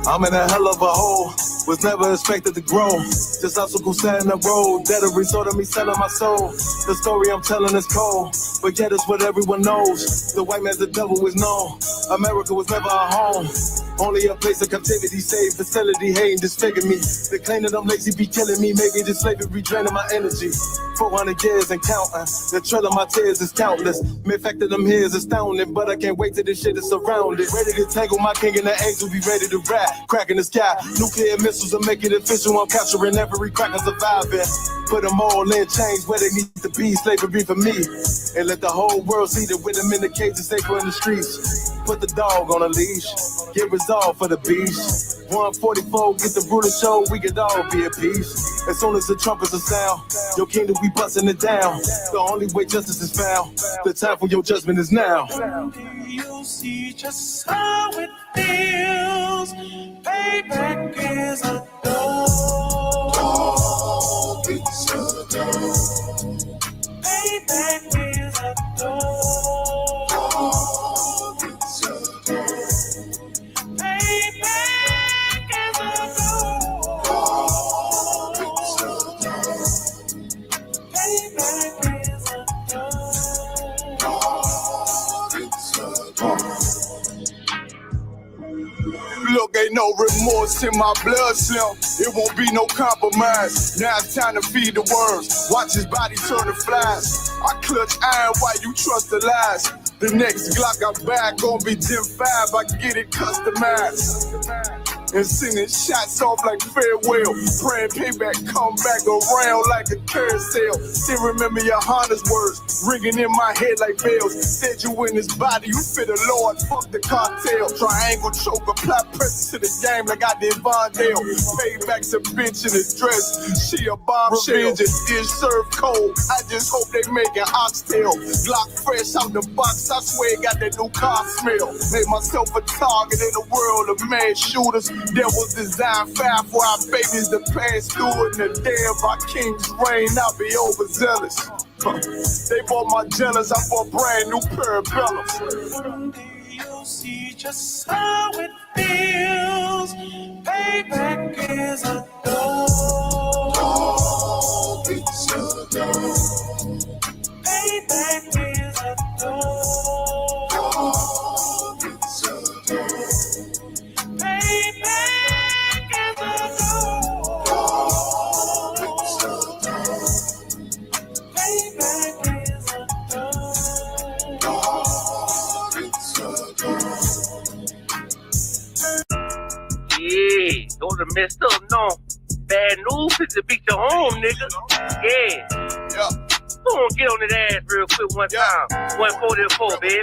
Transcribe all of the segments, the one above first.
I'm in a hell of a hole, was never expected to grow. Just hustle go stand in the road, that a result of me selling my soul. The story I'm telling is cold, but yet it's what everyone knows. The white man's the devil is known. America was never our home. Only a place of captivity, safe facility, hating, disfigure me. They claim that I'm lazy, be killing me. Maybe this slavery draining my energy. 400 years and counting. The trail of my tears is countless. The fact that I'm here is astounding, but I can't wait till this shit is surrounded. Ready to tangle my king and the angel, be ready to rap. Crack in the sky, nuclear missiles will make it official. I'm capturing every crack and surviving. Put them all in chains where they need to be. Slavery for me. And let the whole world see that with them in the cages, safer in the streets. Put the dog on a leash. Get resolved for the beast. 144, get the brutal show, we could all be at peace. As soon as the trumpets are sound, your kingdom we busting it down. The only way justice is found, the time for your judgment is now. You'll see just how it feels. Payback is a dog. It's a dog. Payback is a dog. It's a dog. Payback is a dog. It's a dog. Payback is a dog. It's a dog. Look, ain't no remorse in my blood, Slim. It won't be no compromise. Now it's time to feed the worms. Watch his body turn to flies. I clutch iron while you trust the lies. The next Glock I buy gon' be Gen 5. I get it customized. And sending shots off like farewell. Praying payback come back around like a carousel. Still remember Yahanna's words ringing in my head like bells. Said you in his body, you fit the Lord, fuck the cartel. Triangle choke, apply pressure to the game like I did Vondale. Payback's a bitch in a dress, she a bombshell. Revenge is served cold, I just hope they make an oxtail. Glock fresh out the box, I swear it got that new car smell. Made myself a target in a world of mad shooters. That was designed fire for our babies to pass through. In the day of our king's reign, I'll be overzealous. They bought my jealous, I bought brand new parabellums. You'll see just how it feels. Payback is a dog. It's a dog. Payback is a dog. It's a dog. Payback. Yeah, those are messed up, no. Bad news is to beat your home, nigga. Yeah. Go on, get on that ass real quick one time. 144, baby.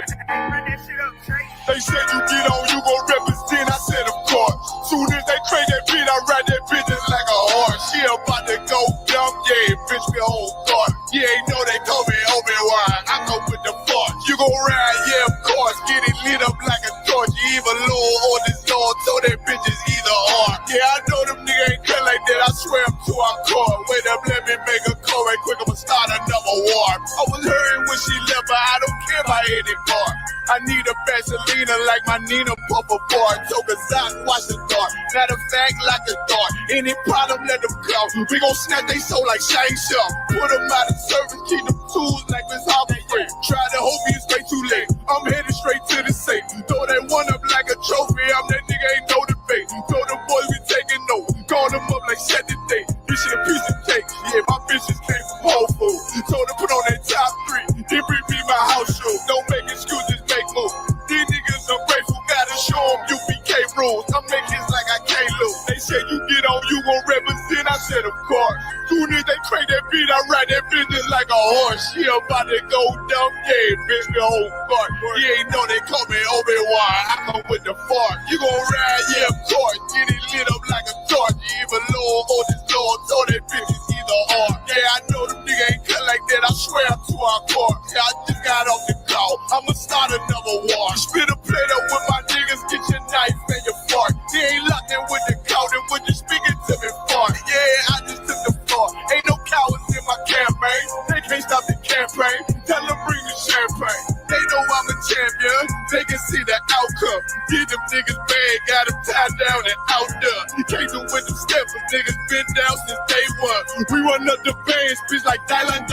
They said you get on, you gon' represent, I said of course. Soon as they crank that beat, I ride that bitch just like a horse. She about to go dumb, yeah, bitch, me whole thought. You ain't know they call me Obi-Wan, I go with the force. You gon' ride, yeah, of course, get it lit up like a torch. You even low on this Lord, so that bitch is either or. Yeah, I know them niggas ain't cut like that, I swear I'm to our core. Wait up, let me make a call right quick, I'ma start another war. I was hurting when she left, but I don't care about any part. I need a Vaseline like my Nina Puffer bar. Took a sock, watch the dark. Matter of fact, like a dart. Any problem, let them come. We gon' snatch they soul like Shang Tsung. Put them out of service, keep them tools like Miss Harvey Free. Try to hold me, it's way too late. I'm headed straight to the safe. Throw that one up like a trophy. I'm that nigga, ain't no debate. Throw them boys, we taking notes. Call them up like set the date. This shit a piece of cake. Yeah, my bitches came from Whole Foods. Told her put on that top 3. Then bring me my house show. Don't make excuses, make moves. These niggas ungrateful, gotta show them UPK rules. I'm making it like I can't lose. They said you get on, you gon' represent. I said of course. Soon as they crank that beat, I ride that business like a horse. She about to go dumb, yeah, bitch, the whole court. You ain't know they call me Obi-Wan, I come with the fart. You gon' ride, yeah, of course. Get it lit up like a torch. You even low on this Lord, so that bitch is either or. Yeah, I know them niggas ain't cut like that, I swear I'm to our court. Yeah, I just got off the call, I'ma start another war. Spit a plate up with my niggas, get your knife and your fork. They ain't locked in with the count and when you speaking to me fart. Yeah, I just took the floor. Ain't no cowards in my campaign. They can't stop the campaign. Tell them bring the champagne. They know I'm a champion. They can see the outcome. Get them niggas bad, got him tied down and out there. He can't do with them steppers, niggas been down since day one. We run up the bands, bitch like Dylan.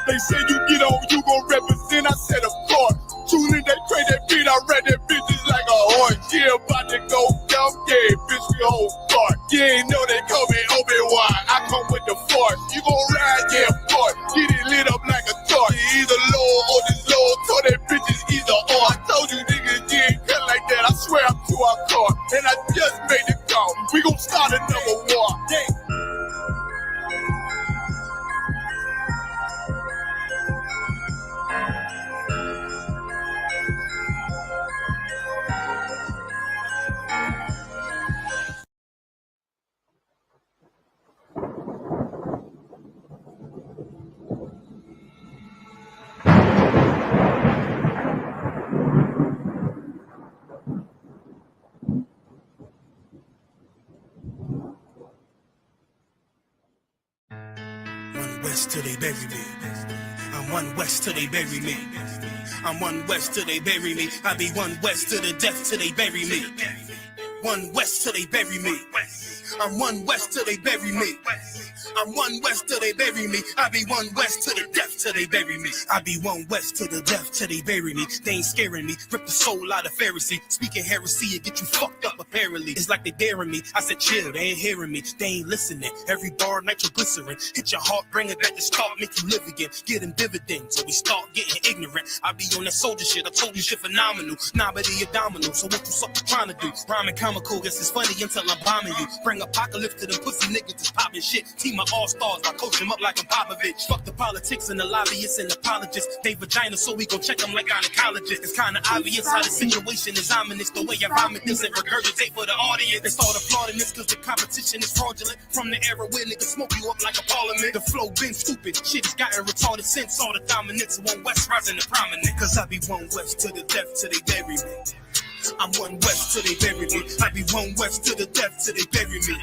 They say you get on, you gon' represent, I said of course. Soon as they crank that beat, I read that bitch just like a horse. Yeah, about to go dumb, yeah, bitch, we whole part. You ain't know they call me Obi-Wan, I come with the force. You gon' ride, yeah, force. Get it lit up like a torch. You either low or this low, told that bitch is either or. I told you niggas, you ain't cut like that, I swear I'm to our car. And I just made the call, we gon' start another war. Yeah. West till they bury me. I'm one west till they bury me. I'm one west till they bury me. I be one west to the death till they bury me. One west till they bury me. I'm one west till they bury me. I'm one west till they bury me. I be one west to the death till they bury me. I be one west to the death till they bury me. They ain't scaring me. Rip the soul out of Pharisee. Speaking heresy and get you fucked up apparently. It's like they daring me. I said chill, they ain't hearing me. They ain't listening. Every bar nitroglycerin. Hit your heart, bring it back to start, make you live again. Get them dividends so we start getting ignorant. I be on that soldier shit. I told you shit phenomenal. Nah, but he a domino. So what you sucker trying to do? Rhyming comical, guess it's funny until I'm bombing you. Bring apocalypse to them pussy niggas that's popping shit. Team of all-stars, I coach them up like I'm Popovich. Fuck the politics and the lobbyists and apologists. They vagina, so we gon' check them like gynecologists. It's kinda obvious how the situation is ominous. The way I vomit this and regurgitate for the audience. They start applauding this cause the competition is fraudulent. From the era where niggas smoke you up like a parliament. The flow been stupid, shit has gotten retarded since all the dominance. One West rising to prominent. Cause I be one West to the death till they bury me. I'm one West till they bury me. I be one West to the death till they bury me.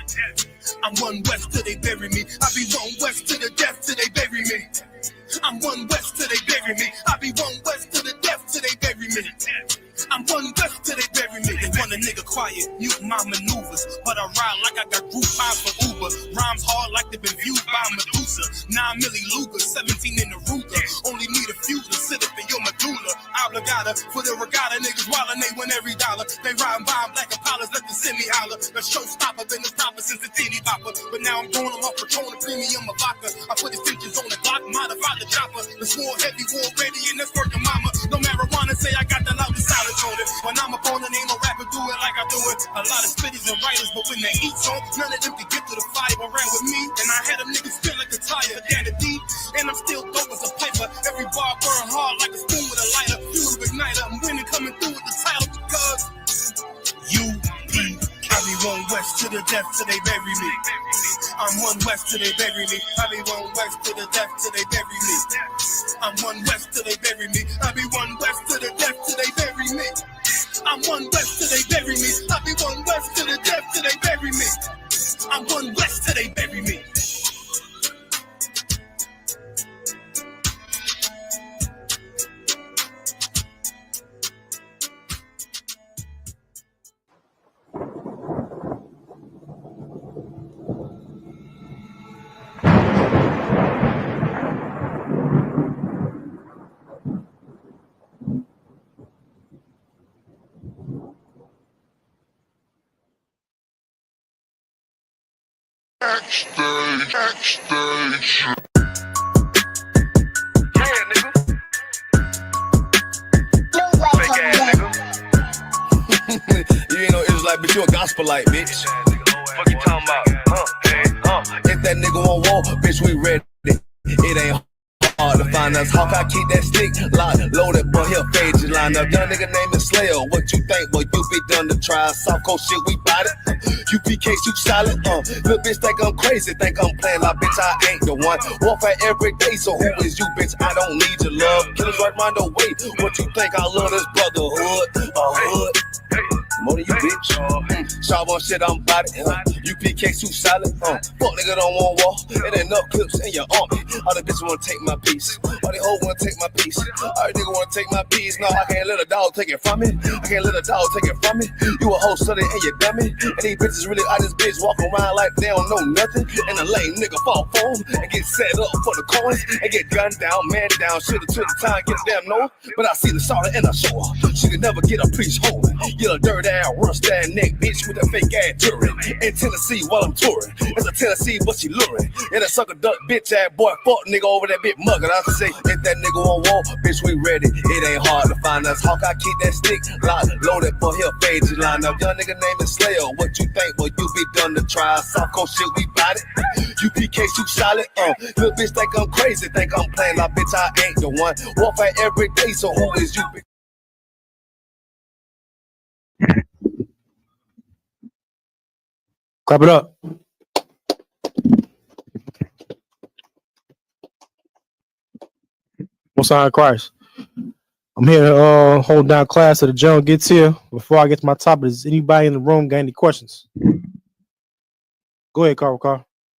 I'm one West till they bury me. I be one West to the death till they bury me. I'm one West till they bury me. I be one West to the death till they bury me. I'm one West till they bury me. They want a nigga quiet, mute my maneuvers, but I ride like I got group time for Uber. Rhymes hard like they've been viewed by Medusa. 9 milli Luger, 17 in the Ruger. Only need a few to sit up in your medulla. Obligata for the regatta niggas wildin', they win every dollar. They riding by black Impalas, let the semi holler. The showstopper been the stopper since the teeny bopper. But now I'm going them up for Patron, premium of vodka. I put extensions on the Glock, modified the chopper. The swore heavy, war ready, and that's working mama. No marijuana, say I got the loudest silence on it. When I'm up on it, ain't no rapper do it like I do it. A lot of spitties and writers, but when they eat song, none of them can get to the fire around with me. And I had them niggas feel like a tire, down the deep. And I'm still dope as a piper. Every bar burn hard like a spoon with a lighter. Fuel igniter, I'm winning coming through with the title because I be one West to the death till they bury me. I'm one West till they bury me. I be one West to the death till they bury me. I'm one West till they bury me. I be one West to the death till they bury me. I'm one West till they bury me. I be one West to the death till they bury me. I'm one West till they bury me. Backstage. Yeah, nigga. Fake ass nigga. You ain't no Israelite, but you a gospelite, bitch. Fuck you talking about? If that nigga on wall, bitch, we ready. It ain't hard to find us. Hawk, I keep that stick locked, loaded, but he'll fade you line up. Young nigga name is Slayer. What you think? Boy, you be done to try. South Coast shit, we bout it. UPK, you solid. Little bitch think I'm crazy, think I'm playing like bitch, I ain't the one. Warfare every day, so who is you, bitch? I don't need your love. Killers right round the way. What you think? I love this brotherhood. A hood. more than you, bitch. Sharp on shit, I'm about it. UPK too solid. Fuck nigga don't want war. It ain't enough clips in your army. All the bitches wanna take my piece. All they hoes wanna take my piece. All the nigga wanna take my piece. No, I can't let a dog take it from me. I can't let a dog take it from me. You a hoe study and you dummy. And these bitches really out this bitch walk around like they don't know nothing. And a lame nigga fall for them and get set up for the coins and get gunned down, man down. Should've took the time, get a damn no. But I see the sorrow and I show her. She could never get a piece home. You a dirt ass, rust ass neck bitch with a fake ass jewelry. In Tennessee while I'm touring. It's a Tennessee, but she luring. And a sucker duck bitch ass boy, fuck nigga over that bit mugger. I say, if that nigga on wall, bitch, we ready. It ain't hard to find us. Hawk, I keep that stick locked, loaded for he'll fade you line up. Young nigga name is Slayer. What you think? Well, you be done to try. South Coast shit, we bout it. UPK too solid. Little bitch think I'm crazy, think I'm playing. Like, bitch, I ain't the one. Warfare every day, so who is you? Clap it up. Most High Christ. I'm here to hold down class so the general gets here. Before I get to my topic, does anybody in the room got any questions? Go ahead, Carl.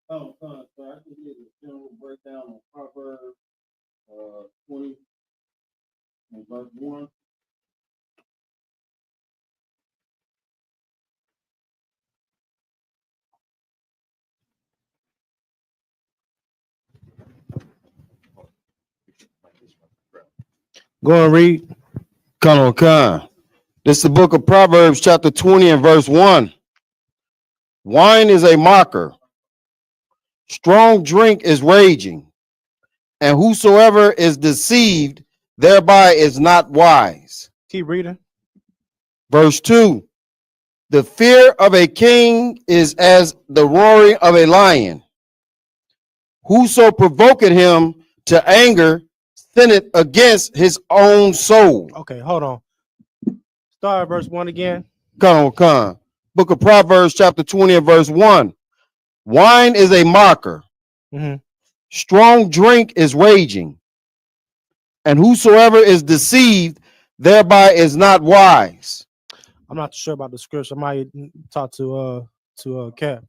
So I can get a general breakdown on Proverbs 20 and verse 1. Go and read. Khan. This is the book of Proverbs, chapter 20 and verse 1. Wine is a mocker. Strong drink is raging. And whosoever is deceived thereby is not wise. Keep reading. Verse 2. The fear of a king is as the roaring of a lion. Whoso provoketh him to anger sinneth against his own soul. Okay, hold on. Start at verse 1 again. Khan. Book of Proverbs, chapter 20 and verse 1. Wine is a mocker. Mm-hmm. Strong drink is raging. And whosoever is deceived thereby is not wise. I'm not sure about the scripture. I might talk to Cap.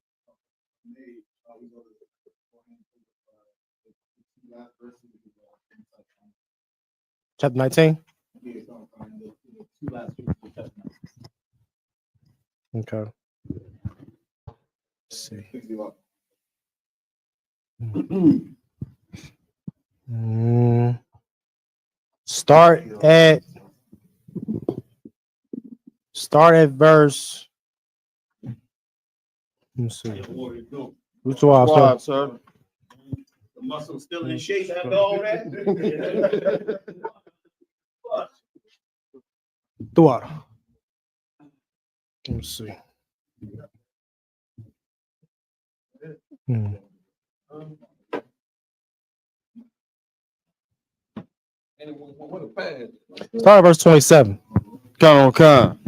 Chapter 19. Okay. Let's see. Start at verse. Let me see. Which one, sir? The muscle still in shape after all that. The water. Let me see. Start at verse 27. Khan.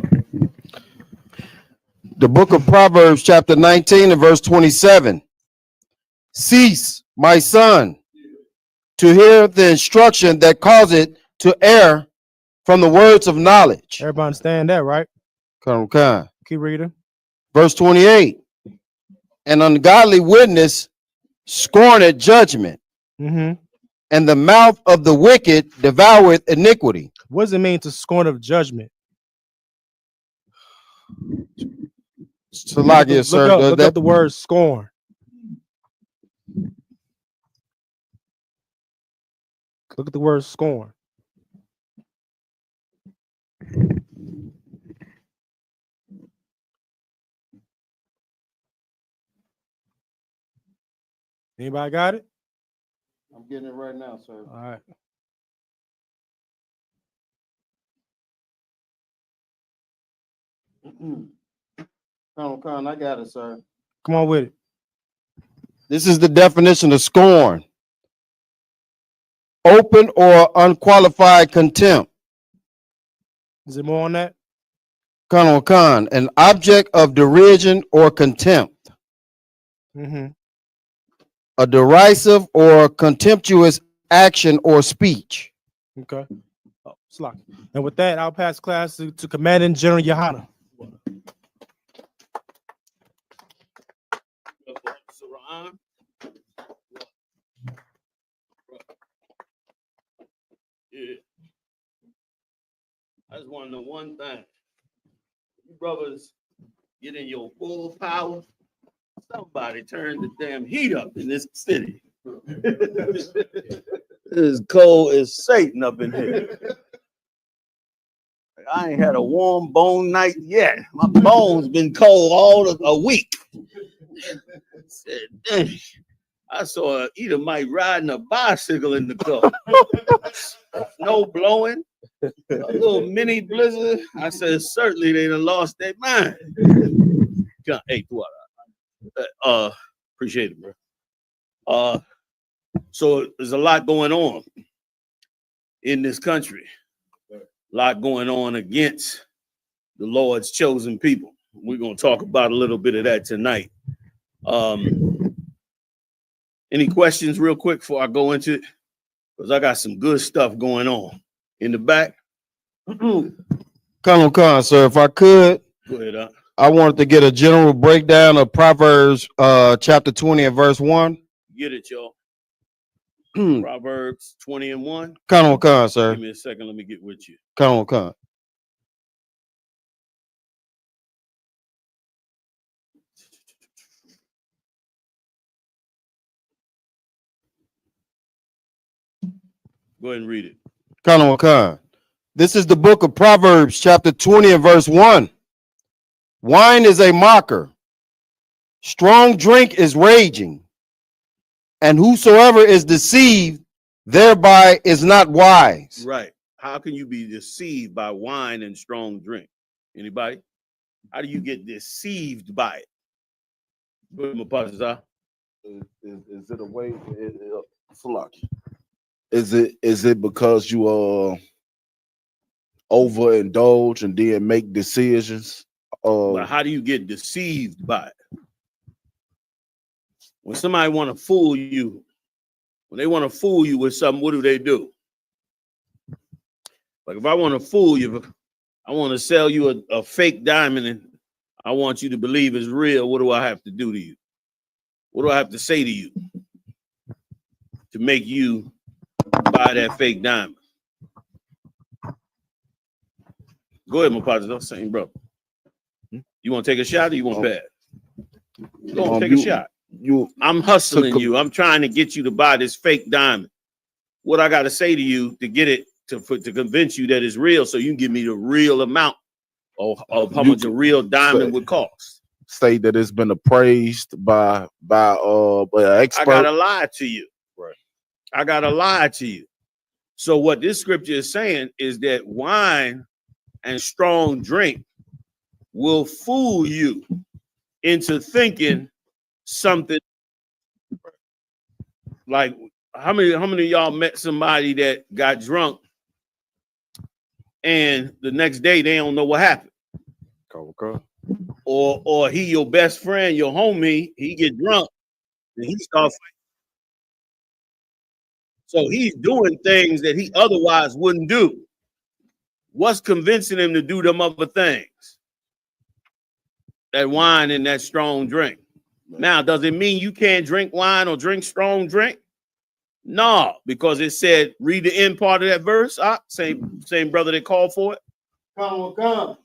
The book of Proverbs, chapter 19 and verse 27. Cease, my son, to hear the instruction that causeth to err from the words of knowledge. Everybody understand that, right? Khan. Keep reading. Verse 28. An ungodly witness scorneth judgment, and the mouth of the wicked devoureth iniquity. What does it mean to scorn of judgment? Salakia, sir. Look up the word scorn. Look at the word scorn. Anybody got it? I'm getting it right now, sir. All right. Khan, I got it, sir. Come on with it. This is the definition of scorn. Open or unqualified contempt. Is it more on that? Khan, an object of derision or contempt. A derisive or contemptuous action or speech. Okay. Oh, and with that, I'll pass class to Commanding General Yahanna. Yeah. I just want to know one thing. You brothers get in your full power. Somebody turn the damn heat up in this city. It's as cold as Satan up in here. I ain't had a warm bone night yet. My bones been cold all of a week. Said, dang. I saw an Edomite riding a bicycle in the cold. Snow blowing, a little mini blizzard. I said, certainly they done lost their mind. Hey, what? Appreciate it, bro. So there's a lot going on in this country. A lot going on against the Lord's chosen people. We're going to talk about a little bit of that tonight. Any questions real quick before I go into it? Because I got some good stuff going on in the back. Colonel Khan, sir, if I could, Go ahead. I wanted to get a general breakdown of Proverbs chapter 20 and verse 1. Get it, y'all. Proverbs 20 and 1. Colonel Khan, sir. Give me a second. Let me get with you. Colonel Khan. Go ahead and read it. Colonel Khan. This is the book of Proverbs chapter 20 and verse 1. Wine is a mocker. Strong drink is raging. And whosoever is deceived thereby is not wise. Right. How can you be deceived by wine and strong drink? Anybody? How do you get deceived by it? Is it a way? Is it because you overindulge and then make decisions? But how do you get deceived by it? When somebody want to fool you, when they want to fool you with something, what do? Like if I want to fool you, I want to sell you a fake diamond and I want you to believe it's real. What do I have to do to you? What do I have to say to you to make you buy that fake diamond? Go ahead, my partner. Same brother. You want to take a shot or you want to pass? Go on, take a shot. I'm hustling you. I'm trying to get you to buy this fake diamond. What I got to say to you to get it to convince you that it's real, so you can give me the real amount of how much a real diamond would cost. Say that it's been appraised by an expert. I gotta lie to you. Right. I gotta lie to you. So what this scripture is saying is that wine and strong drink will fool you into thinking something. Like how many of y'all met somebody that got drunk and the next day they don't know what happened? Or he your best friend, your homie, he get drunk and he starts fighting. So he's doing things that he otherwise wouldn't do. What's convincing him to do them other things? That wine and that strong drink. Now, does it mean you can't drink wine or drink strong drink? No, because it said, read the end part of that verse. Same brother that called for it. Come.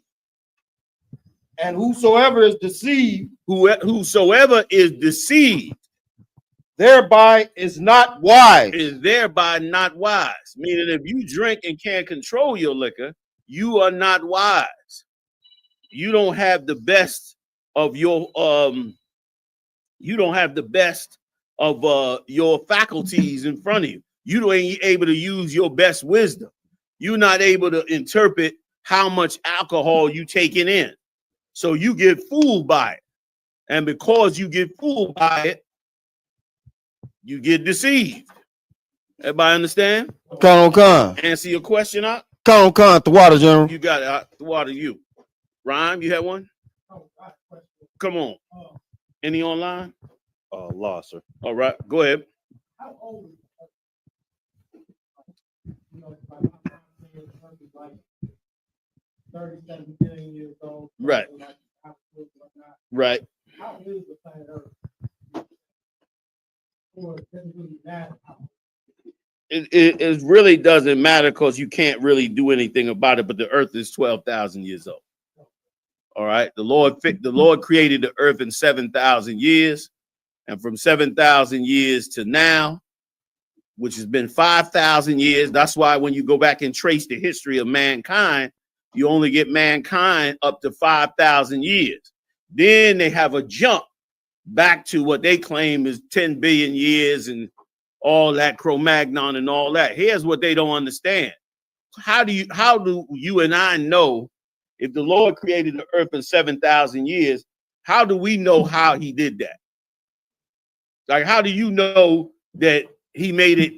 And whosoever is deceived, whosoever is deceived, thereby is not wise. Is thereby not wise. Meaning, if you drink and can't control your liquor, you are not wise. You don't have the best of your your faculties in front of you. You ain't able to use your best wisdom. You're not able to interpret how much alcohol you taking in. So you get fooled by it. And because you get fooled by it, you get deceived. Everybody understand? Colonel Khan. Answer your question out. Colonel Khan, the water, General. You got it. The water, you. Rhyme, you have one? Come on. Any online? Law, sir. All right, go ahead. How old is 37 billion years old. Right. Right. How is the planet Earth? Or it doesn't really matter how. It really doesn't matter because you can't really do anything about it. But the earth is 12,000 years old. All right. The Lord created the earth in 7,000 years. And from 7,000 years to now, which has been 5,000 years. That's why when you go back and trace the history of mankind, you only get mankind up to 5,000 years. Then they have a jump back to what they claim is 10 billion years and all that Cro-Magnon and all that. Here's what they don't understand. How do you and I know if the Lord created the earth in 7,000 years, how do we know how he did that? Like, how do you know that he made it?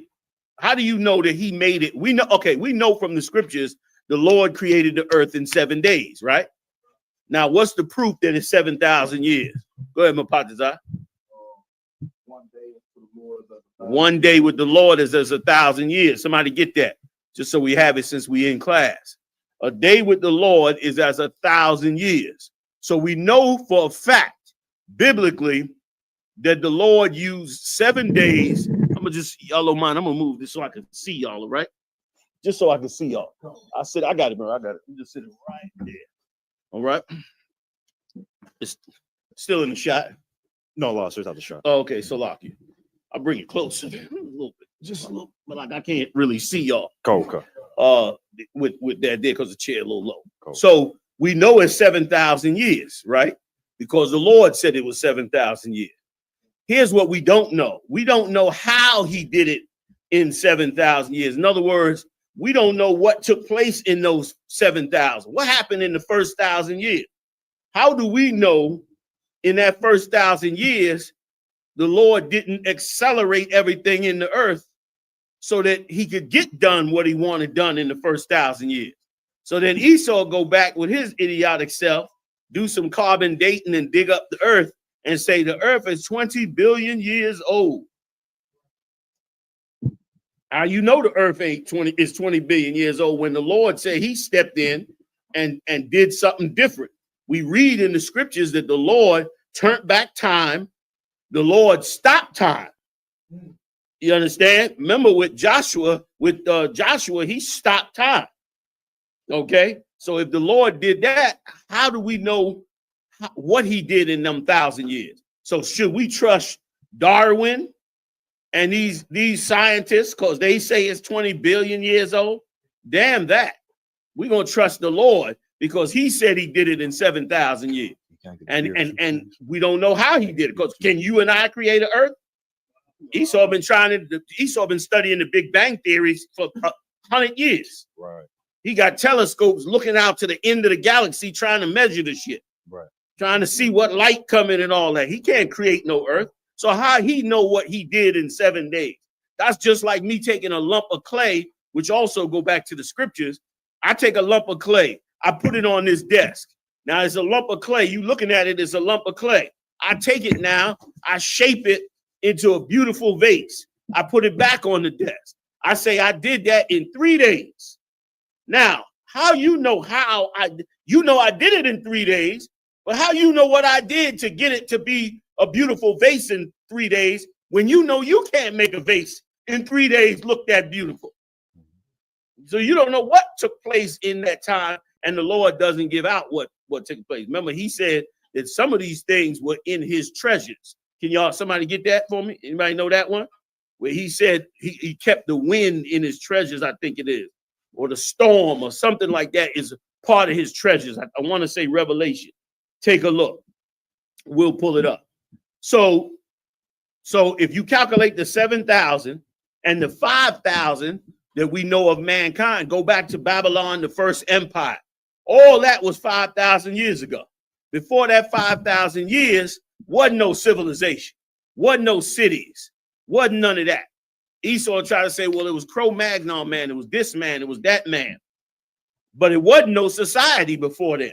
How do you know that he made it? We know, okay, we know from the scriptures, the Lord created the earth in 7 days, right? Now, what's the proof that it's 7,000 years? Go ahead, Mapatazai. 1 day with the Lord is as 1,000 years. Somebody get that, just so we have it since we in class. A day with the Lord is as 1,000 years. So we know for a fact, biblically, that the Lord used 7 days. I'm gonna just, y'all don't mind, I'm gonna move this so I can see y'all, all right? Just so I can see y'all. I got it, bro. I got it. I'm just sitting right there. All right. It's still in the shot. No, lost. There's not the shot. Oh, okay, so lock you. I'll bring it closer a little bit, just a little, but like I can't really see y'all. Okay. With that there because the chair a little low. Cool. So we know it's 7,000 years, right? Because the Lord said it was 7,000 years. Here's what we don't know. We don't know how he did it in 7,000 years. In other words, we don't know what took place in those 7,000. What happened in the first 1,000 years? How do we know in that first 1,000 years the Lord didn't accelerate everything in the earth so that he could get done what he wanted done in the first 1,000 years? So then Esau go back with his idiotic self, do some carbon dating and dig up the earth and say the earth is 20 billion years old. How you know the earth ain't 20 billion years old when the Lord said he stepped in and did something different? We read in the scriptures that the Lord turned back time. The Lord stopped time. You understand? Remember with Joshua, he stopped time. Okay. So if the Lord did that, how do we know what he did in them 1,000 years? So should we trust Darwin and these scientists because they say it's 20 billion years old? Damn that. We're going to trust the Lord because he said he did it in 7,000 years. And we don't know how he did it, because can you and I create an earth? Esau been studying the Big Bang theories for 100 years. Right. He got telescopes looking out to the end of the galaxy trying to measure the shit. Right. Trying to see what light coming and all that. He can't create no earth. So how he know what he did in 7 days? That's just like me taking a lump of clay, which also go back to the scriptures. I take a lump of clay. I put it on this desk. Now it's a lump of clay. You looking at it as a lump of clay. I take it now. I shape it into a beautiful vase. I put it back on the desk. I say I did that in 3 days. Now, how you know I did it in 3 days, but how you know what I did to get it to be a beautiful vase in 3 days when you know you can't make a vase in 3 days look that beautiful? So you don't know what took place in that time, and the Lord doesn't give out what took place. Remember, he said that some of these things were in his treasures. Can somebody get that for me? Anybody know that one? Where he said he kept the wind in his treasures, I think it is, or the storm or something like that is part of his treasures. I want to say Revelation. Take a look. We'll pull it up. So if you calculate the 7,000 and the 5,000 that we know of mankind, go back to Babylon, the first empire. All that was 5,000 years ago. Before that 5,000 years, wasn't no civilization, wasn't no cities, wasn't none of that. Esau tried to say, well, it was Cro-Magnon man, it was this man, it was that man. But it wasn't no society before then.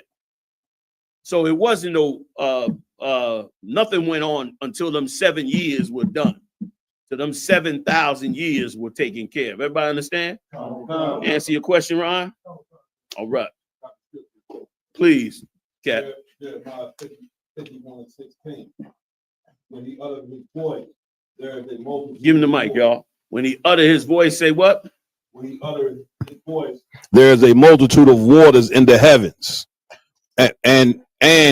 So it wasn't no, nothing went on until them 7 years were done. So them 7,000 years were taken care of. Everybody understand? Answer your question, Ron? All right. Please, Cap. Jeremiah 51:16. When he uttered his voice, there is a multitude. Give him the mic, y'all. When he uttered his voice, say what? When he uttered his voice, There is a multitude of waters in the heavens, and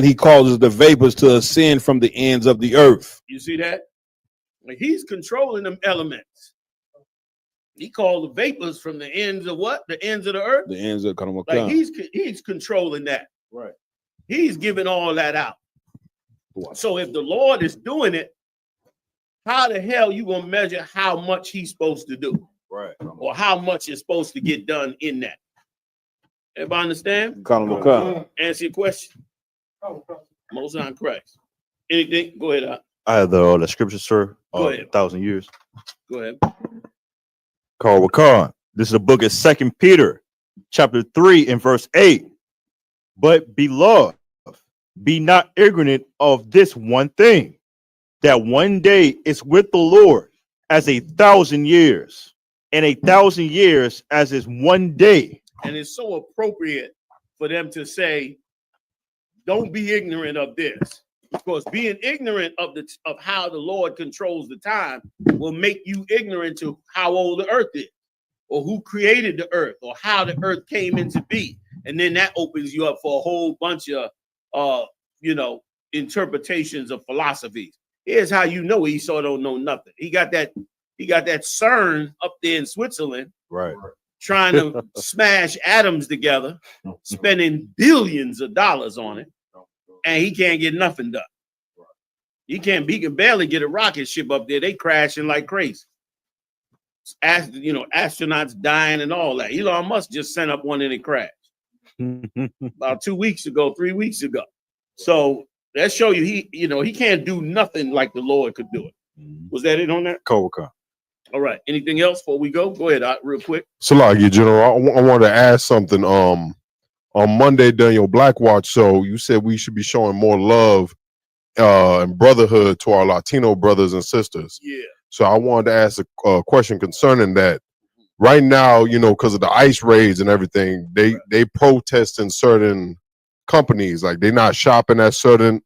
he causes the vapors to ascend from the ends of the earth. You see that? Like he's controlling them elements. He called the vapors from the ends of what? The ends of the earth. The ends of Kanamaka. Like he's controlling that. Right. He's giving all that out. So if the Lord is doing it, how the hell you gonna measure how much he's supposed to do? Right. Or how much is supposed to get done in that? Everybody understand? Kanamaka. Answer your question. Most on Christ. Anything? Go ahead. I have the scripture, sir. Go ahead. 1,000 years. Go ahead. Carl Wakan. This is the book of 2 Peter, chapter 3 and verse 8. But beloved, be not ignorant of this one thing, that one day is with the Lord as 1,000 years, and 1,000 years as is one day. And it's so appropriate for them to say, don't be ignorant of this. Because being ignorant of how the Lord controls the time will make you ignorant to how old the earth is, or who created the earth, or how the earth came into be. And then that opens you up for a whole bunch of interpretations of philosophies. Here's how you know Esau don't know nothing. He got that CERN up there in Switzerland, Right. trying to smash atoms together, spending billions of dollars on it, and he can't get nothing done. He can barely get a rocket ship up there. They crashing like crazy. Astronauts dying and all that. Elon Musk just sent up one and it crashed about 3 weeks ago. So that show you he can't do nothing like the Lord could do it. Was that it on that? Koka. All right. Anything else before we go? Go ahead, real quick. Salagi, General, I wanted to ask something. On Monday during your Black Watch show, you said we should be showing more love and brotherhood to our Latino brothers and sisters. Yeah. So I wanted to ask a question concerning that. Right now, because of the ICE raids and everything, they protest in certain companies. Like they're not shopping at certain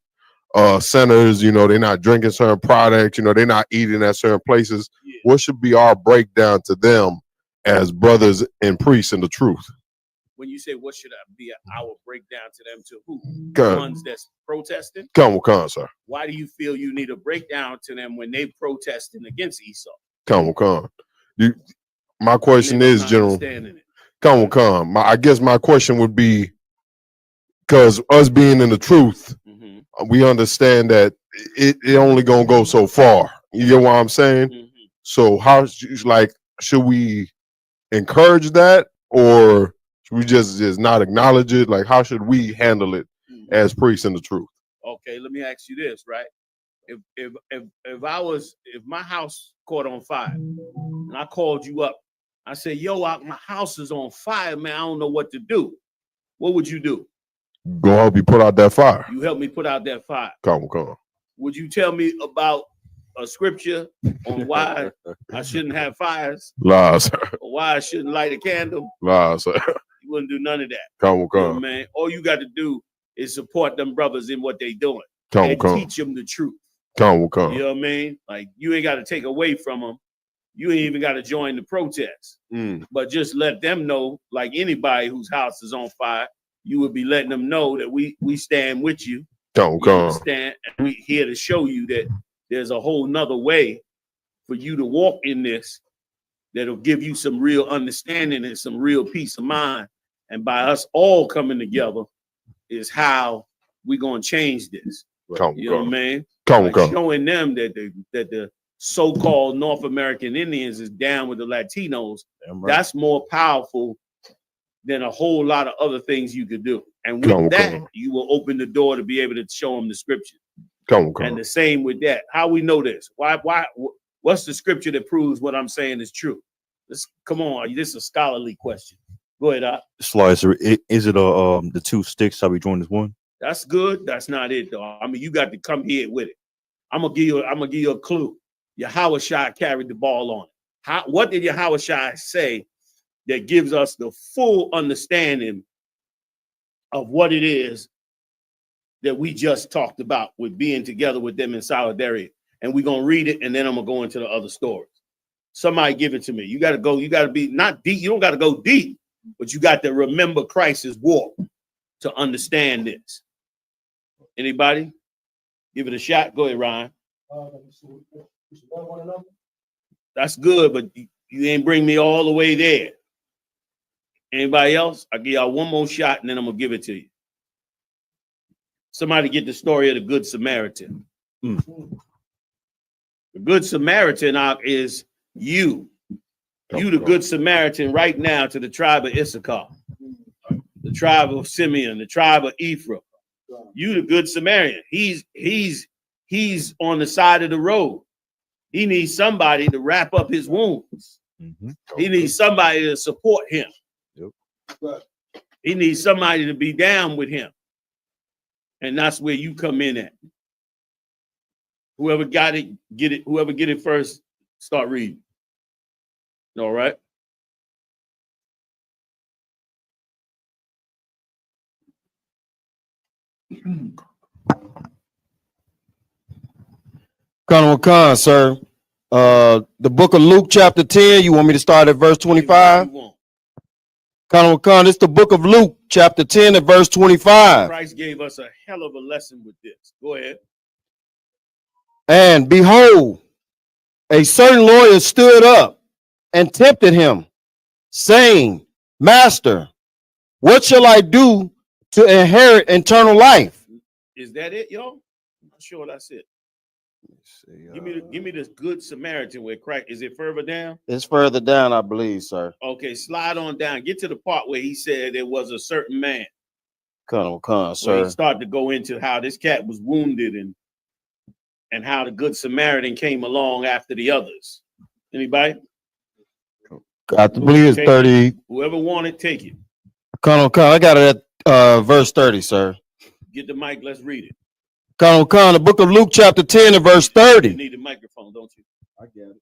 centers. They're not drinking certain products. They're not eating at certain places. Yeah. What should be our breakdown to them as brothers and priests in the truth? When you say what should be our breakdown to them, to who? Come. The ones that's protesting? Come, sir. Why do you feel you need a breakdown to them when they protesting against Esau? Come. My question is, General. Come. I guess my question would be, because us being in the truth, we understand that it only gonna go so far. You get what I'm saying? So should we encourage that, or should we just not acknowledge it? Like, how should we handle it as priests in the truth? Okay, let me ask you this, right? If my house caught on fire and I called you up, I said, yo, my house is on fire, man. I don't know what to do. What would you do? Go help you put out that fire. You help me put out that fire. Come. Would you tell me about a scripture on why I shouldn't have fires? Lies. Or why I shouldn't light a candle? Lies. You wouldn't do none of that. Come. You know, man. All you got to do is support them brothers in what they doing. Come. Teach them the truth. Come. You know what I mean? Like, you ain't got to take away from them. You ain't even got to join the protest. But just let them know, like anybody whose house is on fire, you would be letting them know that we stand with you. Come. Stand, and we here to show you that there's a whole nother way for you to walk in this that'll give you some real understanding and some real peace of mind. And by us all coming together is how we're going to change this. You know what I mean? Showing them that the so-called North American Indians is down with the Latinos. That's more powerful than a whole lot of other things you could do. And with that, you will open the door to be able to show them the scripture. And the same with that. How we know this? What's the scripture that proves what I'm saying is true? Come on, this is a scholarly question. Go ahead, Slicer, is it the two sticks shall be joined as one? That's good. That's not it, though. I mean, you got to come here with it. I'm gonna give you a clue. Yahawashi carried the ball on it. What did Yahawashi say that gives us the full understanding of what it is that we just talked about with being together with them in solidarity. And we're going to read it, and then I'm going to go into the other stories. Somebody give it to me. You got to go. You got to be not deep. You don't got to go deep, but you got to remember Christ's walk to understand this. Anybody? Give it a shot. Go ahead, Ryan. That's good, but you ain't bring me all the way there. Anybody else? I'll give y'all one more shot, and then I'm going to give it to you. Somebody get the story of the Good Samaritan. The Good Samaritan is you. You, the Good Samaritan, right now to the tribe of Issachar, the tribe of Simeon, the tribe of Ephraim. You, the Good Samaritan. He's on the side of the road. He needs somebody to wrap up his wounds. He needs somebody to support him. He needs somebody to be down with him. And that's where you come in at. Whoever got it, get it. Whoever get it first, start reading. All right. Colonel Khan, sir. The book of Luke, chapter 10. You want me to start at verse 25? Colonel Khan, it's the book of Luke, chapter 10, and verse 25. Christ gave us a hell of a lesson with this. Go ahead. And behold, a certain lawyer stood up and tempted him, saying, Master, what shall I do to inherit eternal life? Is that it, y'all? I'm not sure that's it. Give me this Good Samaritan where Christ. Is it further down? It's further down, I believe, sir. Okay, slide on down. Get to the part where he said there was a certain man. Colonel Khan, Where sir. he started to go into how this cat was wounded and how the Good Samaritan came along after the others. Anybody? I believe it's 30. Whoever wanted, take it. Colonel Khan, I got it at verse 30, sir. Get the mic. Let's read it. Colonel Khan, the book of Luke, chapter 10, and verse You 30. need a microphone, don't you? I get it.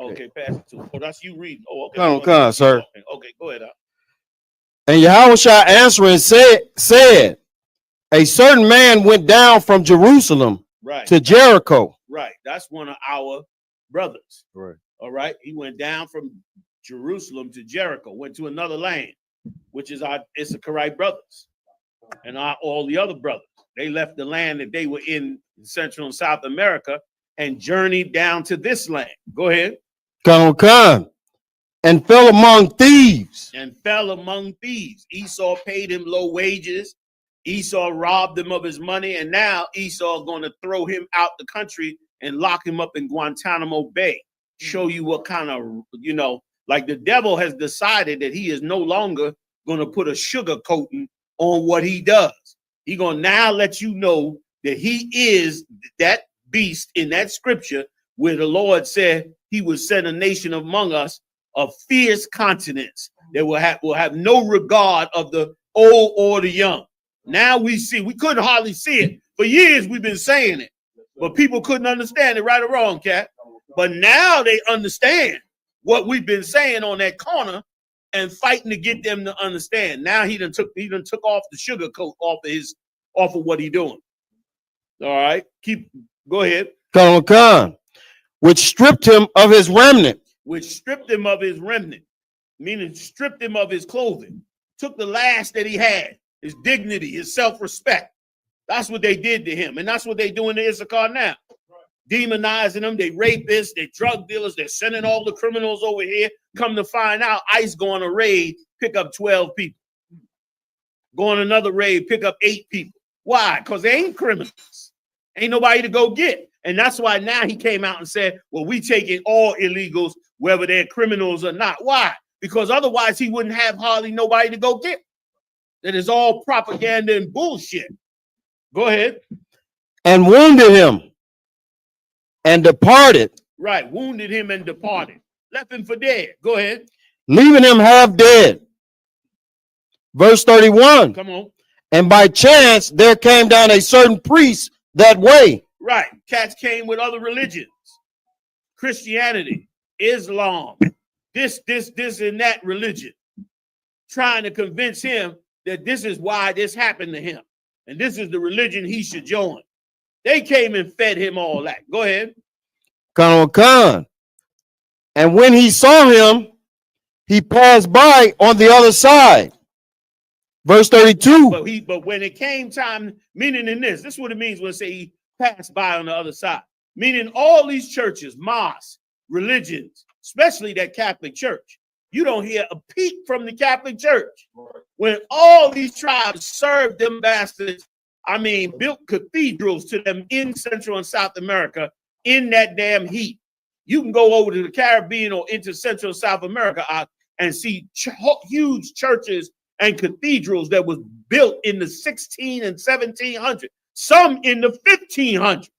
Okay, pass it to him. Oh, that's you reading. Oh, okay. Colonel Khan, sir. Okay, go ahead. And Yahushua answering said, a certain man went down from Jerusalem Right. to Jericho. Right. That's one of our brothers. Right. All right. He went down from Jerusalem to Jericho, went to another land, which is our Issacharite brothers and all the other brothers. They left the land that they were in Central and South America and journeyed down to this land. Go ahead. Colonel Khan, and fell among thieves. And fell among thieves. Esau paid him low wages. Esau robbed him of his money. And now Esau is going to throw him out the country and lock him up in Guantanamo Bay. Show you what kind of, like the devil has decided that he is no longer going to put a sugar coating on what he does. He's going to now let you know that he is that beast in that scripture where the Lord said he would send a nation among us of fierce continents that will have no regard of the old or the young. Now we couldn't hardly see it. For years we've been saying it, but people couldn't understand it, right or wrong, Cat. But now they understand what we've been saying on that corner and fighting to get them to understand. Now he done took off the sugar coat off of what he doing. All right, go ahead. Colonel Khan, which stripped him of his remnant. Meaning stripped him of his clothing, took the last that he had, his dignity, his self-respect. That's what they did to him, and that's what they doing to Issachar now. Demonizing them, they rapists, they drug dealers, they're sending all the criminals over here. Come to find out, ICE go on a raid, pick up 12 people. Go on another raid, pick up 8 people. Why? Because they ain't criminals. Ain't nobody to go get. And that's why now he came out and said, well, we taking all illegals, whether they're criminals or not. Why? Because otherwise he wouldn't have hardly nobody to go get. That is all propaganda and bullshit. Go ahead. And wounded him and departed. Right, wounded him and departed. Left him for dead. Go ahead. Leaving him half dead. Verse 31. Come on. And by chance there came down a certain priest that way. Right. Cats came with other religions. Christianity, Islam, this and that religion. Trying to convince him that this is why this happened to him. And this is the religion he should join. They came and fed him all that. Go ahead. Khan. And when he saw him, he passed by on the other side. Verse 32. But when it came time, meaning in this is what it means when it say he passed by on the other side. Meaning all these churches, mosques, religions, especially that Catholic Church. You don't hear a peep from the Catholic Church. When all these tribes served them bastards, I mean, built cathedrals to them in Central and South America in that damn heat. You can go over to the Caribbean or into Central and South America and see huge churches and cathedrals that was built in the 16 and 1700s, some in the 1500s.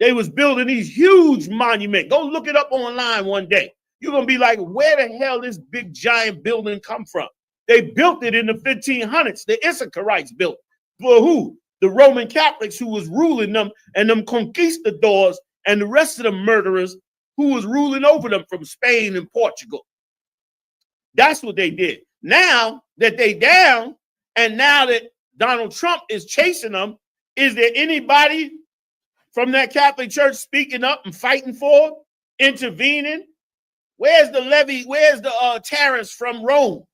They was building these huge monuments. Go look it up online one day. You're going to be like, where the hell this big giant building come from? They built it in the 1500s. The Issacharites built it. For who? The Roman Catholics who was ruling them, and them conquistadors and the rest of the murderers who was ruling over them from Spain and Portugal. That's what they did. Now that they down, and now that Donald Trump is chasing them, is there anybody from that Catholic Church speaking up and fighting for, intervening? Where's the levy? Where's the tariffs from Rome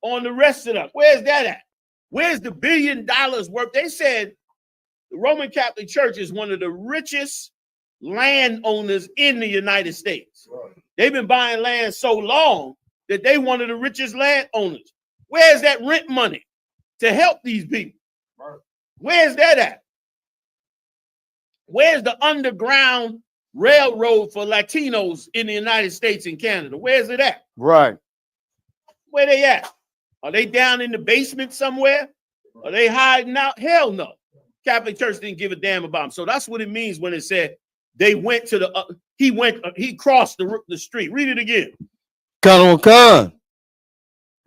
on the rest of them? Where's that at? Where's the $1 billion worth? They said the Roman Catholic Church is one of the richest landowners in the United States. Right. They've been buying land so long that they one of the richest landowners. Where's that rent money to help these people? Right. Where's that at? Where's the underground railroad for Latinos in the United States and Canada? Where's it at? Right. Where they at? Are they down in the basement somewhere? Are they hiding out? Hell no. Catholic Church didn't give a damn about them. So that's what it means when it said they went to the, he crossed the street. Read it again. Khan.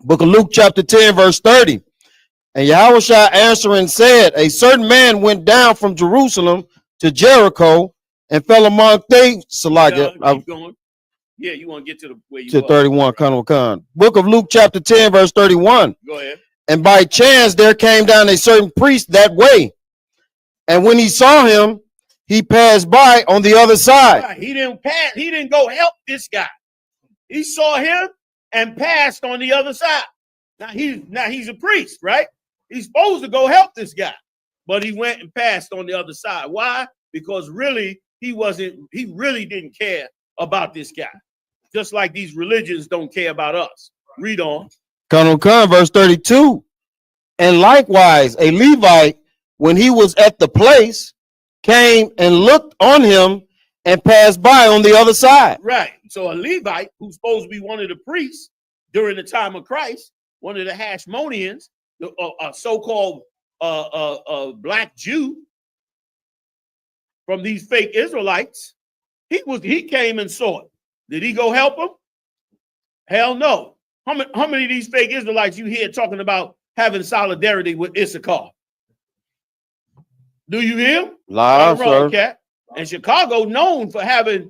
Book of Luke chapter 10 verse 30. And Yahushua answering said, a certain man went down from Jerusalem to Jericho and fell among thieves. Keep going. Yeah, you want to get to the where you to 31, Khan. Book of Luke chapter 10 verse 31. Go ahead. And by chance there came down a certain priest that way. And when he saw him, he passed by on the other side. Right. He didn't pass. He didn't go help this guy. He saw him and passed on the other side. Now he's a priest, right? He's supposed to go help this guy, but he went and passed on the other side. Why? Because really he really didn't care about this guy. Just like these religions don't care about us. Read on. Khan, verse 32. And likewise, a Levite, when he was at the place, came and looked on him and passed by on the other side. Right. So a Levite, who's supposed to be one of the priests during the time of Christ, one of the Hashmoneans, a so-called black Jew from these fake Israelites, he came and saw it. Did he go help him? Hell no. How many of these fake Israelites you hear talking about having solidarity with Issachar? Do you hear? Live, sir. Cat. And Chicago known for having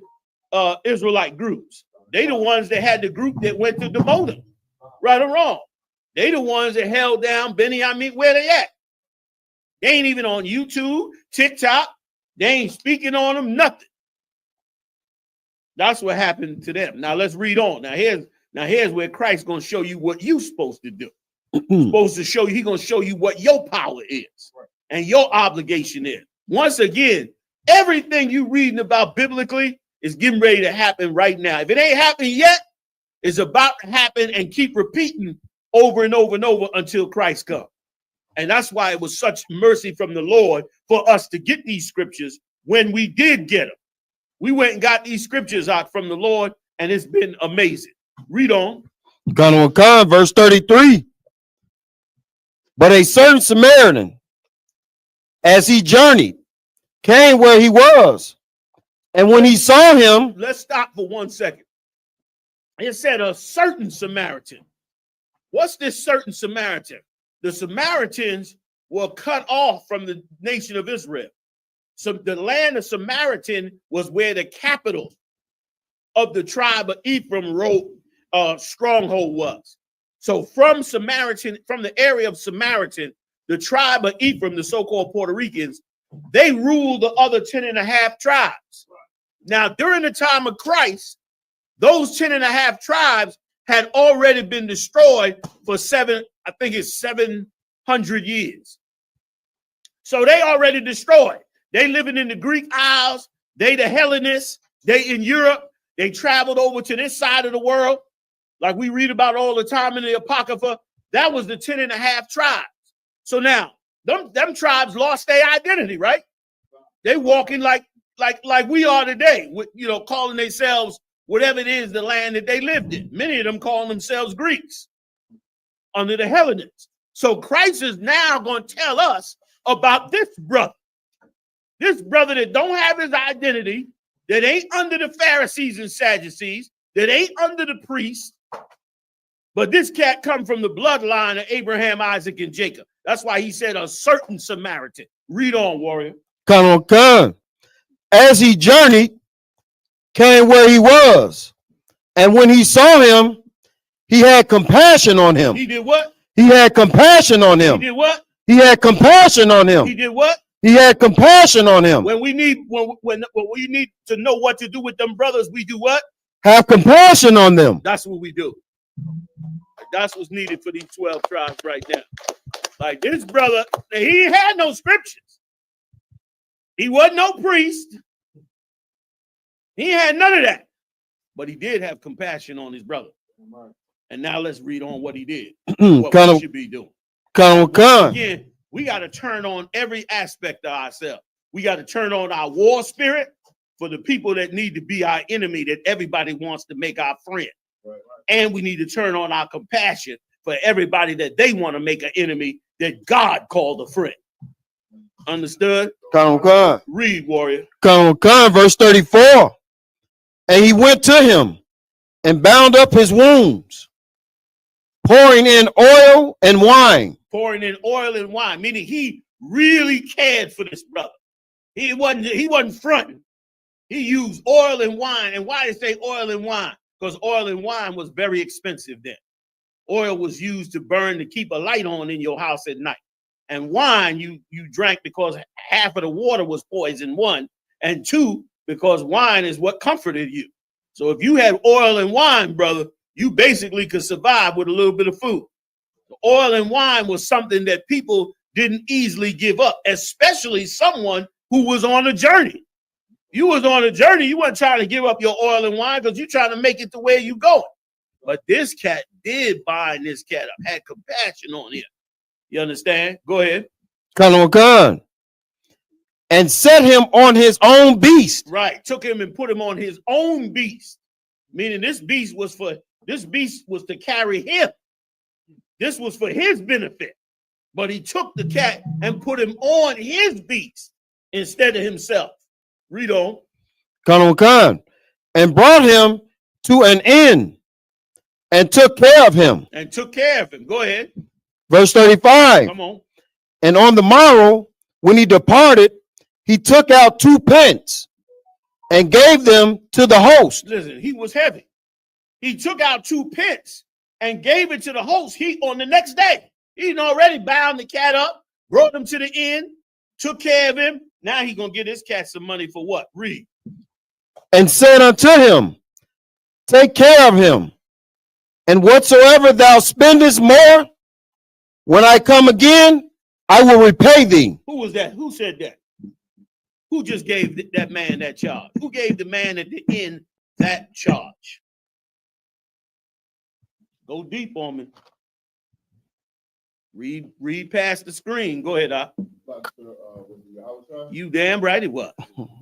Israelite groups. They the ones that had the group that went to demote him. Right or wrong? They the ones that held down Benny. I mean, where they at? They ain't even on YouTube, TikTok. They ain't speaking on them, nothing. That's what happened to them. Now let's read on. Now here's where Christ's gonna show you what you're supposed to do. Supposed to show you, he's gonna show you what your power is and your obligation is. Once again, everything you reading about biblically is getting ready to happen right now. If it ain't happened yet, it's about to happen, and keep repeating over and over and over until Christ comes. And that's why it was such mercy from the Lord for us to get these scriptures when we did get them. We went and got these scriptures out from the Lord, and it's been amazing. Read on. Khan, verse 33. But a certain Samaritan, as he journeyed, came where he was. And when he saw him. Let's stop for 1 second. It said a certain Samaritan. What's this certain Samaritan? The Samaritans were cut off from the nation of Israel. So the land of Samaritan was where the capital of the tribe of Ephraim stronghold was. So from the area of Samaritan, the tribe of Ephraim, the so-called Puerto Ricans, they ruled the other 10.5 tribes. Now, during the time of Christ, those 10.5 tribes had already been destroyed for 700 years. So they already destroyed. They living in the Greek Isles. They the Hellenists. They in Europe. They traveled over to this side of the world, like we read about all the time in the Apocrypha. That was the 10.5 tribes. So now, them tribes lost their identity, right? They walking like we are today, with, calling themselves whatever it is, the land that they lived in. Many of them calling themselves Greeks under the Hellenists. So Christ is now going to tell us about this brother that don't have his identity, that ain't under the Pharisees and Sadducees, that ain't under the priests, but this cat come from the bloodline of Abraham, Isaac, and Jacob. That's why he said a certain Samaritan. Read on, warrior. Come. As he journeyed, came where he was, and when he saw him, he had compassion on him. He did what? He had compassion on him. He did what? He had compassion on him. He did what? He had compassion on him. When we need to know what to do with them brothers, we do what? Have compassion on them. That's what we do. That's what's needed for these 12 tribes right now. Like this brother, he had no scriptures. He wasn't no priest. He had none of that. But he did have compassion on his brother. And now let's read on what he did. What we should be doing. Again, we got to turn on every aspect of ourselves. We got to turn on our war spirit for the people that need to be our enemy, that everybody wants to make our friend. And we need to turn on our compassion for everybody that they want to make an enemy that God called a friend. Understood? Read, warrior. Verse 34. And he went to him and bound up his wounds, pouring in oil and wine. Pouring in oil and wine, meaning he really cared for this brother. He wasn't fronting. He used oil and wine. And why did they say oil and wine? Because oil and wine was very expensive then. Oil was used to burn to keep a light on in your house at night. And wine you drank because half of the water was poison, one. And two, because wine is what comforted you. So if you had oil and wine, brother, you basically could survive with a little bit of food. Oil and wine was something that people didn't easily give up, especially someone who was on a journey. You was on a journey. You weren't trying to give up your oil and wine because you're trying to make it to where you going. But this cat did bind this cat up, had compassion on him. You understand? Go ahead. And set him on his own beast. Right. Took him and put him on his own beast. Meaning this beast was to carry him. This was for his benefit. But he took the cat and put him on his beast instead of himself. Read on. And brought him to an inn and took care of him. Go ahead. Verse 35. Come on. And on the morrow, when he departed, he took out 2 pence and gave them to the host. Listen, he was heavy. He took out 2 pence and gave it to the host. On the next day, he'd already bound the cat up, brought him to the inn, took care of him. Now he's going to get his cat some money for what? Read. And said unto him, take care of him, and whatsoever thou spendest more, when I come again, I will repay thee. Who was that? Who said that? Who just gave that man that charge? Who gave the man at the inn that charge? Go deep on me. Read past the screen. Go ahead, You damn right it was.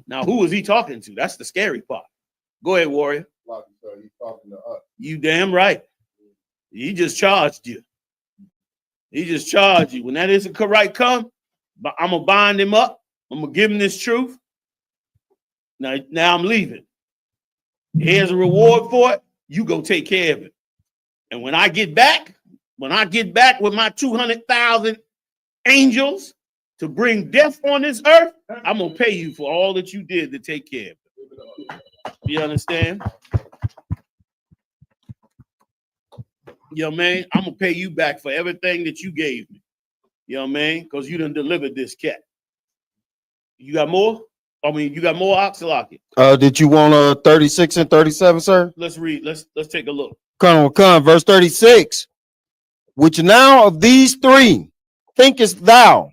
Now, who was he talking to? That's the scary part. Go ahead, warrior. You damn right. He just charged you. When that Issachar come, I'm going to bind him up. I'm going to give him this truth. Now I'm leaving. Here's a reward for it. You go take care of it. And when I get back with my 200,000 angels to bring death on this earth, I'm going to pay you for all that you did to take care of it. You understand? You know what I mean? I'm gonna pay you back for everything that you gave me. You know what I mean? Because you done delivered this cat. You got more? I mean, you got more Oxalaki. Did you want 36 and 37, sir? Let's read. Let's take a look. Come, verse 36. Which now of these three thinkest thou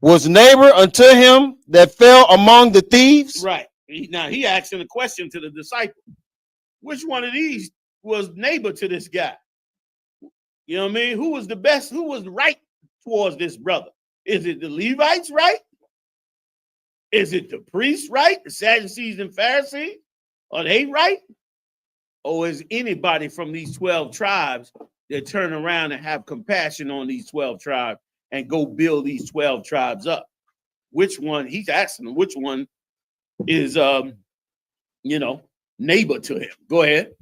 was neighbor unto him that fell among the thieves? Right. Now he asking a question to the disciple. Which one of these was neighbor to this guy? You know what I mean? Who was the best? Who was right towards this brother? Is it the Levites right? Is it the priests right? The Sadducees and Pharisees? Are they right? Or is anybody from these 12 tribes that turn around and have compassion on these 12 tribes and go build these 12 tribes up? Which one? He's asking them, which one is, neighbor to him? Go ahead.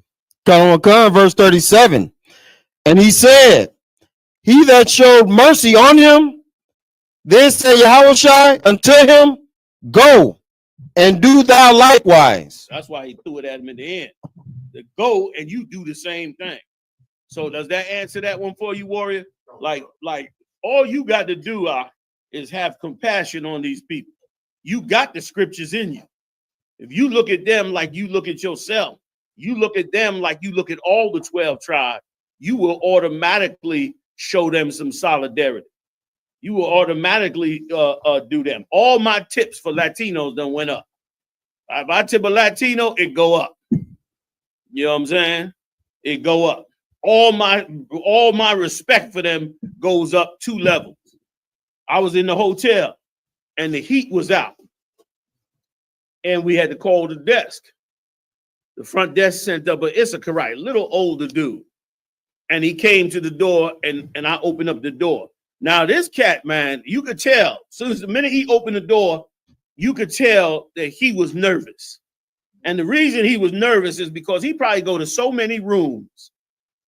Come, verse 37. And he said, he that showed mercy on him, then said Yahushua unto him, go and do thou likewise. That's why he threw it at him in the end. To go and you do the same thing. So does that answer that one for you, warrior? Like all you got to do is have compassion on these people. You got the scriptures in you. If you look at them like you look at yourself, you look at them like you look at all the 12 tribes, you will automatically show them some solidarity. You will automatically do them. All my tips for Latinos done went up. If I tip a Latino, it go up. You know what I'm saying? It go up. All my respect for them goes up 2 levels. I was in the hotel and the heat was out. And we had to call the desk. The front desk sent up an Issacharite, little older dude. And he came to the door and I opened up the door. Now, this cat, man, you could tell. So the minute he opened the door, you could tell that he was nervous. And the reason he was nervous is because he probably go to so many rooms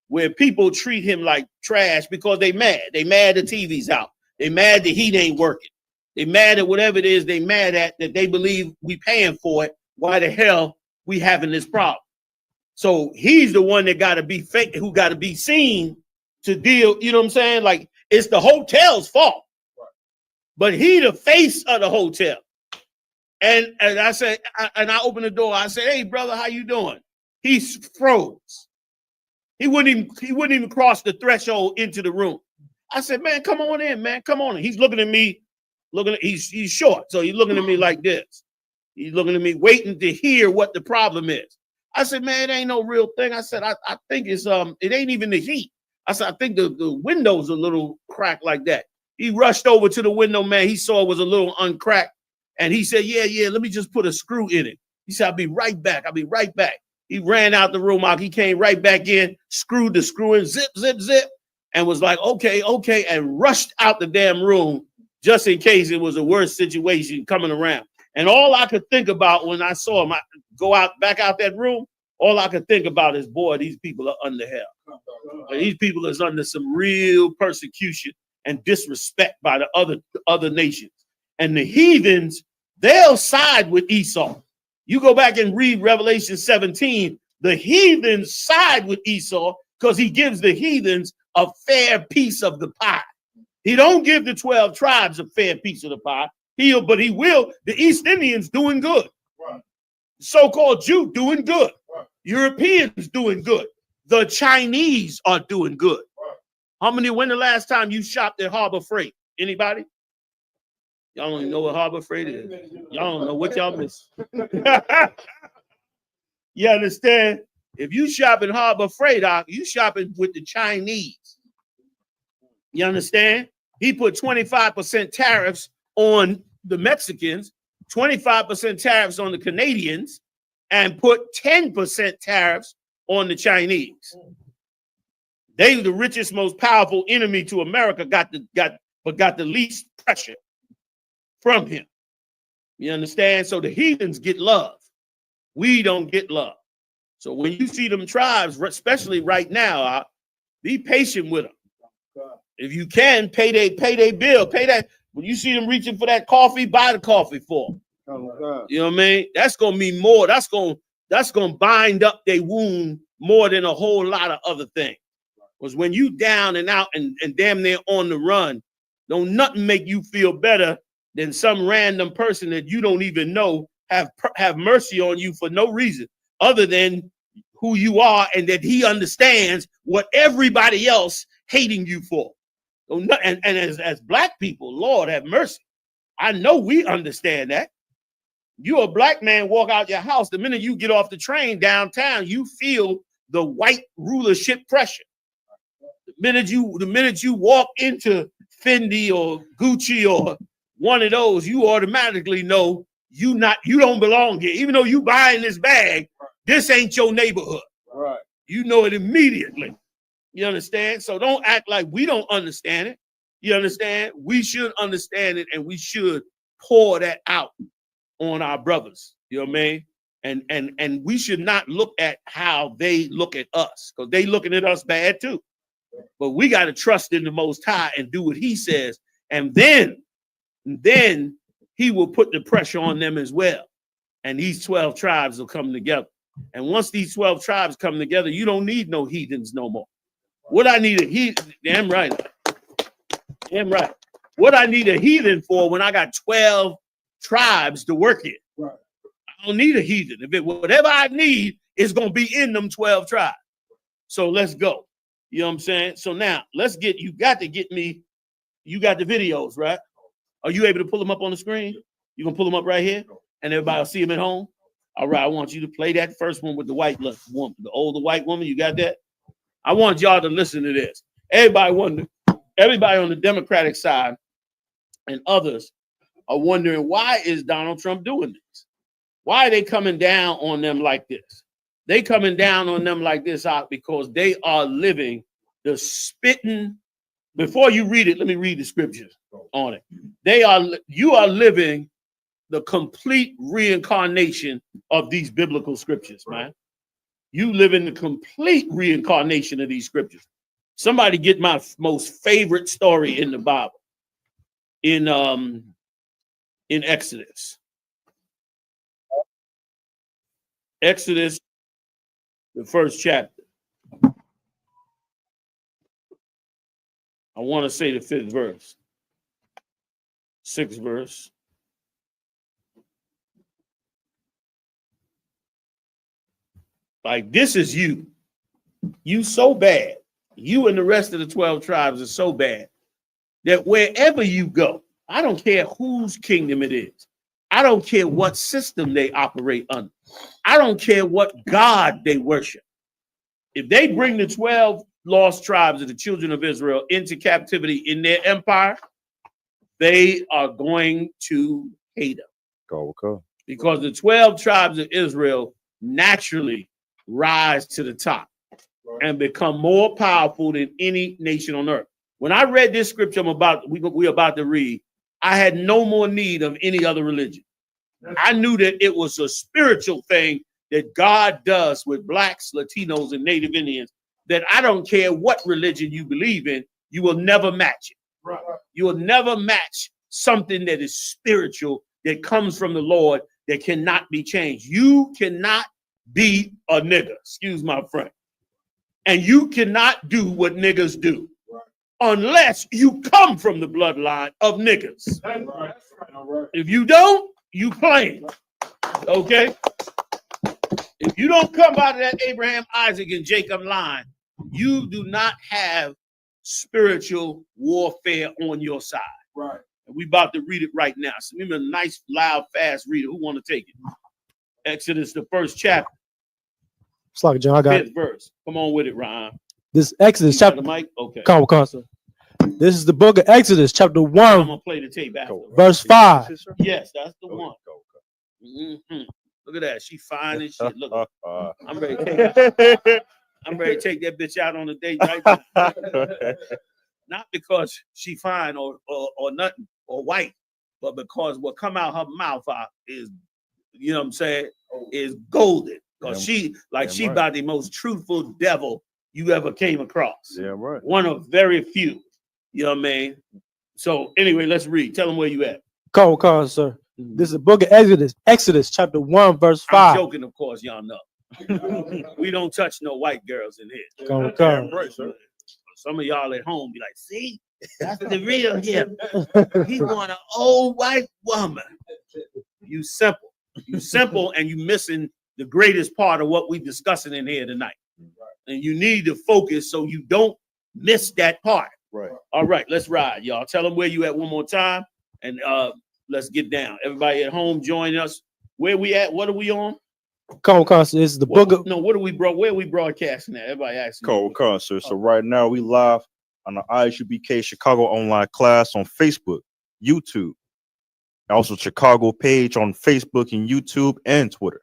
where people treat him like trash because they mad. They mad the TV's out. They mad the heat ain't working. They mad at whatever it is they mad at that they believe we paying for it. Why the hell we having this problem? So he's the one that got to be fake, who got to be seen to deal. You know what I'm saying? Like, it's the hotel's fault. Right. But he the face of the hotel. And I said, I opened the door. I said, hey, brother, how you doing? He froze. He wouldn't even cross the threshold into the room. I said, man, come on in, man. Come on in. He's looking at me, he's short. So he's looking at me like this. He's looking at me, waiting to hear what the problem is. I said, man, it ain't no real thing. I said, I think it's it ain't even the heat. I said, I think the window's a little cracked like that. He rushed over to the window, man. He saw it was a little uncracked. And he said, yeah, let me just put a screw in it. He said, I'll be right back. He ran out the room. He came right back in, screwed the screw in, zip, and was like, okay, and rushed out the damn room just in case it was a worse situation coming around. And all I could think about when I saw him go back out that room, all I could think about is, boy, these people are under hell. These people is under some real persecution and disrespect by the other nations. And the heathens, they'll side with Esau. You go back and read Revelation 17, the heathens side with Esau because he gives the heathens a fair piece of the pie. He don't give the 12 tribes a fair piece of the pie. But he will. The East Indians doing good. Right. So-called Jew doing good. Right. Europeans doing good. The Chinese are doing good. Right. When the last time you shopped at Harbor Freight? Anybody? Y'all don't even know what Harbor Freight is. Y'all don't know what y'all miss. You understand? If you shop at Harbor Freight, you shopping with the Chinese. You understand? He put 25% tariffs on the Mexicans, 25% tariffs on the Canadians, and put 10% tariffs on the Chinese. They the richest, most powerful enemy to America, got the least pressure from him. You understand? So the heathens get love. We don't get love. So when you see them tribes, especially right now, be patient with them. If you can, pay their bill, pay that. When you see them reaching for that coffee, buy the coffee for them. You know what I mean? That's gonna mean more. That's gonna bind up their wound more than a whole lot of other things. was when you down and out and damn near on the run, don't nothing make you feel better than some random person that you don't even know have mercy on you for no reason other than who you are and that he understands what everybody else hating you for. And as black people, Lord have mercy. I know we understand that. You're a black man, walk out your house. The minute you get off the train downtown, you feel the white rulership pressure. The minute you walk into Fendi or Gucci or one of those, you automatically know you don't belong here. Even though you buying this bag, this ain't your neighborhood. Right. You know it immediately. You understand? So don't act like we don't understand it. You understand? We should understand it, and we should pour that out on our brothers. You know what I mean? And we should not look at how they look at us, because they looking at us bad too. But we got to trust in the Most High and do what He says, and then He will put the pressure on them as well. And these 12 tribes will come together. And once these 12 tribes come together, you don't need no heathens no more. What I need a heathen, damn right. What I need a heathen for when I got 12 tribes to work in. Right. I don't need a heathen. Whatever I need is going to be in them 12 tribes. So let's go. You know what I'm saying? So now you got the videos, right? Are you able to pull them up on the screen? You gonna pull them up right here? And everybody will see them at home? All right, I want you to play that first one with the white woman, the older white woman. You got that? I want y'all to listen to this. Everybody on the Democratic side and others are wondering, why is Donald Trump doing this? Why are they coming down on them like this? They coming down on them like this out because they are living the spitting. Before you read it, let me read the scriptures on it. You are living the complete reincarnation of these biblical scriptures, man. You live in the complete reincarnation of these scriptures. Somebody get my most favorite story in the Bible, in Exodus. Exodus, the first chapter. I want to say the 5th verse, 6th verse. Like, this is you. You so bad. You and the rest of the 12 tribes are so bad that wherever you go, I don't care whose kingdom it is. I don't care what system they operate under. I don't care what God they worship. If they bring the 12 lost tribes of the children of Israel into captivity in their empire, they are going to hate them. Because the 12 tribes of Israel naturally rise to the top and become more powerful than any nation on earth. When I read this scripture we're about to read, I had no more need of any other religion. I knew that it was a spiritual thing that God does with blacks, Latinos, and Native Indians, that I don't care what religion you believe in, you will never match it. Right. You will never match something that is spiritual, that comes from the Lord, that cannot be changed. You cannot be a nigga, excuse my friend. And you cannot do what niggas do unless you come from the bloodline of niggas. Right. If you don't, you playing. Okay? If you don't come out of that Abraham, Isaac, and Jacob line, you do not have spiritual warfare on your side. Right. And we about to read it right now. So give me a nice, loud, fast reader. Who want to take it? Exodus, the first chapter. It's like John, I got 5th verse. Come on with it, Ryan. This Exodus chapter. The mic? Okay. Come on. This is the book of Exodus, chapter 1. I'm gonna play the tape after. Verse 5. Yes, that's the one. Mm-hmm. Look at that. She fine as shit. Look, I'm ready to take that bitch out on a date right now. Not because she fine or nothing or white, but because what come out her mouth is, you know what I'm saying, is golden. Because she about the most truthful devil you ever came across. Yeah, right. One of very few. You know what I mean? So anyway, let's read. Tell them where you at. Come on, sir. This is the book of Exodus chapter 1, verse 5. I'm joking, of course, y'all know. We don't touch no white girls in here. Come. Some of y'all at home be like, see, that's the real him. He want an old white woman. You simple, and you missing the greatest part of what we discussing in here tonight. And you need to focus so you don't miss that part. Right. All right, let's ride, y'all. Tell them where you at one more time, and let's get down. Everybody at home, join us. Where we at? What are we on? Come on, sir. It's the book of No, what are we where are we broadcasting at? Everybody asking. Cold concert. So right now we live on the ISUBK Chicago online class on Facebook, YouTube, also Chicago page on Facebook and YouTube and Twitter.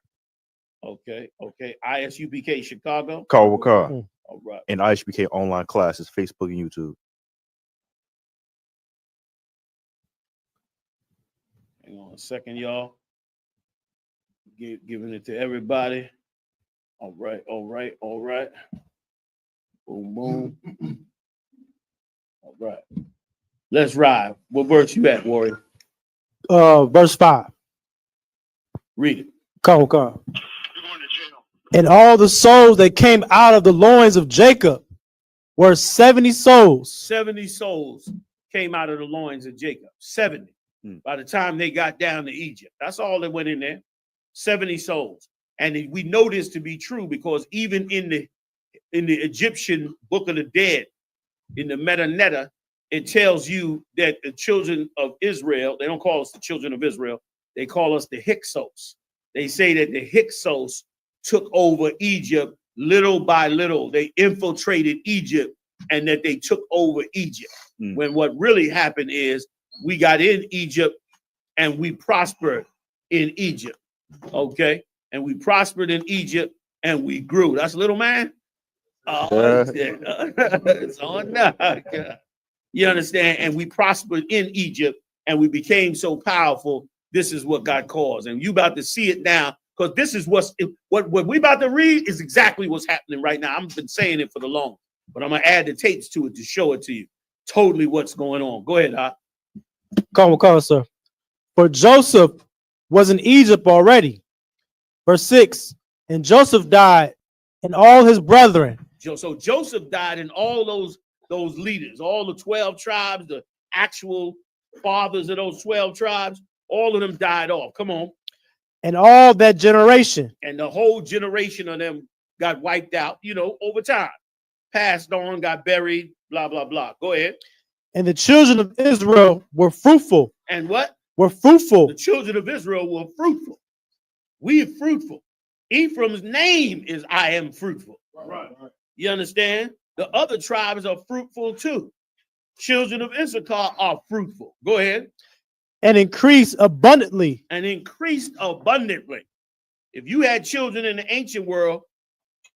Okay. ISUBK Chicago. Call car. All right. And ISUBK online classes, Facebook and YouTube. Hang on a second, y'all. Giving it to everybody. All right. Boom. All right. Let's ride. What verse you at, Warrior? Verse 5. Read it. Come. And all the souls that came out of the loins of Jacob were 70 souls. 70 souls came out of the loins of Jacob. 70. By the time they got down to Egypt. That's all that went in there. 70 souls. And we know this to be true because even in the Egyptian Book of the Dead, in the Metanetta, it tells you that the children of Israel, they don't call us the children of Israel, they call us the Hyksos. They say that the Hyksos took over Egypt little by little. They infiltrated Egypt and that they took over Egypt. When what really happened is we got in Egypt and we prospered in Egypt. Okay. And we prospered in Egypt and we grew. That's little man. It's on now. You understand? And we prospered in Egypt and we became so powerful. This is what God calls. And you about to see it now because this is what we about to read is exactly what's happening right now. I've been saying it for the long, but I'm going to add the tapes to it to show it to you. Totally what's going on. Go ahead, Doc. Come, sir. For Joseph was in Egypt already. Verse 6. And Joseph died and all his brethren. So Joseph died and all those leaders, all the 12 tribes, the actual fathers of those 12 tribes, all of them died off. Come on. And all that generation. And the whole generation of them got wiped out, over time. Passed on, got buried, blah, blah, blah. Go ahead. And the children of Israel were fruitful. And what? Were fruitful. The children of Israel were fruitful. We are fruitful. Ephraim's name is I am fruitful. Right. You understand? The other tribes are fruitful too. Children of Issachar are fruitful. Go ahead. And increased abundantly. And increased abundantly. If you had children in the ancient world,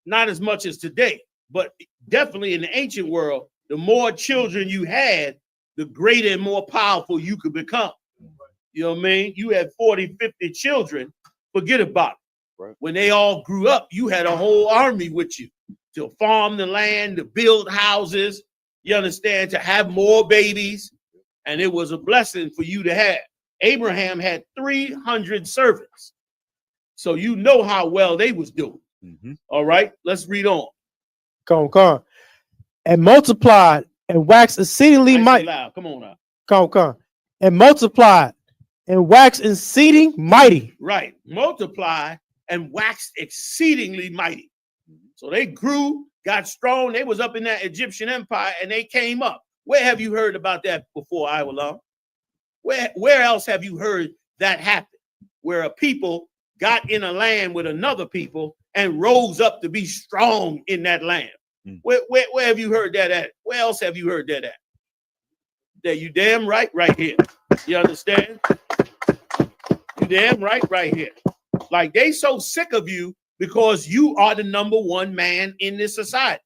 not as much as today, but definitely in the ancient world, the more children you had, the greater and more powerful you could become. You know what I mean? You had 40, 50 children, forget about it. Right. When they all grew up, you had a whole army with you to farm the land, to build houses, you understand, to have more babies. And it was a blessing for you to have. Abraham had 300 servants. So you know how well they was doing. All right, let's read on. Come. And multiplied and waxed exceedingly mighty. Come on now. Come. And multiplied and waxed exceeding mighty. Right. Multiply and waxed exceedingly mighty. So they grew, got strong. They was up in that Egyptian empire and they came up. Where have you heard about that before, Iowa? Where else have you heard that happen? Where a people got in a land with another people and rose up to be strong in that land. Where have you heard that at? Where else have you heard that at? That you damn right here. You understand? You damn right here. Like they so sick of you because you are the number one man in this society.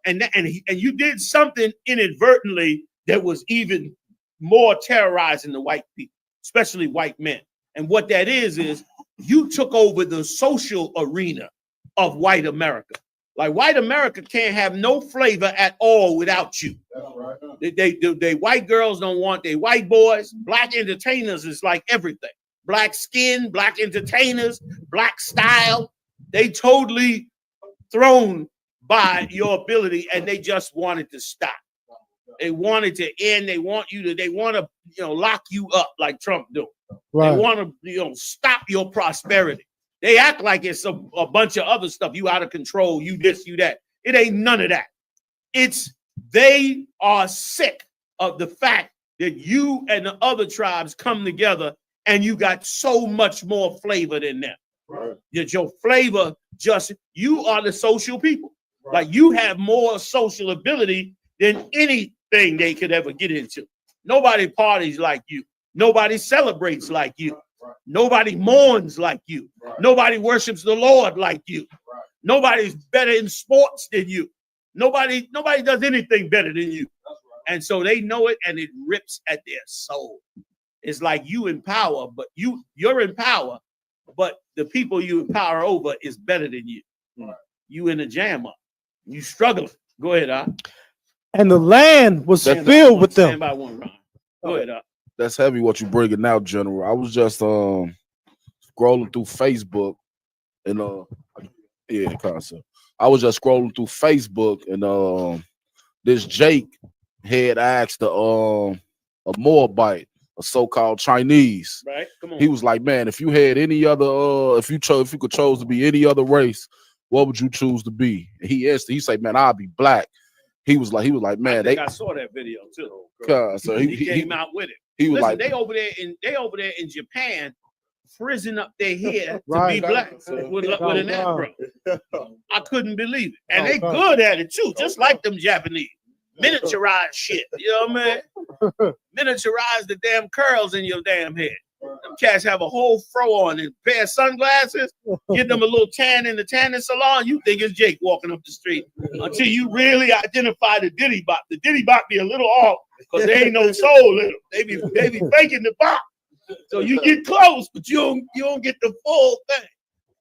And you did something inadvertently that was even more terrorizing the white people, especially white men. And what that is you took over the social arena of white America. Like white America can't have no flavor at all without you. They white girls don't want their white boys. Black entertainers is like everything. Black skin, black entertainers, black style. They totally thrown by your ability and they just wanted to stop. They want it to end. They want to, lock you up like Trump do. Right. They want to, stop your prosperity. They act like it's a bunch of other stuff. You out of control. You this, you that. It ain't none of that. They are sick of the fact that you and the other tribes come together and you got so much more flavor than them. Right. That your flavor you are the social people. Right. Like you have more social ability than anything they could ever get into. Nobody parties like you. Nobody celebrates like you. Right. Nobody mourns like you. Right. Nobody worships the Lord like you. Right. Nobody's better in sports than you. Nobody does anything better than you. Right. And so they know it, and it rips at their soul. It's like you in power, but you're in power, but the people you empower over is better than you. Right. You in a jam up. You struggling. Go ahead, And the land was filled with them. Stand by one, Ron. Go ahead, That's heavy what you bringing out, General. I was just scrolling through Facebook and concept. I was just scrolling through Facebook and this Jake had asked a Moabite, a so-called Chinese. Right. Come on. He was like, man, if you had any other if you could chose to be any other race, what would you choose to be? And he asked, he said, man, I'll be black. He was like, man, I saw that video too. So he came out with it. He was like, they over there in Japan, frizzing up their hair Right. to be black with an afro. I couldn't believe it, and they good at it too, just like them Japanese. Miniaturize shit, you know what I mean? Miniaturize the damn curls in your damn head. Them cats have a whole fro on and a pair of sunglasses. Get them a little tan in the tanning salon. You think it's Jake walking up the street until you really identify the Diddy Bop. The Diddy Bop be a little off because there ain't no soul in them. They be faking the bop. So you get close, but you don't get the full thing.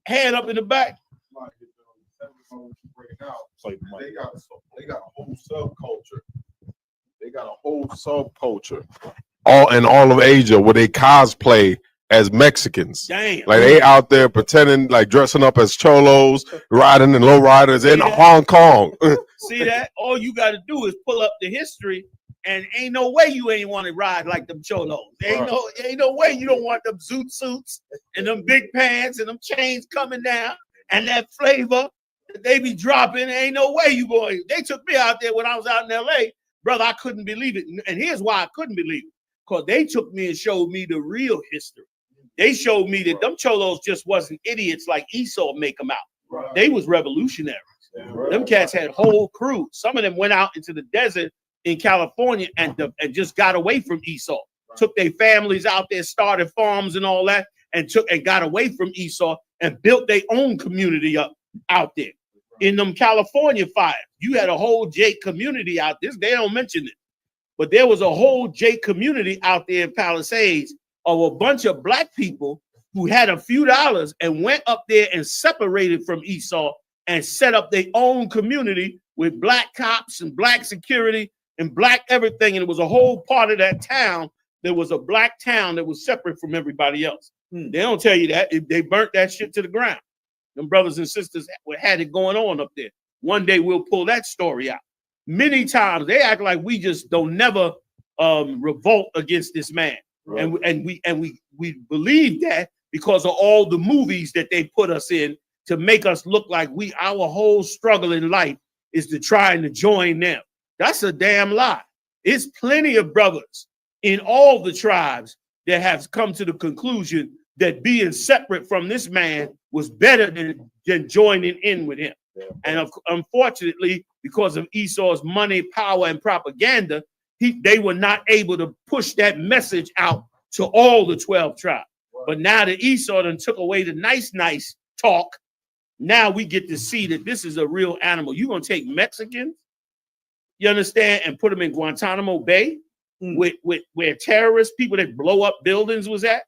Hand up in the back. They got a whole subculture. They got a whole subculture. All of Asia where they cosplay as Mexicans. Damn. Like they out there pretending, like dressing up as cholos, riding in lowriders in Hong Kong. See that? All you got to do is pull up the history, and ain't no way you ain't want to ride like them cholos. Ain't no way you don't want them zoot suits and them big pants and them chains coming down and that flavor that they be dropping. Ain't no way you going. They took me out there when I was out in LA, brother. I couldn't believe it, and here's why I couldn't believe it. Because they took me and showed me the real history. They showed me that them cholos just wasn't idiots like Esau make them out. Right. They was revolutionaries. Right. Them cats had whole crews. Some of them went out into the desert in California and just got away from Esau. Right. Took their families out there, started farms and all that, and got away from Esau and built their own community up out there. In them California fires, you had a whole Jake community out there. They don't mention it. But there was a whole Jake community out there in Palisades of a bunch of black people who had a few dollars and went up there and separated from Esau and set up their own community with black cops and black security and black everything. And it was a whole part of that town. There was a black town that was separate from everybody else. They don't tell you that. They burnt that shit to the ground. Them brothers and sisters had it going on up there. One day we'll pull that story out. Many times they act like we just don't never revolt against this man. Right. And we believe that because of all the movies that they put us in to make us look like our whole struggle in life is to try and to join them. That's a damn lie. It's plenty of brothers in all the tribes that have come to the conclusion that being separate from this man was better than joining in with him. Yeah. And unfortunately, because of Esau's money, power, and propaganda, they were not able to push that message out to all the 12 tribes. Right. But now that Esau done took away the nice talk, now we get to see that this is a real animal. You're going to take Mexicans, you understand, and put them in Guantanamo Bay with where terrorists, people that blow up buildings was at.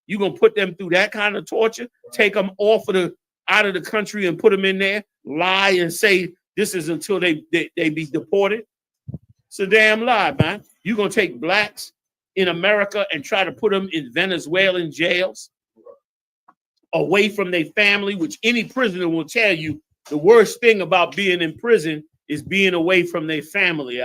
You're going to put them through that kind of torture, take them out of the country and put them in there, lie and say this is until they be deported. It's a damn lie, man. You're going to take blacks in America and try to put them in Venezuelan jails away from their family, which any prisoner will tell you the worst thing about being in prison is being away from their family.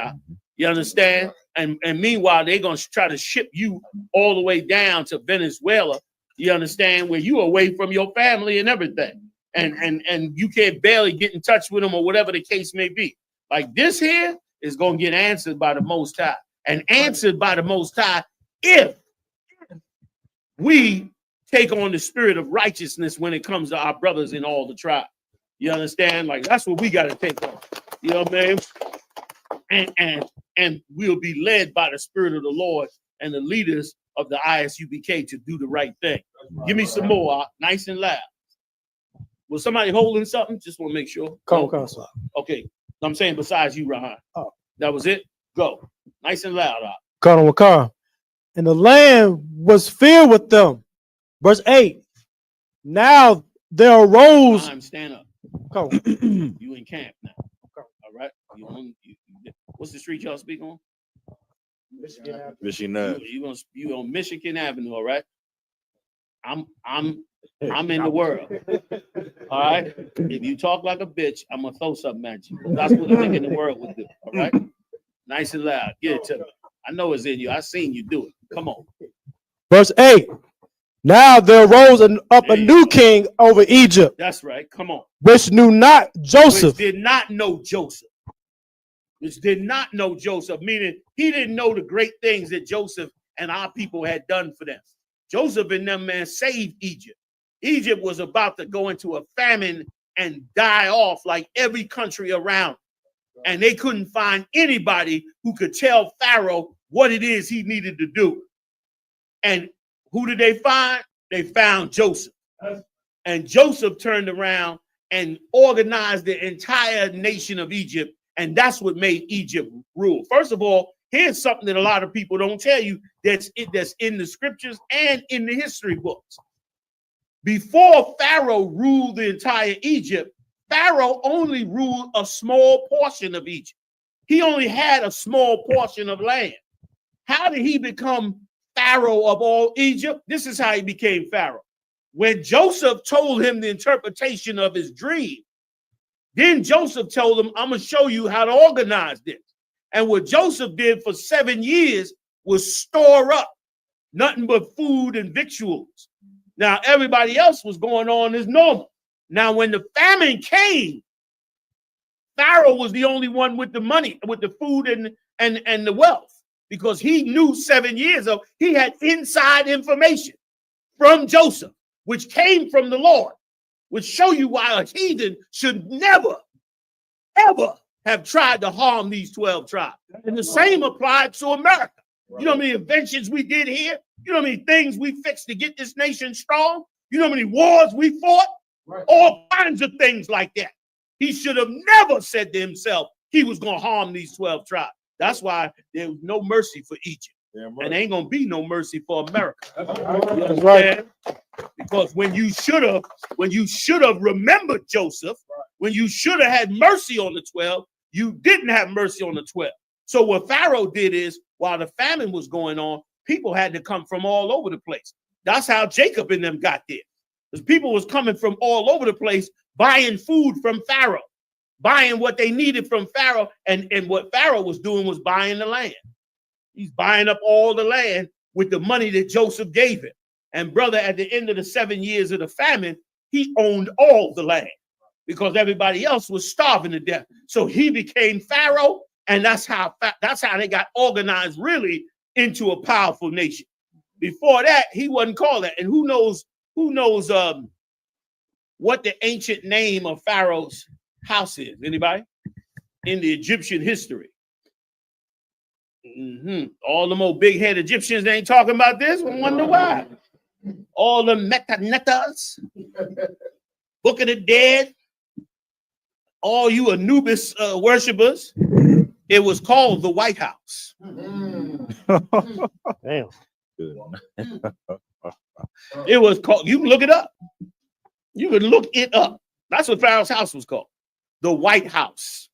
You understand? And meanwhile, they're gonna try to ship you all the way down to Venezuela. You understand? Where you away from your family and everything, and you can't barely get in touch with them or whatever the case may be. Like this here is gonna get answered by the Most High, and answered by the Most High if we take on the spirit of righteousness when it comes to our brothers in all the tribes. You understand? Like that's what we got to take on. You know what I mean? And we'll be led by the spirit of the Lord and the leaders of the ISUBK to do the right thing. Give me some more, nice and loud. Was somebody holding something? Just want to make sure. Counsel. Okay. I'm saying besides you, Rahan. Oh. That was it? Go. Nice and loud. Colonel Wakar. And the land was filled with them. Verse 8. Now there arose. Stand up. Come. You in camp now. All right. What's the street y'all speak on? Michigan Ave. You on Michigan Avenue, all right? I'm in the world. All right. If you talk like a bitch, I'm gonna throw something at you. That's what a nigga in the world would do. All right. Nice and loud. Get it to me. I know it's in you. I seen you do it. Come on. Verse 8. Now there arose up a new king over Egypt. That's right. Come on. Which knew not Joseph. Which did not know Joseph. Which did not know Joseph, meaning he didn't know the great things that Joseph and our people had done for them. Joseph and them, man, saved Egypt. Egypt was about to go into a famine and die off like every country around. And they couldn't find anybody who could tell Pharaoh what it is he needed to do. And who did they find? They found Joseph. And Joseph turned around and organized the entire nation of Egypt. And that's what made Egypt rule. First of all, here's something that a lot of people don't tell you that's in the scriptures and in the history books. Before Pharaoh ruled the entire Egypt, Pharaoh only ruled a small portion of Egypt. He only had a small portion of land. How did he become Pharaoh of all Egypt? This is how he became Pharaoh. When Joseph told him the interpretation of his dream, then Joseph told him, I'm going to show you how to organize this. And what Joseph did for 7 years was store up nothing but food and victuals. Now, everybody else was going on as normal. Now, when the famine came, Pharaoh was the only one with the money, with the food and the wealth, because he knew 7 years ago, he had inside information from Joseph, which came from the Lord, which show you why a heathen should never, ever have tried to harm these 12 tribes. And the same applied to America. You know how many inventions we did here? You know how many things we fixed to get this nation strong? You know how many wars we fought? All kinds of things like that. He should have never said to himself he was going to harm these 12 tribes. That's why there was no mercy for Egypt. And ain't going to be no mercy for America. That's right. Because when you should have remembered Joseph, when you should have had mercy on the 12, you didn't have mercy on the 12. So what Pharaoh did is, while the famine was going on, people had to come from all over the place. That's how Jacob and them got there. Because people was coming from all over the place, buying food from Pharaoh, buying what they needed from Pharaoh. And what Pharaoh was doing was buying the land. He's buying up all the land with the money that Joseph gave him. And brother, at the end of the 7 years of the famine, he owned all the land because everybody else was starving to death. So he became Pharaoh, and that's how they got organized really into a powerful nation. Before that, he wasn't called that. And who knows what the ancient name of Pharaoh's house is? Anybody? In the Egyptian history. All them old big-head Egyptians, they ain't talking about this. I wonder why. All the Metanetas, Book of the Dead, all you Anubis worshipers, it was called the White House. Damn. It was called, you can look it up. You can look it up. That's what Pharaoh's house was called. The White House.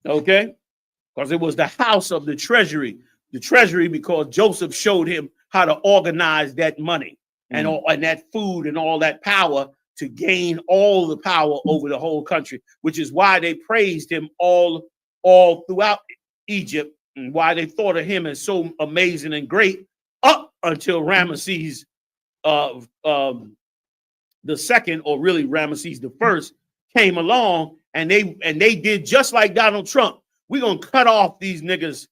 Okay? Because it was the house of the treasury. The treasury because Joseph showed him how to organize that money and that food and all that power to gain all the power over the whole country, which is why they praised him all throughout Egypt and why they thought of him as so amazing and great up until Ramesses the second, or really Ramesses the first, came along, and they did just like Donald Trump. We're gonna cut off these niggas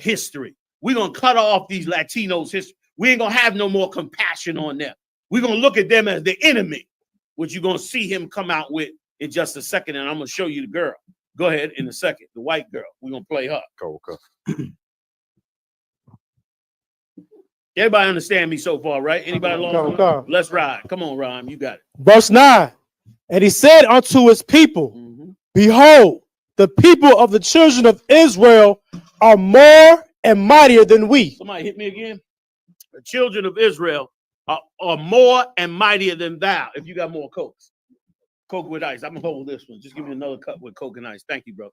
history. We're gonna cut off these Latinos history. We ain't gonna have no more compassion on them. We're gonna look at them as the enemy, which you're gonna see him come out with in just a second, and I'm gonna show you the girl. Go ahead in a second, the white girl. We're gonna play her. Okay. Everybody understand me so far, right? Anybody lost? Okay. Let's ride. Come on, Rhyme. You got it. Verse 9. And he said unto his people, behold, the people of the children of Israel are more and mightier than we. Somebody hit me again. The children of Israel are more and mightier than thou. If you got more Cokes. Coke with ice. I'm gonna hold this one. Just give me another cup with Coke and ice. Thank you, bro.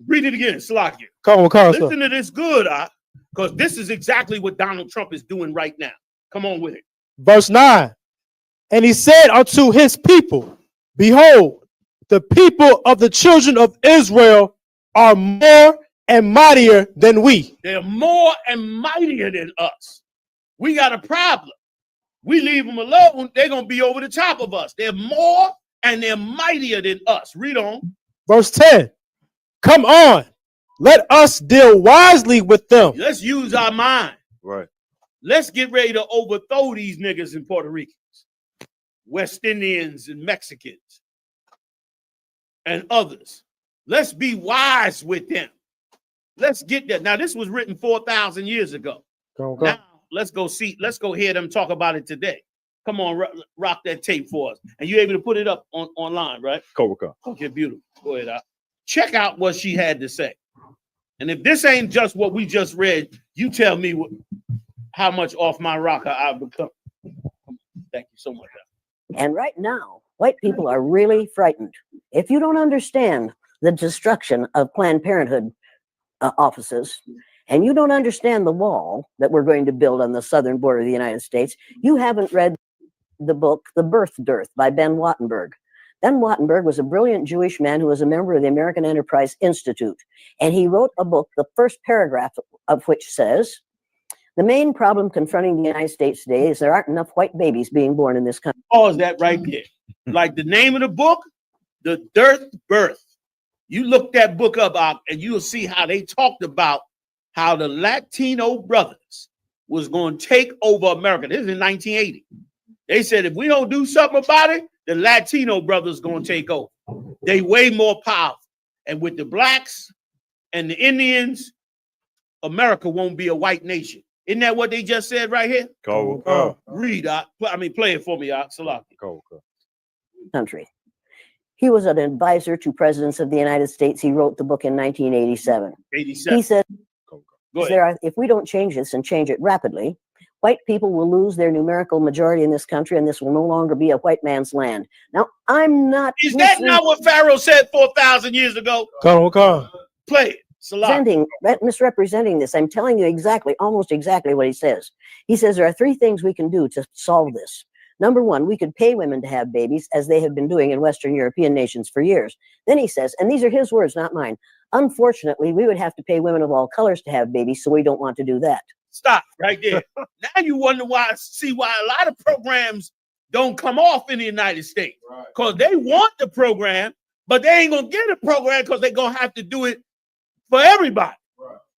Read it again. Slakia. Come on, listen to this good, because this is exactly what Donald Trump is doing right now. Come on with it. Verse 9. And he said unto his people, behold, the people of the children of Israel are more and mightier than we. They're more and mightier than us. We got a problem. We leave them alone, they're going to be over the top of us. They're more and they're mightier than us. Read on. Verse 10. Come on, let us deal wisely with them. Let's use our mind. Right. Let's get ready to overthrow these niggas in Puerto Ricans, West Indians and Mexicans and others. Let's be wise with them. Let's get that. Now, this was written 4,000 years ago. Now, let's go hear them talk about it today. Come on, rock that tape for us. And you able to put it up online, right? Cobra. Okay, beautiful. Go ahead, out. Check out what she had to say. And if this ain't just what we just read, you tell me how much off my rocker I've become. Thank you so much. And right now, white people are really frightened. If you don't understand the destruction of Planned Parenthood offices, and you don't understand the wall that we're going to build on the southern border of the United States, you haven't read the book, The Birth Dearth by Ben Wattenberg. Ben Wattenberg was a brilliant Jewish man who was a member of the American Enterprise Institute. And he wrote a book, the first paragraph of which says, the main problem confronting the United States today is there aren't enough white babies being born in this country. Pause that right there. Like the name of the book, The Dearth Birth. You look that book up and you'll see how they talked about how the Latino brothers was going to take over America. This is in 1980. They said, if we don't do something about it, the Latino brothers going to take over. They way more powerful. And with the blacks and the Indians, America won't be a white nation. Isn't that what they just said right here? Read, play it for me, Salaki. Country. He was an advisor to presidents of the United States. He wrote the book in 1987. He said, if we don't change this and change it rapidly, white people will lose their numerical majority in this country, and this will no longer be a white man's land. Now, I'm not. Is that not what Pharaoh said 4,000 years ago? Play it. Misrepresenting this. I'm telling you almost exactly what he says. He says there are three things we can do to solve this. Number one, we could pay women to have babies, as they have been doing in Western European nations for years. Then he says, and these are his words, not mine, unfortunately, we would have to pay women of all colors to have babies, so we don't want to do that. Stop right there. Now you wonder why a lot of programs don't come off in the United States. Because they want the program, but they ain't going to get a program because they're going to have to do it for everybody.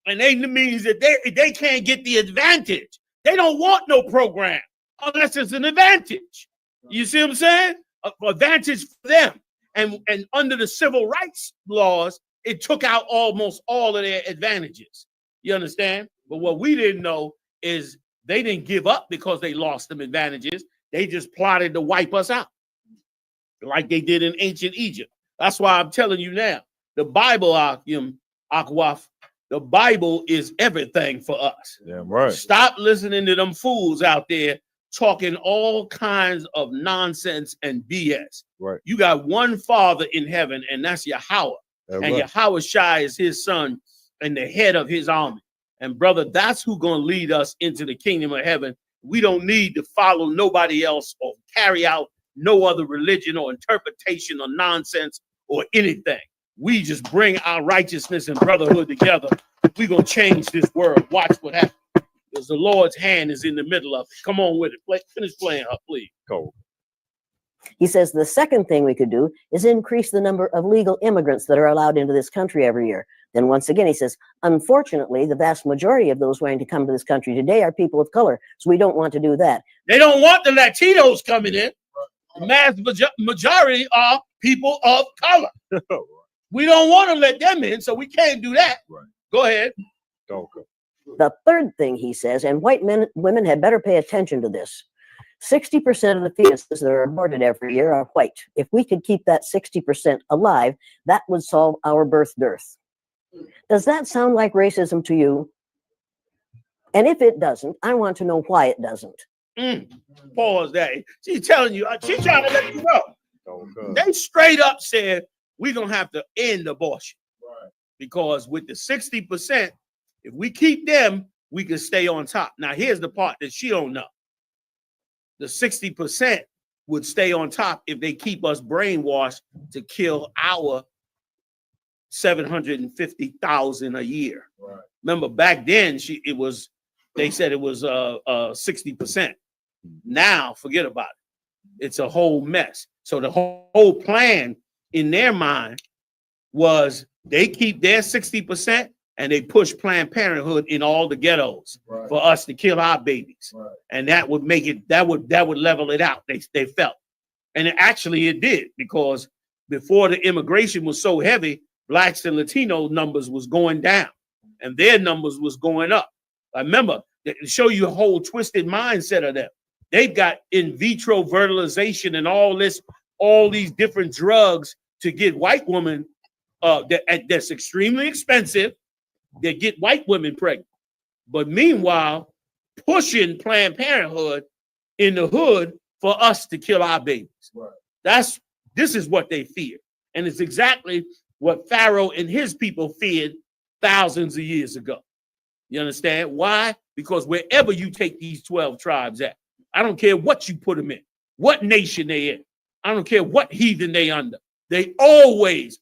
And that means that they can't get the advantage. They don't want no program unless it's an advantage. You see what I'm saying? An advantage for them. And under the civil rights laws, it took out almost all of their advantages. You understand? But what we didn't know is they didn't give up because they lost them advantages. They just plotted to wipe us out like they did in ancient Egypt. That's why I'm telling you now, the Bible, Akwaf, the Bible is everything for us. Yeah, right. Stop listening to them fools out there talking all kinds of nonsense and BS. Right. You got one Father in heaven, and that's Yahweh. And Yahweh Shai is his son and the head of his army. And brother, that's who's going to lead us into the kingdom of heaven. We don't need to follow nobody else or carry out no other religion or interpretation or nonsense or anything. we just bring our righteousness and brotherhood together, we're going to change this world. Watch what happens. Because the Lord's hand is in the middle of it. Come on with it. Finish playing her, please. Go. He says the second thing we could do is increase the number of legal immigrants that are allowed into this country every year. Then once again, he says, unfortunately, the vast majority of those wanting to come to this country today are people of color. So we don't want to do that. They don't want the Latinos coming in. The mass majority are people of color. We don't want to let them in, so we can't do that. Right. Go ahead. Okay. The third thing he says, and white women had better pay attention to this. 60% of the fetuses that are aborted every year are white. If we could keep that 60% alive, that would solve our birth dearth. Does that sound like racism to you? And if it doesn't, I want to know why it doesn't. Pause that. She's telling you, she's trying to let you know. They straight up said, we're going to have to end abortion. Right. Because with the 60%, if we keep them, we can stay on top. Now, here's the part that she don't know. The 60% would stay on top if they keep us brainwashed to kill our 750,000 a year. Right. Remember, back then, they said it was 60%. Now, forget about it. It's a whole mess. So the whole plan in their mind was they keep their 60% and they push Planned Parenthood in all the ghettos for us to kill our babies. Right. And that would make it, that would level it out, they felt. And actually it did, because before the immigration was so heavy, Blacks and Latino numbers was going down and their numbers was going up. I remember, to show you a whole twisted mindset of them. They've got in vitro fertilization and all these different drugs to get white women that's extremely expensive. They get white women pregnant. But meanwhile, pushing Planned Parenthood in the hood for us to kill our babies. Right. This is what they fear. And it's exactly what Pharaoh and his people feared thousands of years ago. You understand? Why? Because wherever you take these 12 tribes at, I don't care what you put them in, what nation they in, I don't care what heathen they under, they always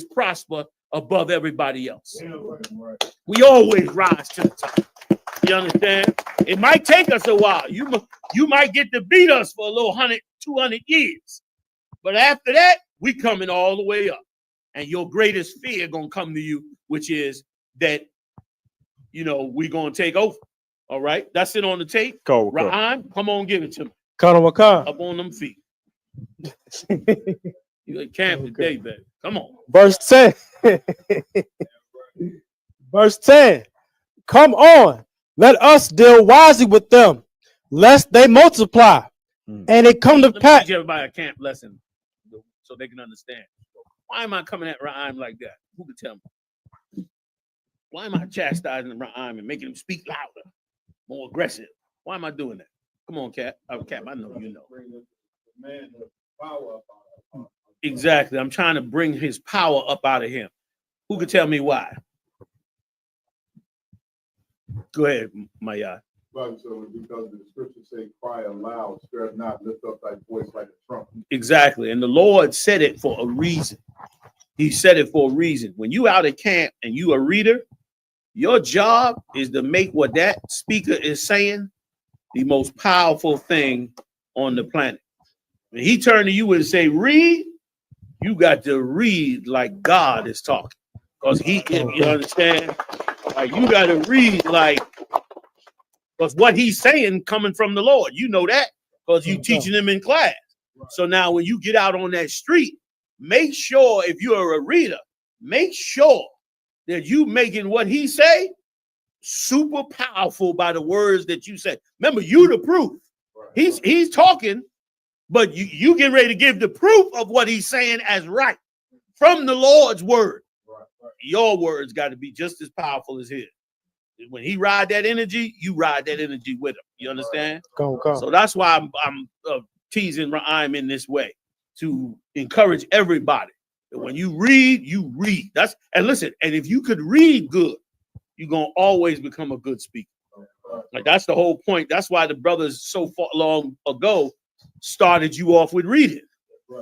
prosper above everybody else. Yeah, right. We always rise to the top. You understand? It might take us a while. You might get to beat us for a little 100, 200 years. But after that, we coming all the way up. And your greatest fear gonna come to you, which is that, we're gonna take over. All right? That's it on the tape. Go. Ra'am, come on, give it to me. Up on them feet. You at camp today, baby. Come on. Verse 10. Verse 10. Come on, let us deal wisely with them, lest they multiply. And it come to pass. Teach everybody a camp lesson so they can understand. Why am I coming at Ra'am like that? Who can tell me? Why am I chastising Ra'am and making him speak louder, more aggressive? Why am I doing that? Come on, Cap. Cap, I know you know. Exactly. I'm trying to bring his power up out of him. Who can tell me why? Go ahead, Maya. Right, so because the scriptures say, cry aloud, spare not, lift up thy voice like a trumpet. Exactly. And the Lord said it for a reason. He said it for a reason. When you out at camp and you a reader, your job is to make what that speaker is saying the most powerful thing on the planet. When he turn to you and say, read, you got to read like God is talking. Because you understand? Like you got to read like, because what he's saying coming from the Lord, you know that, because you teaching them in class. So now when you get out on that street, make sure if you're a reader, make sure that you making what he say super powerful by the words that you say. Remember, you the proof. He's talking, but you get ready to give the proof of what he's saying as right from the Lord's word. Your words got to be just as powerful as his. When he ride that energy, you ride that energy with him. You understand? Go. So that's why I'm teasing Ra'am in this way, to encourage everybody that when you read, you read. And listen, and if you could read good, you're gonna always become a good speaker. Like that's the whole point. That's why the brothers so far long ago started you off with reading.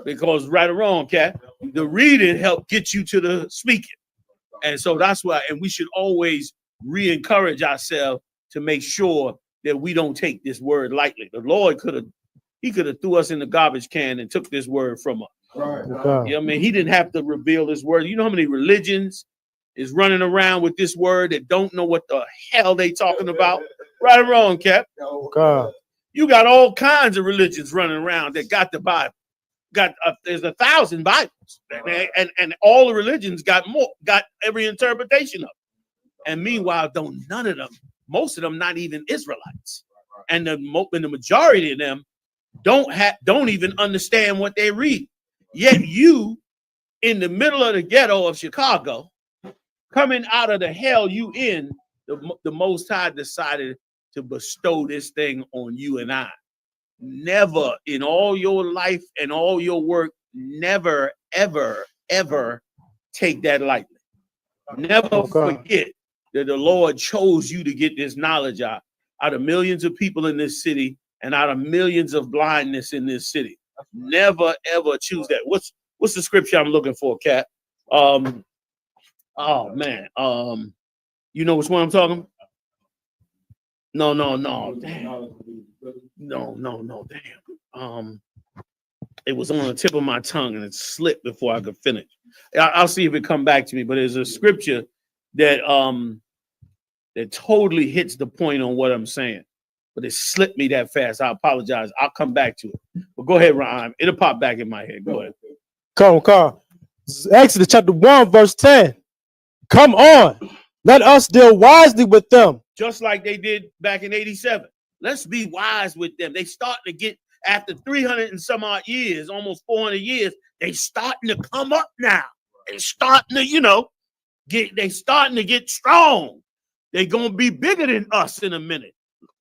Because right or wrong, Cat, the reading helped get you to the speaking. And so that's why, and we should always re-encourage ourselves to make sure that we don't take this word lightly. The Lord could have threw us in the garbage can and took this word from us. Right. You know what I mean? He didn't have to reveal his word. You know how many religions is running around with this word that don't know what the hell they talking about? Right or wrong, Cap? God. You got all kinds of religions running around that got the Bible. There's 1,000 Bibles, and all the religions got every interpretation of it. And meanwhile, most of them not even Israelites, and the majority of them don't even understand what they read. Yet you, in the middle of the ghetto of Chicago, coming out of the hell you in, the Most High decided to bestow this thing on you and I. Never in all your life and all your work, never, ever, ever take that lightly. Never forget that the Lord chose you to get this knowledge out of millions of people in this city and out of millions of blindness in this city. Never, ever choose that. What's the scripture I'm looking for, Cat? Oh man. You know which one I'm talking? No, damn. No, damn. It was on the tip of my tongue and it slipped before I could finish. I'll see if it come back to me, but there's a scripture that that totally hits the point on what I'm saying, but it slipped me that fast. I apologize. I'll come back to it. But go ahead, Ryan. It'll pop back in my head. Go ahead. Come on. Exodus chapter 1, verse 10. Come on. Let us deal wisely with them. Just like they did back in 87. Let's be wise with them. They starting to get, after 300 and some odd years, almost 400 years, they starting to come up now. They starting to, they starting to get strong. They're going to be bigger than us in a minute.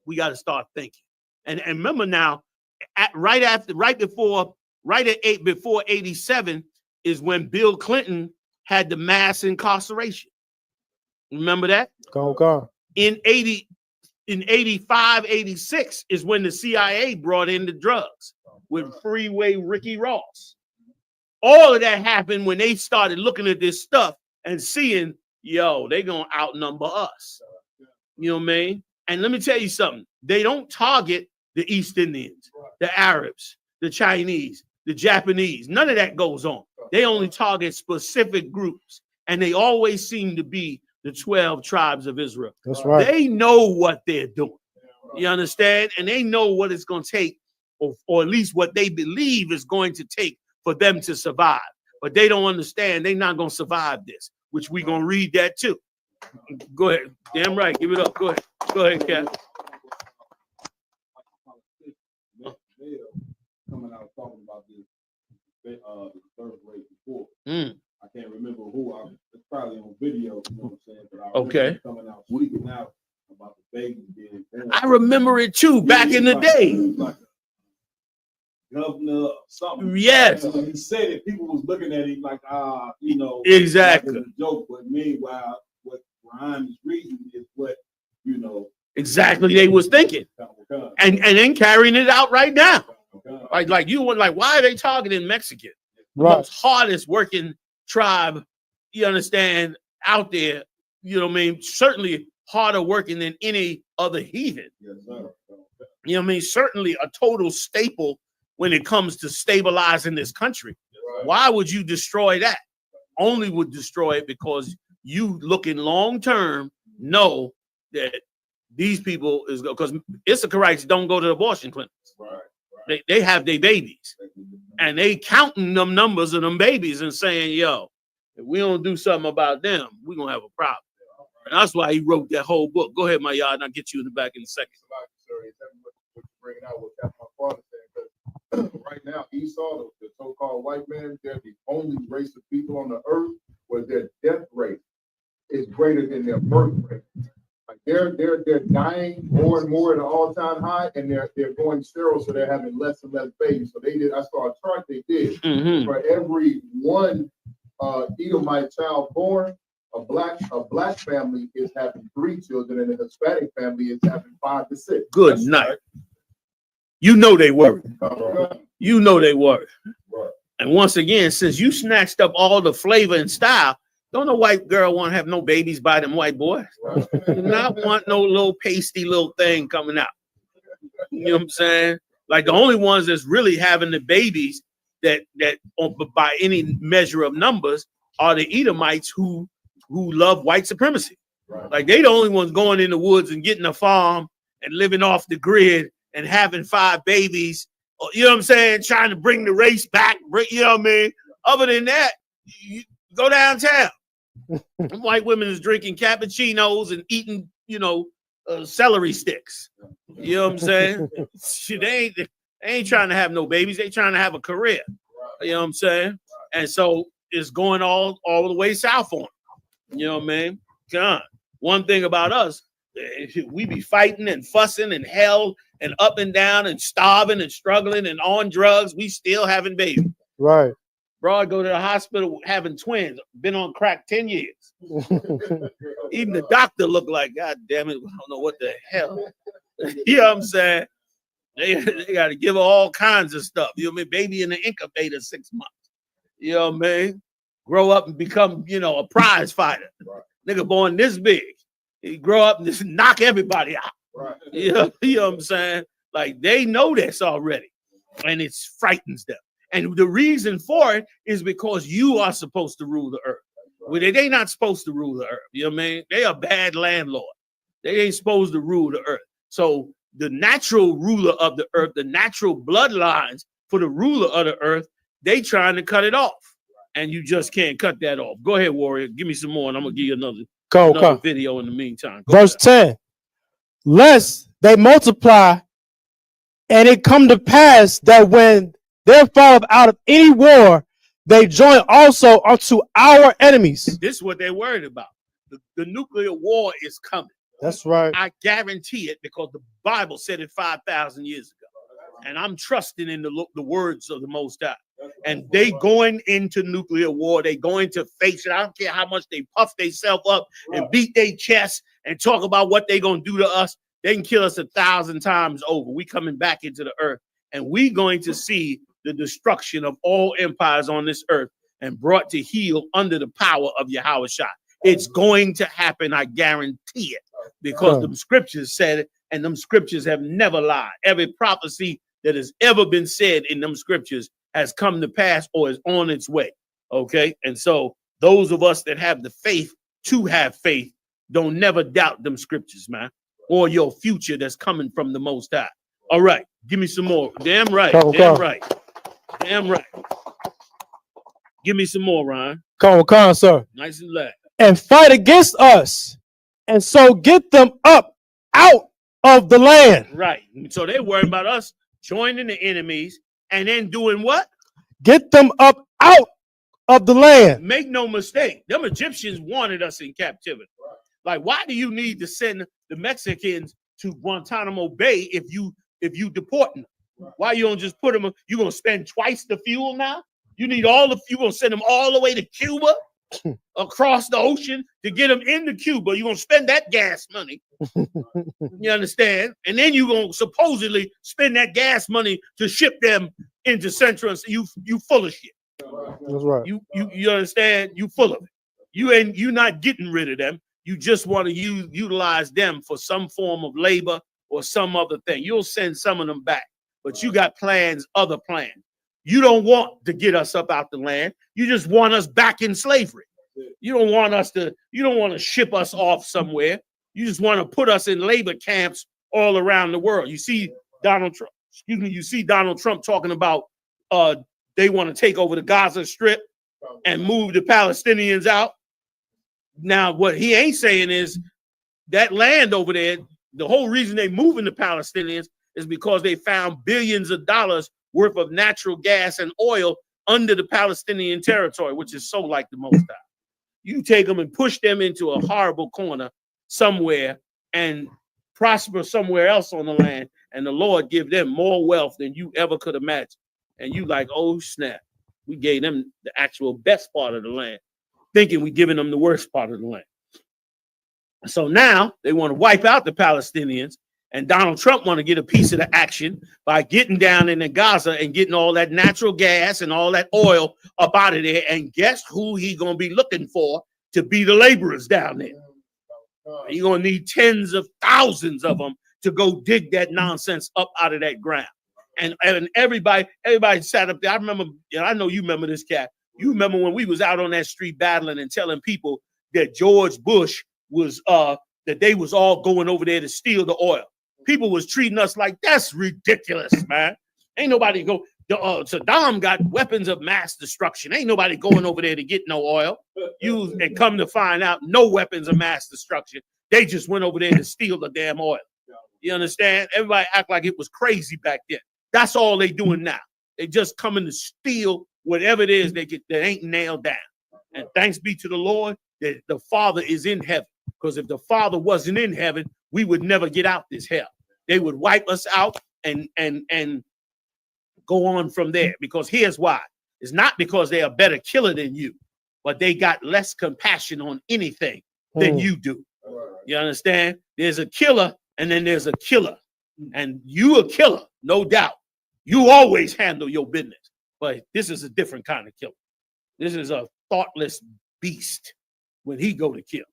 We got to start thinking. And remember now, before 87 is when Bill Clinton had the mass incarceration. Remember that? Go. In 85, 86 is when the CIA brought in the drugs with Freeway Ricky Ross. All of that happened when they started looking at this stuff and seeing, they're going to outnumber us. You know what I mean? And let me tell you something. They don't target the East Indians, the Arabs, the Chinese, the Japanese. None of that goes on. They only target specific groups. And they always seem to be the 12 tribes of Israel. That's right. They know what they're doing. You understand? And they know what it's going to take, or at least what they believe is going to take for them to survive. But they don't understand they're not going to survive this, which we're going to read that too. Go ahead. Damn right. Give it up. Go ahead, Cat. Coming out talking about this, the birth rate before. I can't remember who. It's probably on video. You know what I'm saying? But I remember coming out speaking out about the baby being born. I remember it too. Back in the day. Like governor or something. Yes. And when he said it, people was looking at him like, exactly. Like a joke. But meanwhile, what Ryan is reading is what, exactly they was thinking. And then carrying it out right now. Like you were like, why are they targeting Mexican? Right. The most hardest working tribe, you understand, out there, you know what I mean? Certainly harder working than any other heathen. Yes, sir. You know what I mean? Certainly a total staple when it comes to stabilizing this country. Right. Why would you destroy that? Only would destroy it because you looking long term know that these people is because Issacharites don't go to the abortion clinics. Right. They have their babies and they counting them numbers of them babies and saying, if we don't do something about them, we're going to have a problem. And that's why he wrote that whole book. Go ahead, my yard, and I'll get you in the back in a second. Bringing out what my father said, because right now Esau, the so-called white man, they're the only race of people on the earth where their death rate is greater than their birth rate. Like they're dying more and more at an all-time high, and they're going sterile, so they're having less and less babies. So I saw a chart they did for every one Edomite child born, a black family is having 3 children, and a Hispanic family is having 5 to 6. Good night. You know they worry. You know they worry. Right. And once again, since you snatched up all the flavor and style, don't no white girl want to have no babies by them white boys. Do not want no little pasty little thing coming out. You know what I'm saying? Like the only ones that's really having the babies that by any measure of numbers are the Edomites who love white supremacy. Like they the only ones going in the woods and getting a farm and living off the grid and having 5 babies. You know what I'm saying? Trying to bring the race back. You know what I mean? Other than that, you go downtown. White women is drinking cappuccinos and eating, celery sticks. You know what I'm saying? They ain't trying to have no babies. They trying to have a career. You know what I'm saying? And so it's going all the way south on them. You know what I mean? God, one thing about us, we be fighting and fussing and hell and up and down and starving and struggling and on drugs. We still having babies. Right. Bro, I go to the hospital having twins. Been on crack 10 years. Even the doctor looked like, God damn it, I don't know what the hell. You know what I'm saying? They got to give her all kinds of stuff. You know what I mean? Baby in the incubator 6 months. You know what I mean? Grow up and become, a prize fighter. Right. Nigga born this big. He grow up and just knock everybody out. Right. You know what I'm saying? Like they know this already. And it frightens them. And the reason for it is because you are supposed to rule the earth. Well, they not supposed to rule the earth. You know what I mean? They are bad landlord. They ain't supposed to rule the earth. So the natural ruler of the earth, the natural bloodlines for the ruler of the earth, they trying to cut it off. And you just can't cut that off. Go ahead, Warrior. Give me some more, and I'm going to give you another video in the meantime. Verse 10. Lest they multiply, and it come to pass that when there falleth out of any war, they join also unto our enemies. This is what they're worried about. The nuclear war is coming. That's right. I guarantee it because the Bible said it 5,000 years ago. And I'm trusting in the words of the Most High. And they going into nuclear war. They going to face it. I don't care how much they puff themselves up and beat their chest and talk about what they going to do to us. They can kill us 1,000 times over. We coming back into the earth. And we going to see the destruction of all empires on this earth and brought to heel under the power of Yahushua. It's going to happen, I guarantee it, because the scriptures said it, and them scriptures have never lied. Every prophecy that has ever been said in them scriptures has come to pass or is on its way. Okay, and so those of us that have the faith to have faith don't never doubt them scriptures, man, or your future that's coming from the Most High. All right, give me some more. Damn right, right. Damn right. Give me some more, Ryan. Come on, sir. Nice and loud. And fight against us, and so get them up out of the land. Right. So they worry about us joining the enemies and then doing what? Get them up out of the land. Make no mistake. Them Egyptians wanted us in captivity. Like, why do you need to send the Mexicans to Guantanamo Bay if you deport them? Why you don't just put them? You gonna spend twice the fuel now? You need all the fuel. You gonna send them all the way to Cuba, across the ocean to get them into Cuba. You gonna spend that gas money. You understand? And then you gonna supposedly spend that gas money to ship them into Central. And you full of shit. That's right. You understand? You full of it. You not getting rid of them. You just want to utilize them for some form of labor or some other thing. You'll send some of them back. But you got other plans. You don't want to get us up out the land. You just want us back in slavery. You don't want to ship us off somewhere. You just want to put us in labor camps all around the world. You see Donald Trump talking about they want to take over the Gaza Strip and move the Palestinians out. Now, what he ain't saying is that land over there, the whole reason they moving the Palestinians is because they found billions of dollars worth of natural gas and oil under the Palestinian territory, which is so like the Most High. You take them and push them into a horrible corner somewhere and prosper somewhere else on the land, and the Lord give them more wealth than you ever could imagine. And you like, oh snap, we gave them the actual best part of the land, thinking we giving them the worst part of the land. So now they want to wipe out the Palestinians And Donald Trump want to get a piece of the action by getting down into Gaza and getting all that natural gas and all that oil up out of there. And guess who he going to be looking for to be the laborers down there? You're going to need tens of thousands of them to go dig that nonsense up out of that ground. And everybody sat up there. I remember, I know you remember this, cat. You remember when we was out on that street battling and telling people that George Bush was, that they was all going over there to steal the oil. People was treating us like that's ridiculous, man. Ain't nobody go. Saddam got weapons of mass destruction. Ain't nobody going over there to get no oil. And come to find out, no weapons of mass destruction. They just went over there to steal the damn oil. You understand? Everybody act like it was crazy back then. That's all they doing now. They just coming to steal whatever it is they get that ain't nailed down. And thanks be to the Lord that the Father is in heaven. Because if the Father wasn't in heaven, we would never get out this hell. They would wipe us out and go on from there. Because here's why. It's not because they're a better killer than you, but they got less compassion on anything than you do. You understand? There's a killer and then there's a killer. And you a killer, no doubt. You always handle your business. But this is a different kind of killer. This is a thoughtless beast when he go to kill.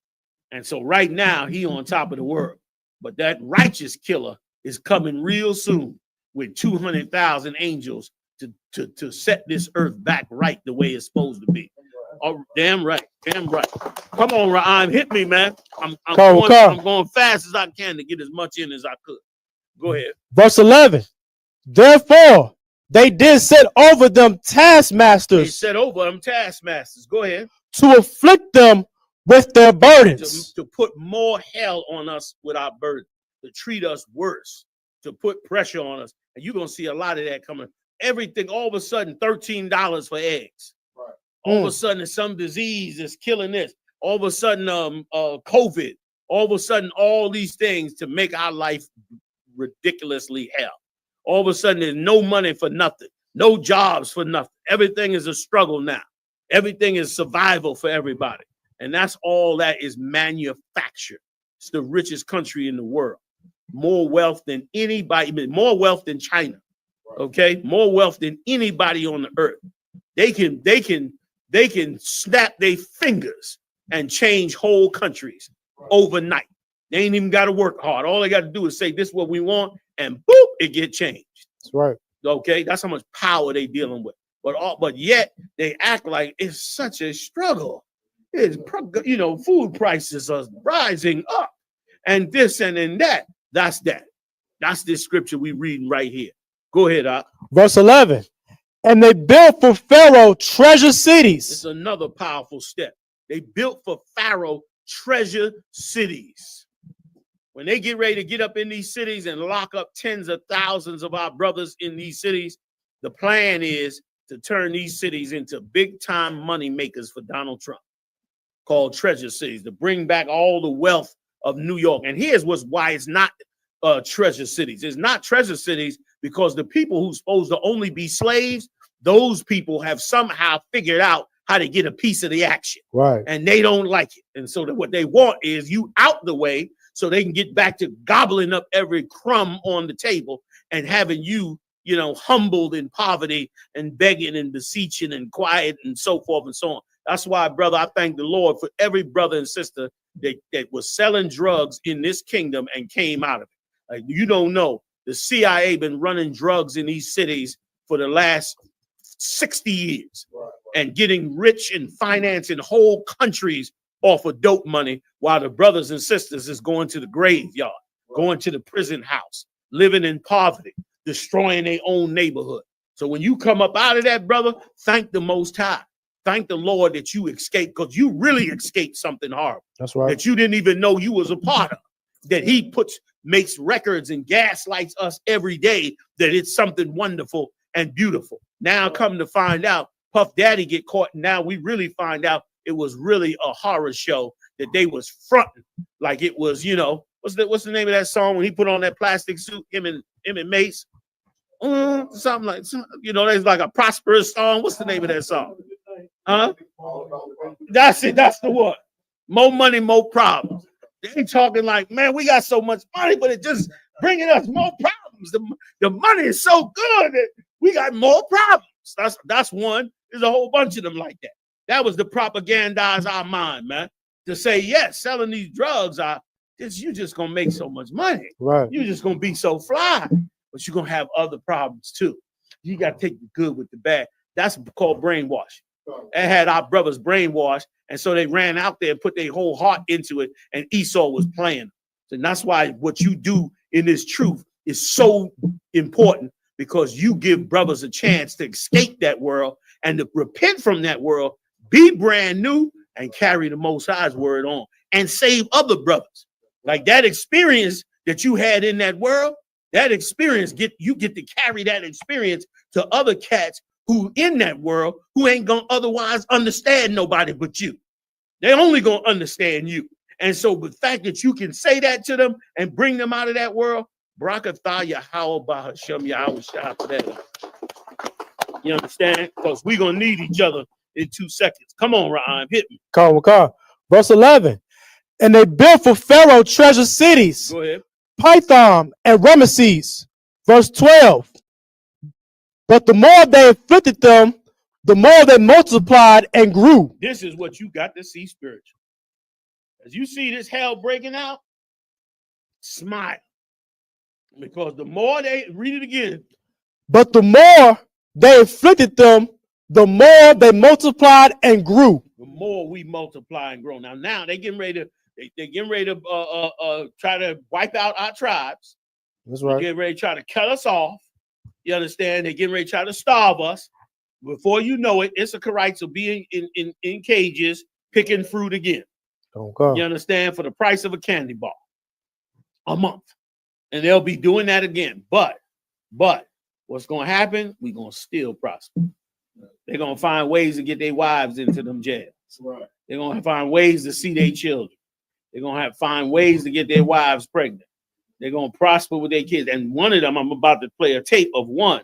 And so right now he on top of the world. But that righteous killer is coming real soon with 200,000 angels to set this earth back right the way it's supposed to be. Oh, damn right. Damn right. Come on, Ra'am, hit me, man. I'm going fast as I can to get as much in as I could. Go ahead. Verse 11. Therefore, they did set over them taskmasters. They set over them taskmasters. Go ahead. To afflict them with their burdens. To put more hell on us with our burden. To treat us worse. To put pressure on us. And you're going to see a lot of that coming. Everything, all of a sudden, $13 for eggs. Right. All of a sudden, some disease is killing this. All of a sudden, COVID. All of a sudden, all these things to make our life ridiculously hell. All of a sudden, there's no money for nothing. No jobs for nothing. Everything is a struggle now. Everything is survival for everybody. And that's all that is manufactured. It's the richest country in the world. More wealth than anybody, more wealth than China. Okay, more wealth than anybody on the earth. They can snap their fingers and change whole countries overnight. They ain't even got to work hard. All they got to do is say this is what we want, and boop, it get changed. That's right. Okay, that's how much power they dealing with. But yet they act like it's such a struggle. It's, food prices are rising up, and this and then that. That's that. That's this scripture we reading right here. Go ahead, Doc. Verse 11. And they built for Pharaoh treasure cities. It's another powerful step. They built for Pharaoh treasure cities. When they get ready to get up in these cities and lock up tens of thousands of our brothers in these cities, the plan is to turn these cities into big-time money makers for Donald Trump, called treasure cities, to bring back all the wealth of New York. And here's why it's not treasure cities. It's not treasure cities because the people who's supposed to only be slaves, those people have somehow figured out how to get a piece of the action. Right. And they don't like it. And so what they want is you out the way so they can get back to gobbling up every crumb on the table and having you, humbled in poverty and begging and beseeching and quiet and so forth and so on. That's why, brother, I thank the Lord for every brother and sister that was selling drugs in this kingdom and came out of it. Like, you don't know, the CIA been running drugs in these cities for the last 60 years and getting rich and financing whole countries off of dope money while the brothers and sisters is going to the graveyard, going to the prison house, living in poverty, destroying their own neighborhood. So when you come up out of that, brother, thank the Most High. Thank the Lord that you escaped, because you really escaped something horrible. That's right. That you didn't even know you was a part of. That he makes records and gaslights us every day that it's something wonderful and beautiful. Now come to find out, Puff Daddy get caught, and now we really find out it was really a horror show that they was fronting like it was, what's the name of that song when he put on that plastic suit, him and Mace? Something like, there's like a prosperous song. What's the name of that song? Huh? That's it. That's the one. More money, more problems. They talking like, man, we got so much money, but it just bringing us more problems. The money is so good that we got more problems. That's one. There's a whole bunch of them like that. That was to propagandize our mind, man. To say, yes, selling these drugs you just gonna make so much money. Right. You're just gonna be so fly, but you're gonna have other problems too. You gotta take the good with the bad. That's called brainwashing. That had our brothers brainwashed, and so they ran out there and put their whole heart into it, and Esau was playing. And that's why what you do in this truth is so important, because you give brothers a chance to escape that world and to repent from that world, be brand new, and carry the Most High's word on and save other brothers. Like that experience that you had in that world, that experience, you get to carry that experience to other cats who in that world who ain't gonna otherwise understand nobody but you. They only gonna understand you. And so the fact that you can say that to them and bring them out of that world, Brakatha Yahweh Bahashem Yahweh Shah for that. You understand? Because we're gonna need each other in 2 seconds. Come on, Ryan, hit me. Call. Verse 11. And they built for Pharaoh treasure cities. Go ahead. Python and Ramesses. Verse 12. But the more they afflicted them, the more they multiplied and grew. This is what you got to see spiritual. As you see this hell breaking out, smile. Because the more they, read it again. But the more they afflicted them, the more they multiplied and grew. The more we multiply and grow. Now they getting ready to try to wipe out our tribes. That's right. They're getting ready to try to cut us off. You understand? They're getting ready to try to starve us. Before you know it, Issacharites will be in cages picking fruit again. Okay. You understand? For the price of a candy bar a month. And they'll be doing that again. But what's going to happen? We're going to still prosper. They're going to find ways to get their wives into them jails. Right. They're going to find ways to see their children. They're going to have find ways to get their wives pregnant. They're going to prosper with their kids. And one of them, I'm about to play a tape of one,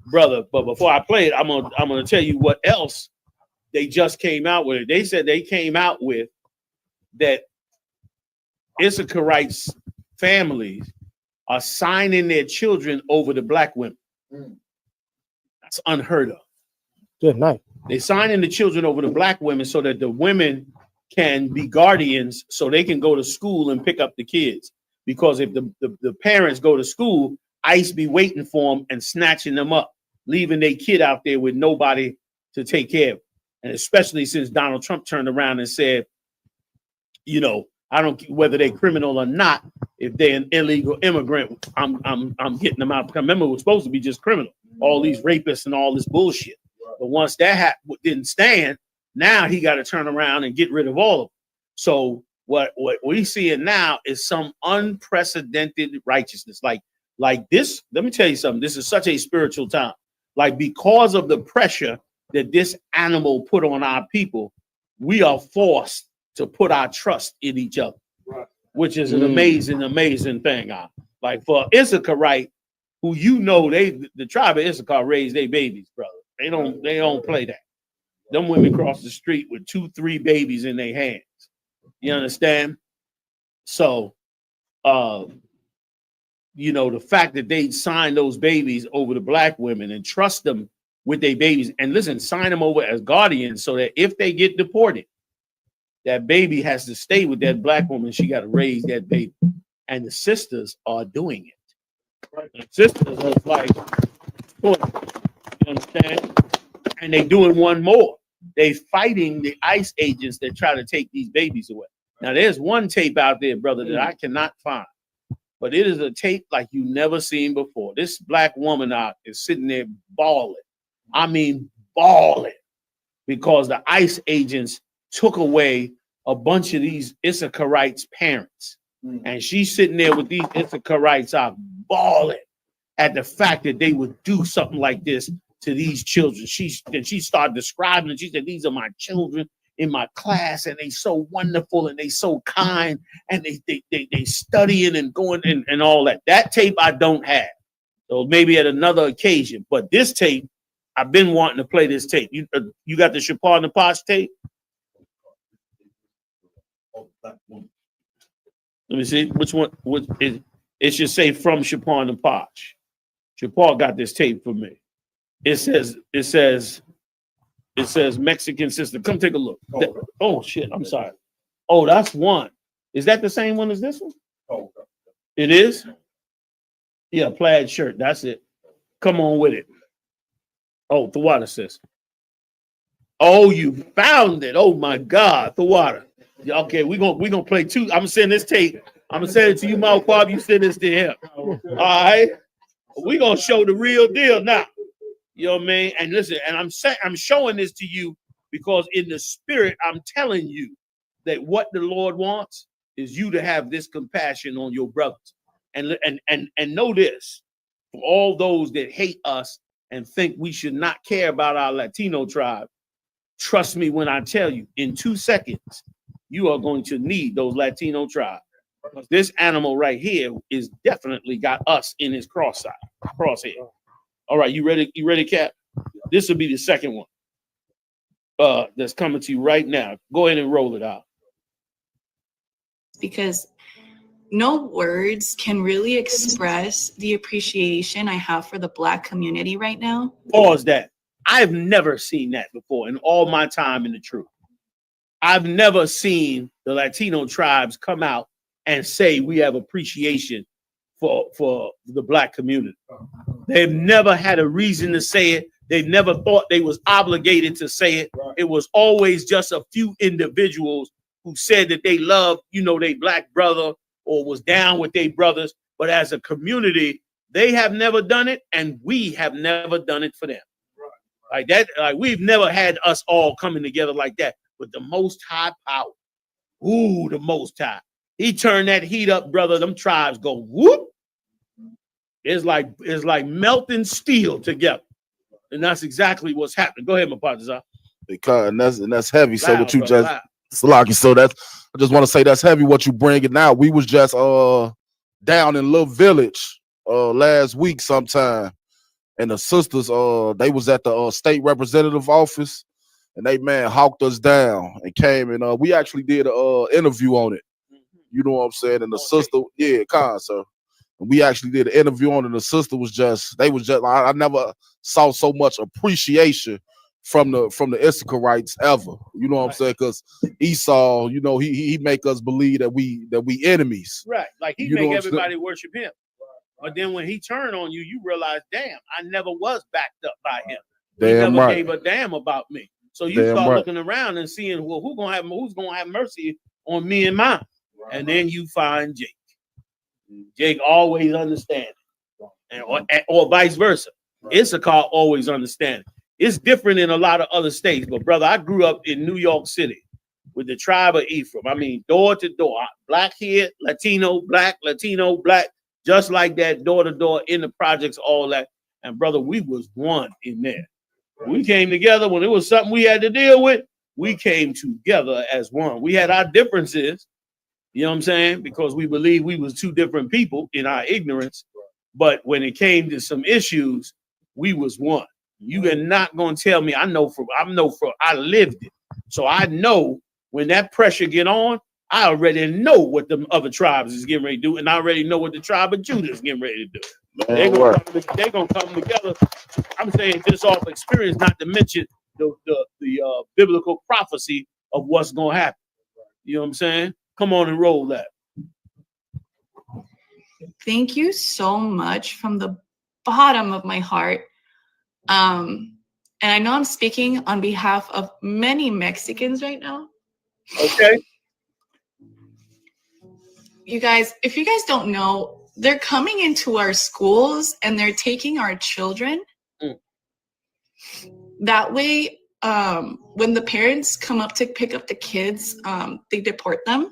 brother. But before I play it, I'm gonna tell you what else they just came out with. They said they came out with that Issacharites families are signing their children over to black women. That's unheard of. Good night. They signing the children over to black women so that the women can be guardians, so they can go to school and pick up the kids. Because if the parents go to school, ICE be waiting for them and snatching them up, leaving their kid out there with nobody to take care of. And especially since Donald Trump turned around and said, you know, I don't care whether they're criminal or not. If they're an illegal immigrant, I'm getting them out. Remember, it was supposed to be just criminal. All these rapists and all this bullshit. But once that didn't stand, now he got to turn around and get rid of all of them. So what we seeing now is some unprecedented righteousness. Like this, let me tell you something. This is such a spiritual time. Like, because of the pressure that this animal put on our people, we are forced to put our trust in each other, which is an amazing thing. Like for Issacharite, who the tribe of Issachar raised their babies, brother. They don't play that. Them women cross the street with 2-3 babies in their hands. You understand? So, you know, the fact that they sign those babies over to black women and trust them with their babies, and listen, sign them over as guardians so that if they get deported, that baby has to stay with that black woman. She got to raise that baby. And the sisters are doing it. The sisters are like, you understand? And they doing one more. They fighting the ICE agents that try to take these babies away. Now, there's one tape out there, brother, that I cannot find. But it is a tape like you never seen before. This black woman out is sitting there bawling. I mean, bawling. Because the ICE agents took away a bunch of these Issacharites' parents. And she's sitting there with these Issacharites out bawling at the fact that they would do something like this to these children. She started describing it. She said, these are my children in my class, and they so wonderful, and they so kind, and they studying and going and all that. That tape I don't have. So maybe at another occasion. But this tape, I've been wanting to play this tape. You got the Shapar and the Posh tape? Let me see which one. What is? It should say from Chapon and Posh. Chapon got this tape for me. It says Mexican sister. Come take a look. Oh shit, I'm sorry. Oh, that's one. Is that the same one as this one? Oh, It is? Yeah, plaid shirt. That's it. Come on with it. Oh, the water sis. Oh, you found it. Oh my God, the water. Okay, we're gonna play two. I'm gonna send this tape. I'm gonna send it to you, Malquab. You send this to him. All right. We're gonna show the real deal now. You know what I mean? And listen, and I'm showing this to you because in the spirit, I'm telling you that what the Lord wants is you to have this compassion on your brothers. And know this, for all those that hate us and think we should not care about our Latino tribe, trust me when I tell you, in 2 seconds, you are going to need those Latino tribes. Because this animal right here is definitely got us in his crosshair. All right, you ready? You ready, Cap? This will be the second one that's coming to you right now. Go ahead and roll it out. Because no words can really express the appreciation I have for the Black community right now. Pause that. I've never seen that before in all my time in the truth. I've never seen the Latino tribes come out and say we have appreciation for the Black community. They've never had a reason to say it. They've never thought they was obligated to say it. It was always just a few individuals who said that they loved, their Black brother or was down with their brothers. But as a community, they have never done it, and we have never done it for them. Like that, like we've never had us all coming together like that. But the Most High power, the Most High, he turned that heat up, brother. Them tribes go whoop. It's like melting steel together, and that's exactly what's happening. Go ahead, my partner. Because that's heavy. So Loud, what you bro, just loud. Salaki, so I just want to say that's heavy what you bring it now. We was just down in Little Village last week sometime, and the sisters they was at the state representative office, and they hawked us down and came and we actually did a interview on it. You know what I'm saying? And the sister, sir. We actually did an interview on it. And the sister was just I never saw so much appreciation from the Issacharites ever. You know what I'm saying? Because Esau, he make us believe that we enemies. Right. Like he make everybody worship him. But then when he turned on you, you realize, damn, I never was backed up by him. He never gave a damn about me. So you start looking around and seeing, well, who's gonna have mercy on me and mine? And then you find Jake. Jake always understands, or vice versa. Issachar always understands. It's different in a lot of other states, but brother, I grew up in New York City with the tribe of Ephraim. I mean, door to door, Black here, Latino, Black, just like that, door to door in the projects, all that. And brother, we was one in there. We came together when it was something we had to deal with. We came together as one. We had our differences. You know what I'm saying? Because we believe we was two different people in our ignorance. But when it came to some issues, we was one. You are not going to tell me, I lived it. So I know when that pressure get on, I already know what the other tribes is getting ready to do. And I already know what the tribe of Judah is getting ready to do. They're going to come together. I'm saying this off experience, not to mention the biblical prophecy of what's going to happen. You know what I'm saying? Come on and roll that. Thank you so much from the bottom of my heart. And I know I'm speaking on behalf of many Mexicans right now. Okay. You guys, if you guys don't know, they're coming into our schools and they're taking our children. That way, when the parents come up to pick up the kids, they deport them.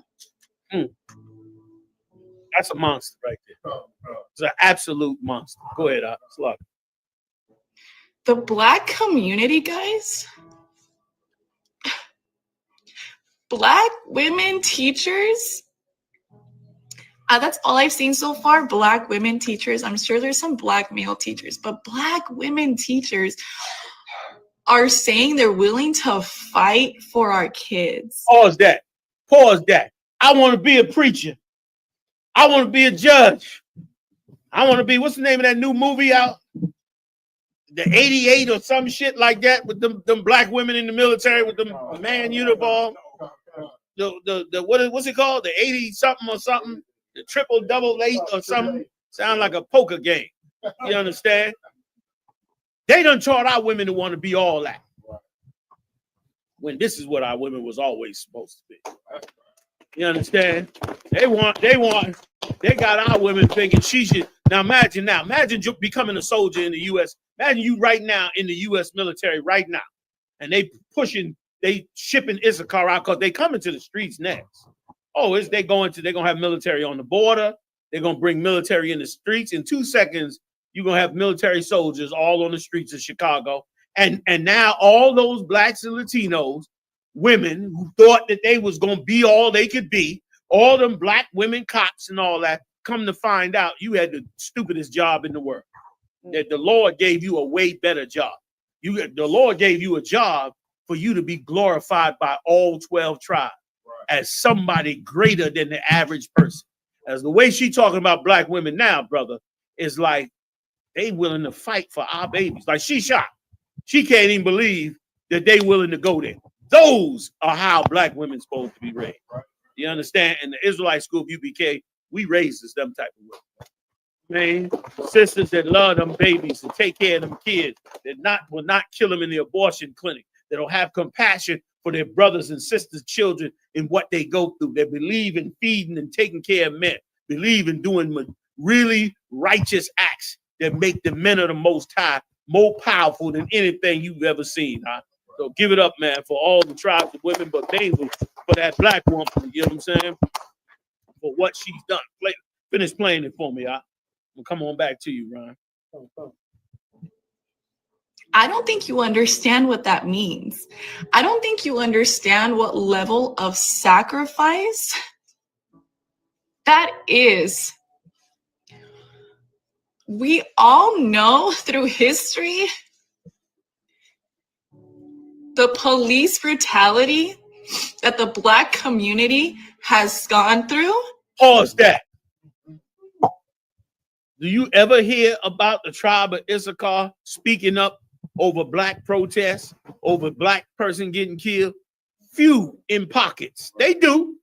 That's a monster right there. It's an absolute monster. Go ahead, Slug. The Black community, guys. Black women teachers. That's all I've seen so far. Black women teachers. I'm sure there's some Black male teachers, but Black women teachers are saying they're willing to fight for our kids. Pause that. I want to be a preacher. I want to be a judge. I want to be, what's the name of that new movie out? The 88 or some shit like that with them black women in the military with the man uniform. What's it called? The 80 something or something? The triple double 8 or something? Sound like a poker game. You understand? They done taught our women to want to be all that. When this is what our women was always supposed to be. You understand? They got our women thinking she should. Now imagine you becoming a soldier in the U.S. Imagine you right now in the U.S. military right now. And they shipping Issachar out because they coming to the streets next. Oh, they're going to have military on the border. They're going to bring military in the streets. In 2 seconds, you're going to have military soldiers all on the streets of Chicago. And now all those blacks and Latinos, women who thought that they was going to be all they could be, all them black women cops and all that, come to find out you had the stupidest job in the world. That the Lord gave you a way better job. The Lord gave you a job for you to be glorified by all 12 tribes as somebody greater than the average person. As the way she talking about black women now, brother, is like they willing to fight for our babies. Like she shocked. She can't even believe that they willing to go there. Those are how black women supposed to be raised. You understand? In the Israelite school of UBK, we raised as them type of women. Man, sisters that love them babies and take care of them kids, that will not kill them in the abortion clinic, that'll have compassion for their brothers and sisters' children in what they go through. They believe in feeding and taking care of men, believe in doing really righteous acts that make the men of the Most High more powerful than anything you've ever seen. Huh? So give it up, man, for all the tribes of women, but mainly for that black woman, you know what I'm saying? For what she's done. Finish playing it for me. Huh? We'll come on back to you, Ron. I don't think you understand what that means. I don't think you understand what level of sacrifice that is. We all know through history the police brutality that the black community has gone through. Pause that. Do you ever hear about the tribe of Issachar speaking up over black protests, over black person getting killed? Few in pockets. They do.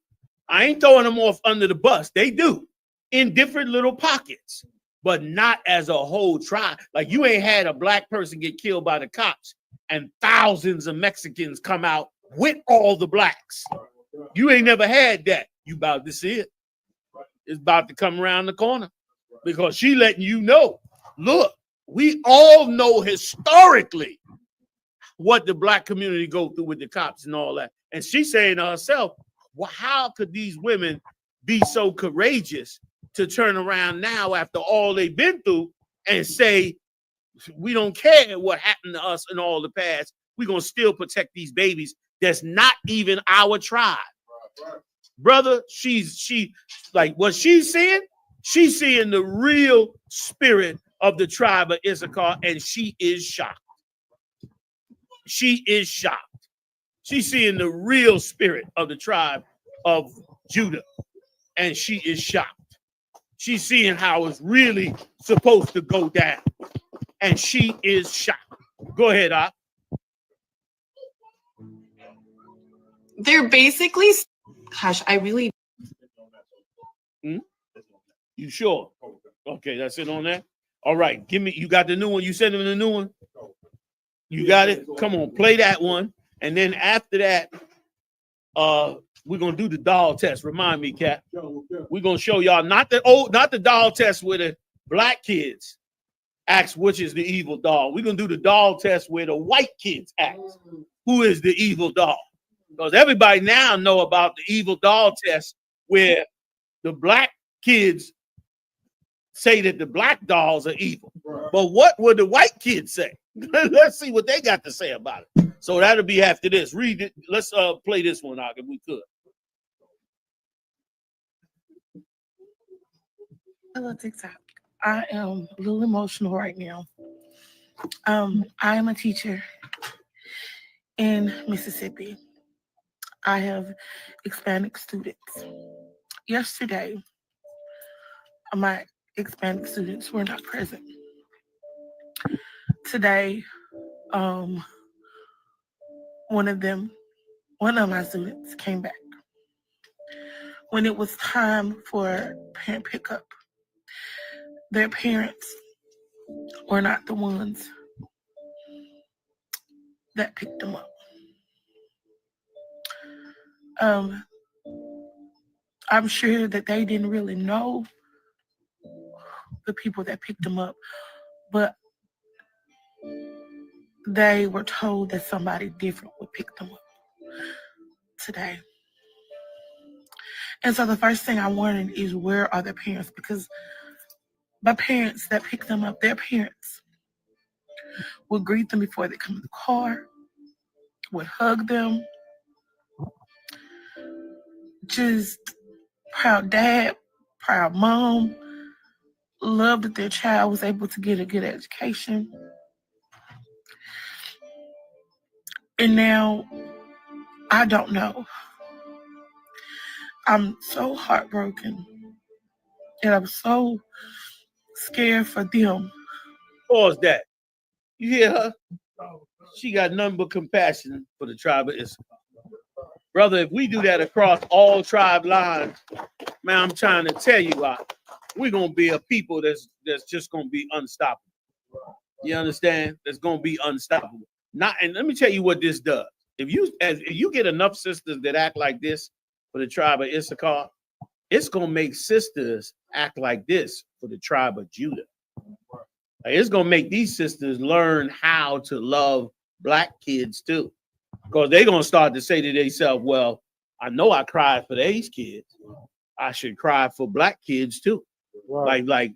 I ain't throwing them off under the bus. They do. In different little pockets, but not as a whole tribe. Like you ain't had a black person get killed by the cops and thousands of Mexicans come out with all the blacks. You ain't never had that. You about to see it. It's about to come around the corner because she letting you know, look, we all know historically what the black community go through with the cops and all that. And she's saying to herself, well, how could these women be so courageous to turn around now after all they've been through and say, we don't care what happened to us in all the past. We're going to still protect these babies. That's not even our tribe. Brother, she like what she's seeing the real spirit of the tribe of Issachar, and she is shocked. She is shocked. She's seeing the real spirit of the tribe of Judah, and she is shocked. She's seeing how it's really supposed to go down, and she is shocked. Go ahead, Op. They're basically, gosh, I really. You sure? Okay, that's it on that. All right, give me. You got the new one. You sent him the new one. You got it. Come on, play that one, and then after that, we're gonna do the doll test. Remind me, Cat. We're gonna show y'all not the doll test where the black kids ask which is the evil doll. We're gonna do the doll test where the white kids ask who is the evil doll. Because everybody now know about the evil doll test where the black kids say that the black dolls are evil. But what would the white kids say? Let's see what they got to say about it. So that'll be after this. Read it. Let's play this one out if we could. Hello, TikTok. I am a little emotional right now. I am a teacher in Mississippi. I have Hispanic students. Yesterday, my Hispanic students were not present. Today, one of my students came back. When it was time for parent pickup, their parents were not the ones that picked them up. I'm sure that they didn't really know the people that picked them up, but they were told that somebody different would pick them up today. And so the first thing I wanted is, where are their parents? Because my parents that picked them up, their parents would greet them before they come in the car, would hug them, just proud dad, proud mom, loved that their child was able to get a good education. And now, I don't know. I'm so heartbroken, and I'm so scared for them. Pause that. You hear her? She got nothing but compassion for the tribe of Issachar. Brother, if we do that across all tribe lines, man, I'm trying to tell you, we're going to be a people that's just going to be unstoppable. You understand? That's going to be unstoppable. And let me tell you what this does. If you get enough sisters that act like this for the tribe of Issachar, it's going to make sisters act like this for the tribe of Judah. Like, it's going to make these sisters learn how to love black kids too. Because they're going to start to say to themselves, well, I know I cried for these kids. I should cry for black kids too. Right. Like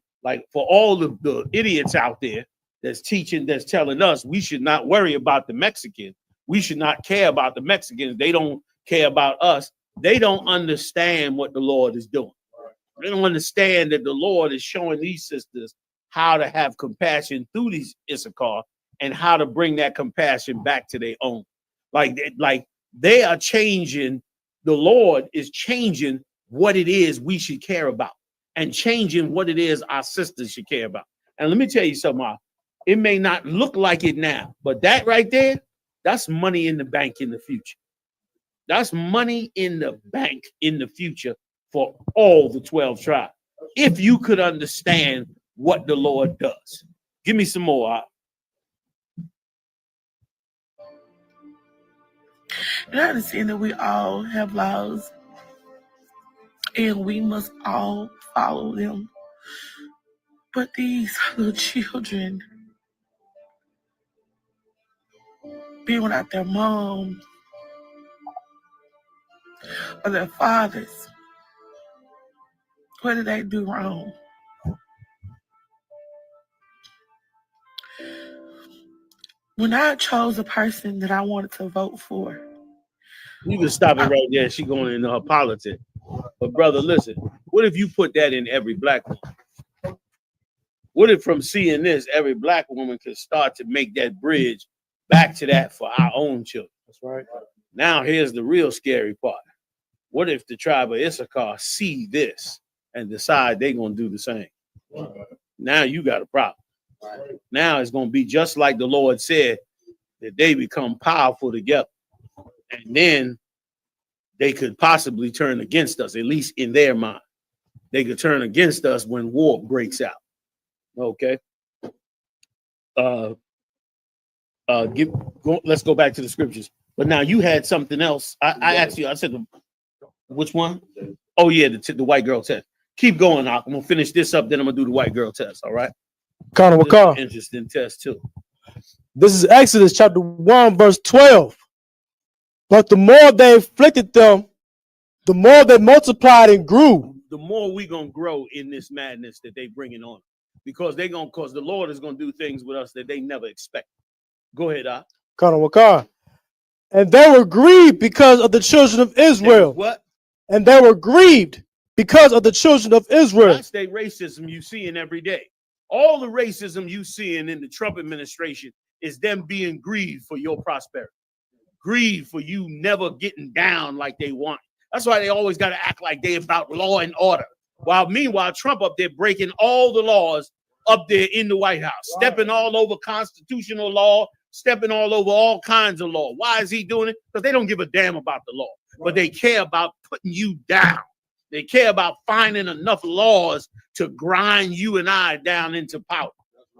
for all of the idiots out there that's teaching, that's telling us we should not worry about the Mexicans. We should not care about the Mexicans. They don't care about us. They don't understand what the Lord is doing. They don't understand that the Lord is showing these sisters how to have compassion through these Issachar and how to bring that compassion back to their own. Like they are changing, the Lord is changing what it is we should care about and changing what it is our sisters should care about. And let me tell you something, it may not look like it now, but that right there, that's money in the bank in the future. That's money in the bank in the future for all the 12 tribes. If you could understand what the Lord does. Give me some more. And I understand that we all have laws and we must all follow them. But these little children being without their mom or their fathers, what did they do wrong? When I chose a person that I wanted to vote for, you can stop it right there. She going into her politics. But brother, listen, what if you put that in every black woman? What if from seeing this, every black woman could start to make that bridge back to that for our own children? That's right. Now here's the real scary part. What if the tribe of Issachar see this and decide they're going to do the same? Now you got a problem. Now it's going to be just like the Lord said, that they become powerful together. And then they could possibly turn against us, at least in their mind. They could turn against us when war breaks out. Okay. Let's go back to the scriptures. But now you had something else. I asked you, I said, which one? Oh, yeah, the white girl test. Keep going, I'm going to finish this up, then I'm going to do the white girl test, all right? Interesting test, too. This is Exodus chapter 1, verse 12. But the more they afflicted them, the more they multiplied and grew. The more we going to grow in this madness that they bringing on. Because the Lord is going to do things with us that they never expect. Go ahead, And they were grieved because of the children of Israel. What? And they were grieved because of the children of Israel. That's the racism you seeing every day. All the racism you seeing in the Trump administration is them being grieved for your prosperity. Grieved for you never getting down like they want. That's why they always got to act like they about law and order. While meanwhile, Trump up there breaking all the laws up there in the White House, stepping all over constitutional law, stepping all over all kinds of law. Why is he doing it? Because they don't give a damn about the law, but they care about putting you down. They care about finding enough laws to grind you and I down into power.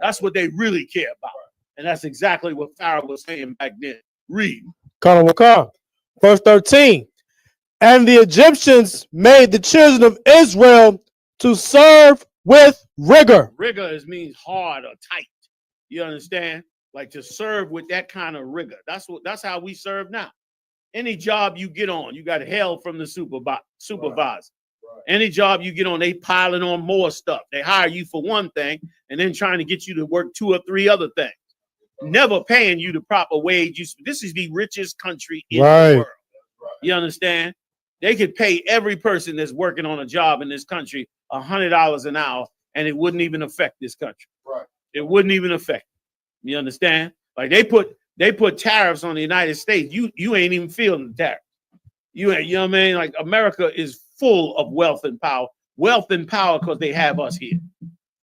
That's what they really care about. And that's exactly what Pharaoh was saying back then. Read. Verse 13. And the Egyptians made the children of Israel to serve with rigor. Rigor means hard or tight. You understand? Like to serve with that kind of rigor. That's how we serve now. Any job you get on, you got hell from the supervisor. Any job you get on, they piling on more stuff. They hire you for one thing and then trying to get you to work 2 or 3 other things. Never paying you the proper wage. This is the richest country in the world. You understand? They could pay every person that's working on a job in this country $100 an hour, and it wouldn't even affect this country. It wouldn't even affect it. You understand? Like they put tariffs on the United States. You ain't even feeling the tariff. You know what I mean? Like America is full of wealth and power. Wealth and power because they have us here.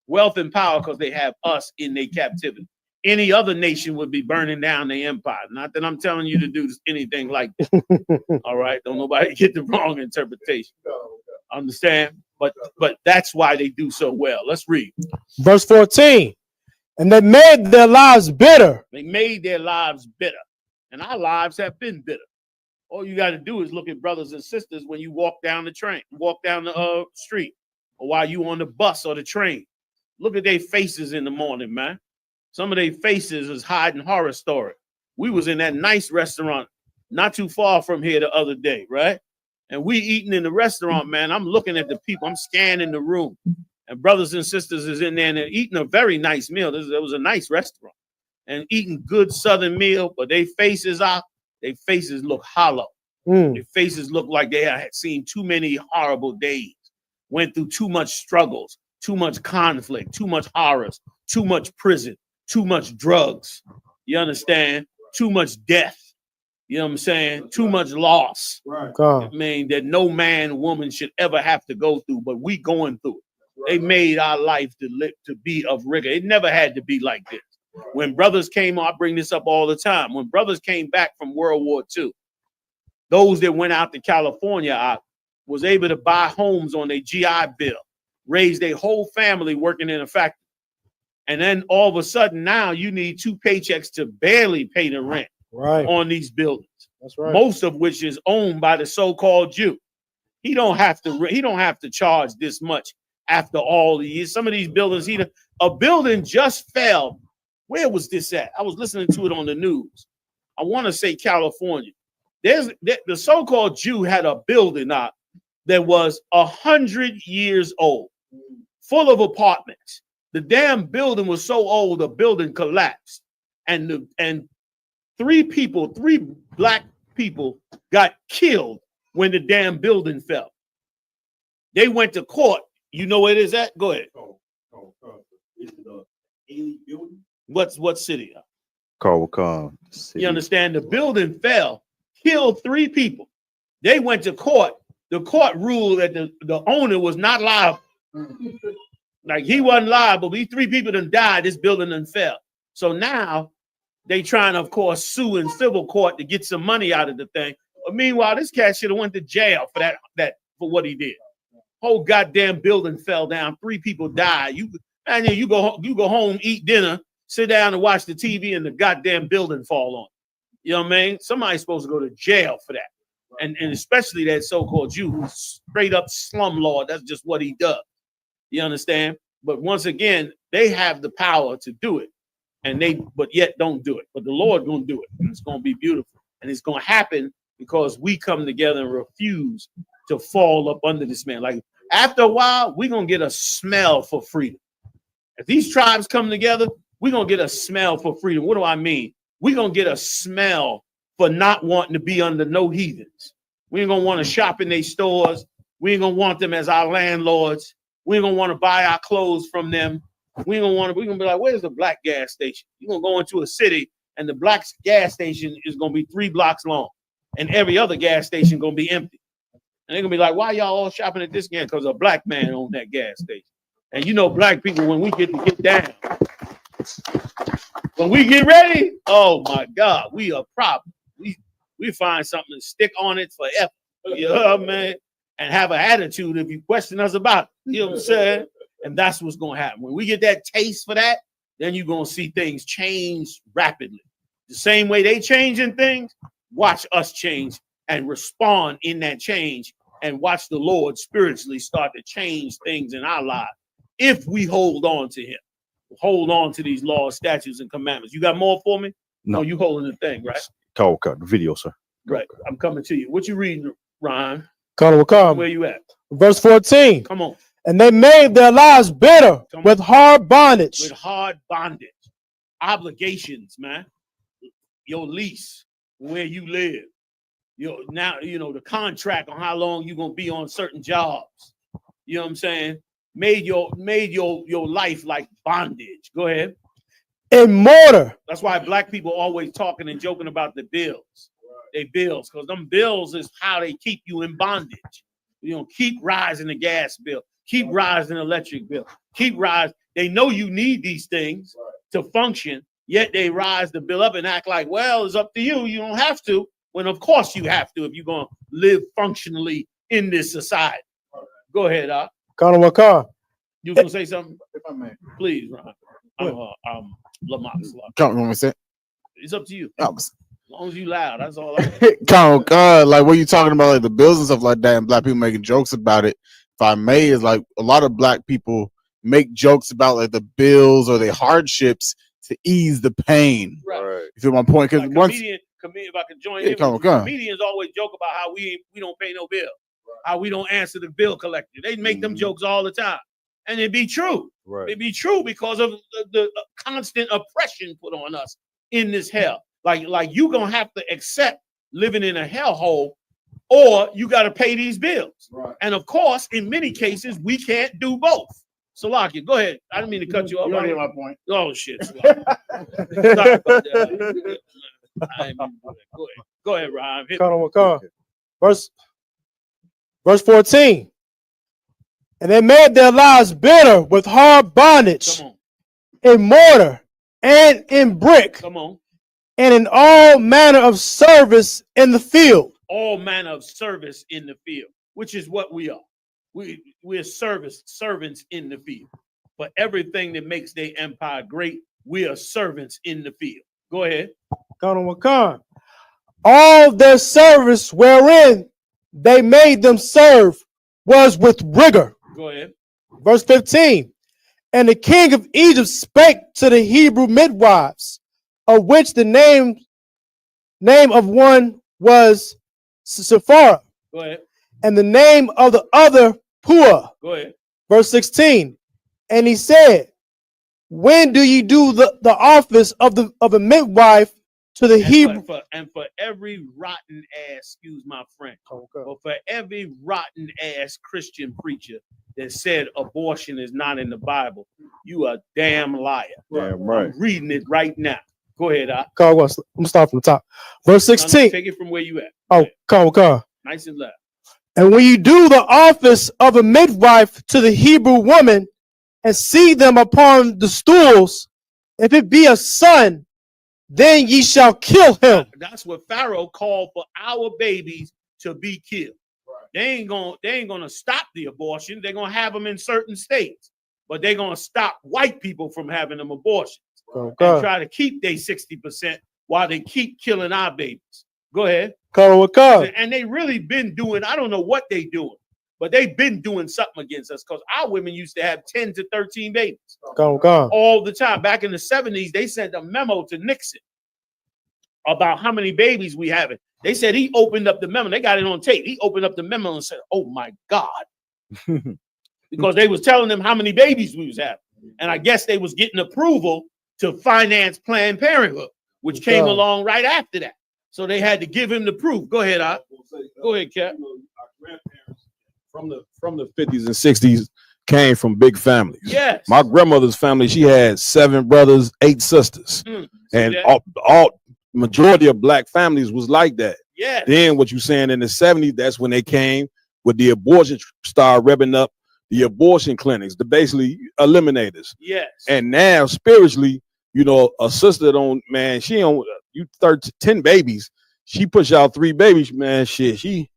Wealth and power because they have us in their captivity. Any other nation would be burning down their empire. Not that I'm telling you to do anything like that. All right? Don't nobody get the wrong interpretation. Understand? But that's why they do so well. Let's read. Verse 14. And they made their lives bitter. They made their lives bitter. And our lives have been bitter. All you got to do is look at brothers and sisters when you walk down the street, or while you on the bus or the train. Look at their faces in the morning, man. Some of their faces is hiding horror story. We was in that nice restaurant not too far from here the other day, right? And we eating in the restaurant, man. I'm looking at the people. I'm scanning the room. And brothers and sisters is in there and they're eating a very nice meal. It was a nice restaurant. And eating good Southern meal, but their faces look hollow. Their faces look like they had seen too many horrible days, went through too much struggles, too much conflict, too much horrors, too much prison, too much drugs. You understand? Too much death. You know what I'm saying? Too much loss. I mean, that no man, woman should ever have to go through, but we going through it. They made our life to be of rigor. It never had to be like this. When brothers came, I bring this up all the time. When brothers came back from World War II, those that went out to California was able to buy homes on their GI Bill, raise their whole family working in a factory. And then all of a sudden now you need 2 paychecks to barely pay the rent on these buildings. That's right. Most of which is owned by the so-called Jew. He don't have to charge this much after all the years. Some of these buildings, a building just fell. Where was this at? I was listening to it on the news. I want to say California. The so-called Jew had a building out that was 100 years old, full of apartments. The damn building was so old, the building collapsed. And 3 black people got killed when the damn building fell. They went to court. You know where it is at? Go ahead. What city? Carwacon. You understand? The building fell, killed 3 people. They went to court. The court ruled that the owner was not liable. Like he wasn't liable. These 3 people done died. This building done fell. So now they trying to, of course, sue in civil court to get some money out of the thing. But meanwhile, this cat should have went to jail for what he did. Whole goddamn building fell down. 3 people died. You go home, eat dinner, sit down and watch the TV, and the goddamn building fall on. You know what I mean? Somebody's supposed to go to jail for that. And especially that so-called Jew who's straight up slumlord. That's just what he does. You understand? But once again, they have the power to do it. But yet don't do it. But the Lord gonna do it. And it's gonna be beautiful. And it's gonna happen because we come together and refuse to fall up under this man. Like after a while, we're gonna get a smell for freedom. If these tribes come together, we're gonna get a smell for freedom. What do I mean? We're gonna get a smell for not wanting to be under no heathens. We ain't gonna want to shop in their stores. We ain't gonna want them as our landlords. We ain't gonna want to buy our clothes from them. We're gonna be like, where's the black gas station? You're gonna go into a city and the black gas station is gonna be 3 blocks long, and every other gas station gonna be empty. And they're gonna be like, why y'all all shopping at this gas? Because a black man owned that gas station. And you know, black people, when we get to get down, when we get ready, oh my God, we a problem. We find something to stick on it forever. You know what I mean? And have an attitude if you question us about it. You know what I'm saying? And that's what's gonna happen. When we get that taste for that, then you're gonna see things change rapidly. The same way they changing things, watch us change and respond in that change, and watch the Lord spiritually start to change things in our lives if we hold on to him. Hold on to these laws, statutes, and commandments. You got more for me? No, you holding the thing, right? The video, sir. Right. I'm coming to you. What you reading, Ryan? Where you at? Verse 14. Come on. And they made their lives bitter with hard bondage. With hard bondage. Obligations, man. Your lease, where you live. Now, the contract on how long you're gonna be on certain jobs. You know what I'm saying? Made your life like bondage. Go ahead. In mortar. That's why black people always talking and joking about the bills. They bills, because them bills is how they keep you in bondage. Keep rising the gas bill, keep rising the electric bill, keep rising. They know you need these things to function, yet they rise the bill up and act like, well, it's up to you. You don't have to. When of course you have to if you're gonna live functionally in this society. Go ahead, Connor Wakar. You gonna say something? If I may. Please, Ron. I'm Lamont. It's up to you. As long as you loud, that's all. Like what you talking about, like the bills and stuff like that, and black people making jokes about it. If I may, is like a lot of black people make jokes about like the bills or the hardships to ease the pain. Right. You feel my point? Because once if I can join in, comedians always joke about how we don't pay no bill, how we don't answer the bill collector. They make them jokes all the time, and it be true. Right. It be true because of the constant oppression put on us in this hell. Like you gonna have to accept living in a hellhole, or you got to pay these bills. Right. And of course, in many cases, we can't do both. Salakia, go ahead. I didn't mean to cut you off. You already my point. Oh shit. Sorry about that. I didn't mean to do that. Go ahead, Ryan. Verse 14. And they made their lives bitter with hard bondage, in mortar and in brick. Come on. And in all manner of service in the field. All manner of service in the field, which is what we are. We're servants in the field. For everything that makes their empire great, we are servants in the field. Go ahead. All their service wherein they made them serve was with rigor. Go ahead. Verse 15. And the king of Egypt spake to the Hebrew midwives, of which the name of one was Sephora. Go ahead. And the name of the other Pua. Go ahead. Verse 16. And he said, when do you do the office of a midwife to the Hebrew? And for every rotten ass, excuse my French, but for every rotten ass Christian preacher that said abortion is not in the Bible, you a damn liar. Damn right. I'm reading it right now. Go ahead, I'm gonna start from the top. Verse 16. Take it from where you at. Come. Nice and loud. And when you do the office of a midwife to the Hebrew woman and see them upon the stools, if it be a son, then ye shall kill him. That's what Pharaoh called for our babies to be killed. Right. They ain't gonna stop the abortion. They're gonna have them in certain states, but they're gonna stop white people from having them abortions and try to keep their 60% while they keep killing our babies. Go ahead. And they really been doing, I don't know what they doing, but they've been doing something against us because our women used to have 10 to 13 babies all the time. Back in the 70s, they sent a memo to Nixon about how many babies we having. They said he opened up the memo. They got it on tape. He opened up the memo and said, oh my God. Because they was telling them how many babies we was having. And I guess they was getting approval to finance Planned Parenthood, which came along right after that. So they had to give him the proof. Go ahead, Art. Go ahead, Cap. Our grandparents from the 50s and 60s came from big families. Yes. My grandmother's family, she had 7 brothers, 8 sisters. And all majority of black families was like that. Yeah. Then what you saying in the 70s, that's when they came with the abortion start revving up the abortion clinics to basically eliminate us. Yes. And now spiritually, you know, a sister don't, man, she don't, you 10 babies, she push out 3 babies, man, shit, she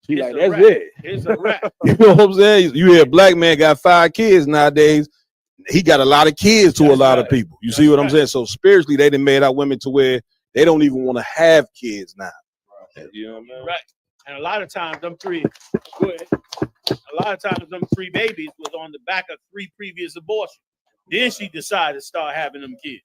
like, that's it. It's a wrap. You know what I'm saying? You hear a black man got 5 kids nowadays, he got a lot of kids to a lot of people. You see what I'm saying? So spiritually, they done made our women to where they don't even want to have kids now. You know what I mean? Right. And a lot of times them 3, go ahead. A lot of times them 3 babies was on the back of 3 previous abortions. Then she decided to start having them kids.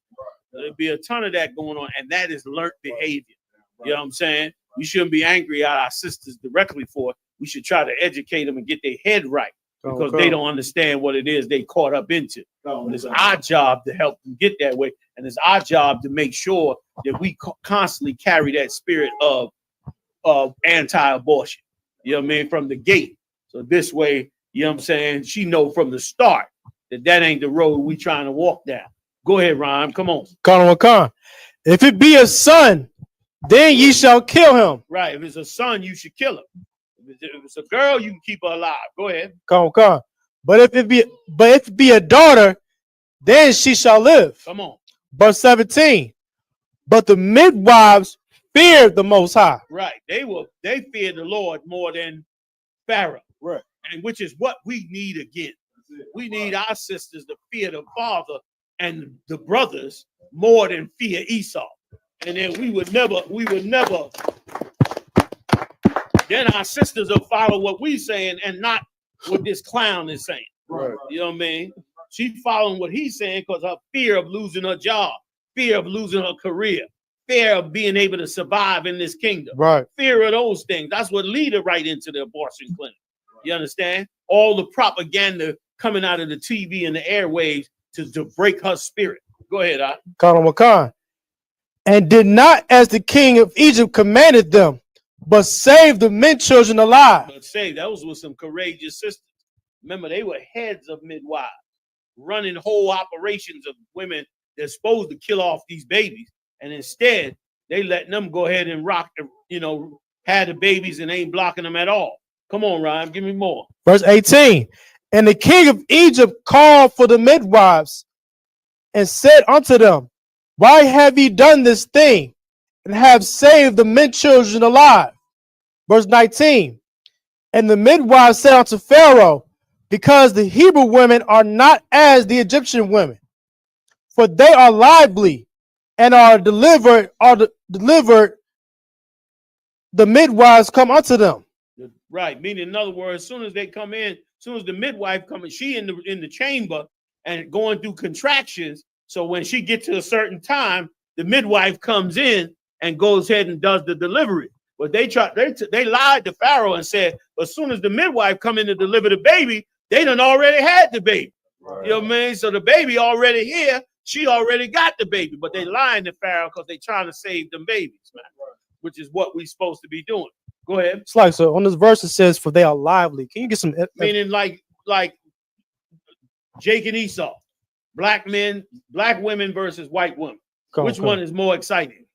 There'd be a ton of that going on, and that is learned behavior. You know what I'm saying? We shouldn't be angry at our sisters directly for it. We should try to educate them and get their head right, because they don't understand what it is they caught up into. And it's our job to help them get that way, and it's our job to make sure that we constantly carry that spirit of anti-abortion. You know what I mean? From the gate. So this way, you know what I'm saying, she know from the start that ain't the road we trying to walk down. Go ahead, Rhyme. Come on. Con. If it be a son, then ye shall kill him. Right. If it's a son, you should kill him. If it's a girl, you can keep her alive. Go ahead. Con. But if it be a daughter, then she shall live. Come on. Verse 17. But the midwives feared the Most High. Right. They feared the Lord more than Pharaoh. Right. And which is what we need again. We need our sisters to fear the father and the brothers more than fear Esau. And then we would never, then our sisters will follow what we saying and not what this clown is saying. Right. You know what I mean? She's following what he's saying because her fear of losing her job, fear of losing her career, fear of being able to survive in this kingdom. Right. Fear of those things. That's what lead her right into the abortion clinic. You understand? All the propaganda coming out of the TV and the airwaves to break her spirit. Go ahead, Con. And did not as the king of Egypt commanded them, but saved the men children alive. But say those were some courageous sisters. Remember, they were heads of midwives, running whole operations of women that's supposed to kill off these babies. And instead, they letting them go ahead and rock, had the babies and ain't blocking them at all. Come on, Ryan, give me more. Verse 18. And the king of Egypt called for the midwives and said unto them, why have ye done this thing and have saved the men children alive? Verse 19. And the midwives said unto Pharaoh, because the Hebrew women are not as the Egyptian women, for they are lively and are delivered. The midwives come unto them. Right, meaning in other words, as soon as they come in, as soon as the midwife comes in, she in the chamber and going through contractions. So when she gets to a certain time, the midwife comes in and goes ahead and does the delivery. But they lied to Pharaoh and said, as soon as the midwife come in to deliver the baby, they done already had the baby. Right. You know what I mean? So the baby already here, she already got the baby, but they lying to Pharaoh because they trying to save them babies, man. Right. Which is what we supposed to be doing. Go ahead. It's like, so on this verse it says, for they are lively. Can you get some? Meaning like Jake and Esau, black women versus white women. Which one is more exciting?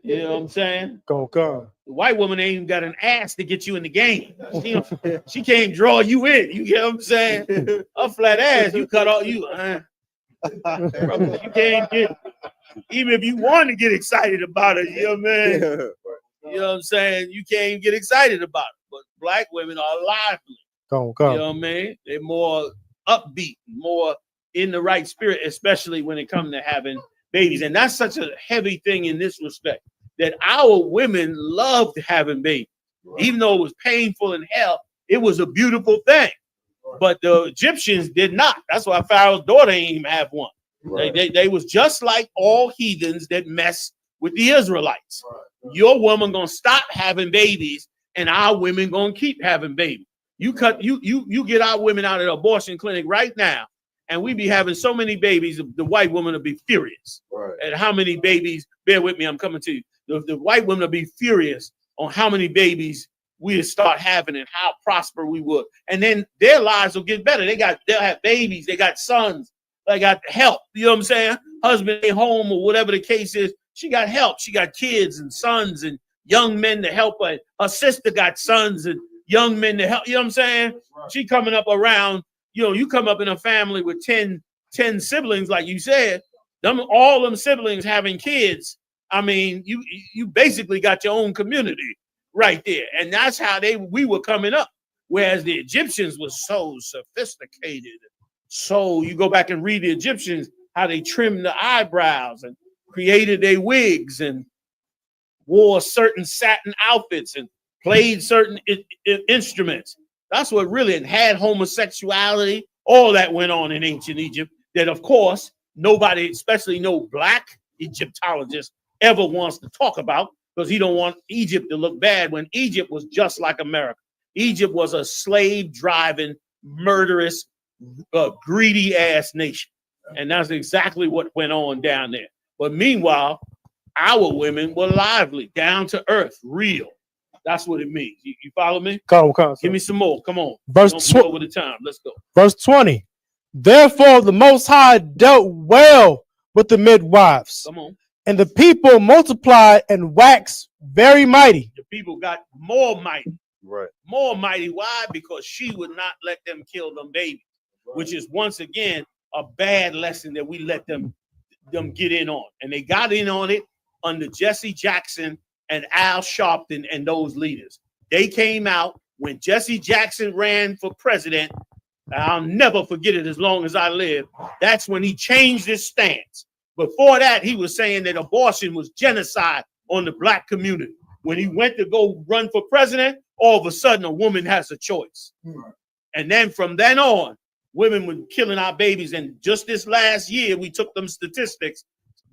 You know what I'm saying? Go. The white woman ain't even got an ass to get you in the game. She can't draw you in. You get what I'm saying? A flat ass, you cut all you. You can't get, even if you want to get excited about it, you know what I mean? You know what I'm saying? You can't even get excited about it. But black women are lively. Go. You know what I mean? They're more upbeat, more in the right spirit, especially when it comes to having babies. And that's such a heavy thing in this respect, that our women loved having babies. Right. Even though it was painful in hell, it was a beautiful thing. Right. But the Egyptians did not. That's why Pharaoh's daughter ain't even have one. Right. They was just like all heathens that mess with the Israelites. Right. Your woman gonna stop having babies, and our women gonna keep having babies. You get our women out of the abortion clinic right now, and we be having so many babies, the white woman will be furious. Right. And how many babies, bear with me, I'm coming to you. The white women will be furious on how many babies we'll start having and how prosper we would. And then their lives will get better. They'll have babies, they got sons, they got help. You know what I'm saying? Husband ain't home or whatever the case is. She got help. She got kids and sons and young men to help her. Her sister got sons and young men to help. You know what I'm saying? Right. She coming up around, you come up in a family with 10 siblings, like you said, all them siblings having kids. I mean, you basically got your own community right there. And that's how we were coming up. Whereas the Egyptians were so sophisticated. So you go back and read the Egyptians, how they trimmed the eyebrows and created their wigs and wore certain satin outfits and played certain instruments. That's what really, and had homosexuality. All that went on in ancient Egypt that, of course, nobody, especially no black Egyptologist, ever wants to talk about, because he don't want Egypt to look bad when Egypt was just like America. Egypt was a slave-driving, murderous, greedy-ass nation. And that's exactly what went on down there. But meanwhile, our women were lively, down to earth, real. That's what it means. You follow me? Come, give me some more. Come on. Verse over the time. Let's go. Verse 20. Therefore, the Most High dealt well with the midwives. Come on. And the people multiplied and waxed very mighty. The people got more mighty. Right. More mighty. Why? Because she would not let them kill them babies, which is once again a bad lesson that we let them get in on. And they got in on it under Jesse Jackson and Al Sharpton and those leaders. They came out when Jesse Jackson ran for president. I'll never forget it as long as I live. That's when he changed his stance. Before that, he was saying that abortion was genocide on the black community. When he went to go run for president, all of a sudden a woman has a choice. And then from then on, women were killing our babies. And just this last year, we took them statistics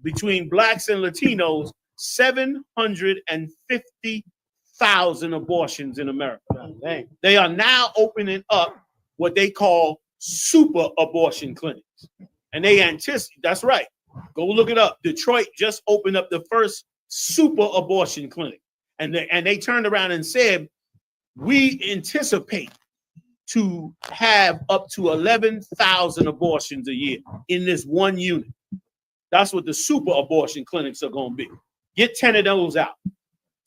between blacks and Latinos, 750,000 abortions in America. They are now opening up what they call super abortion clinics. And they anticipate, that's right. Go look it up. Detroit just opened up the first super abortion clinic. And they turned around and said, we anticipate to have up to 11,000 abortions a year in this one unit. That's what the super abortion clinics are going to be. Get 10 of those out.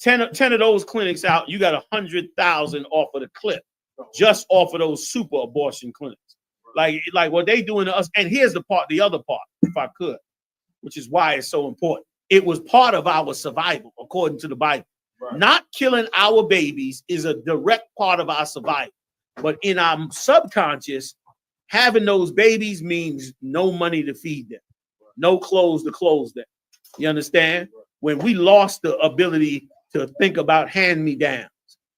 10 of those clinics out, you got 100,000 off of the clip, just off of those super abortion clinics. Like what they doing to us. And here's the other part, if I could, which is why it's so important. It was part of our survival, according to the Bible. Right. Not killing our babies is a direct part of our survival. But in our subconscious, having those babies means no money to feed them, no clothes to clothe them. You understand? When we lost the ability to think about hand-me-downs,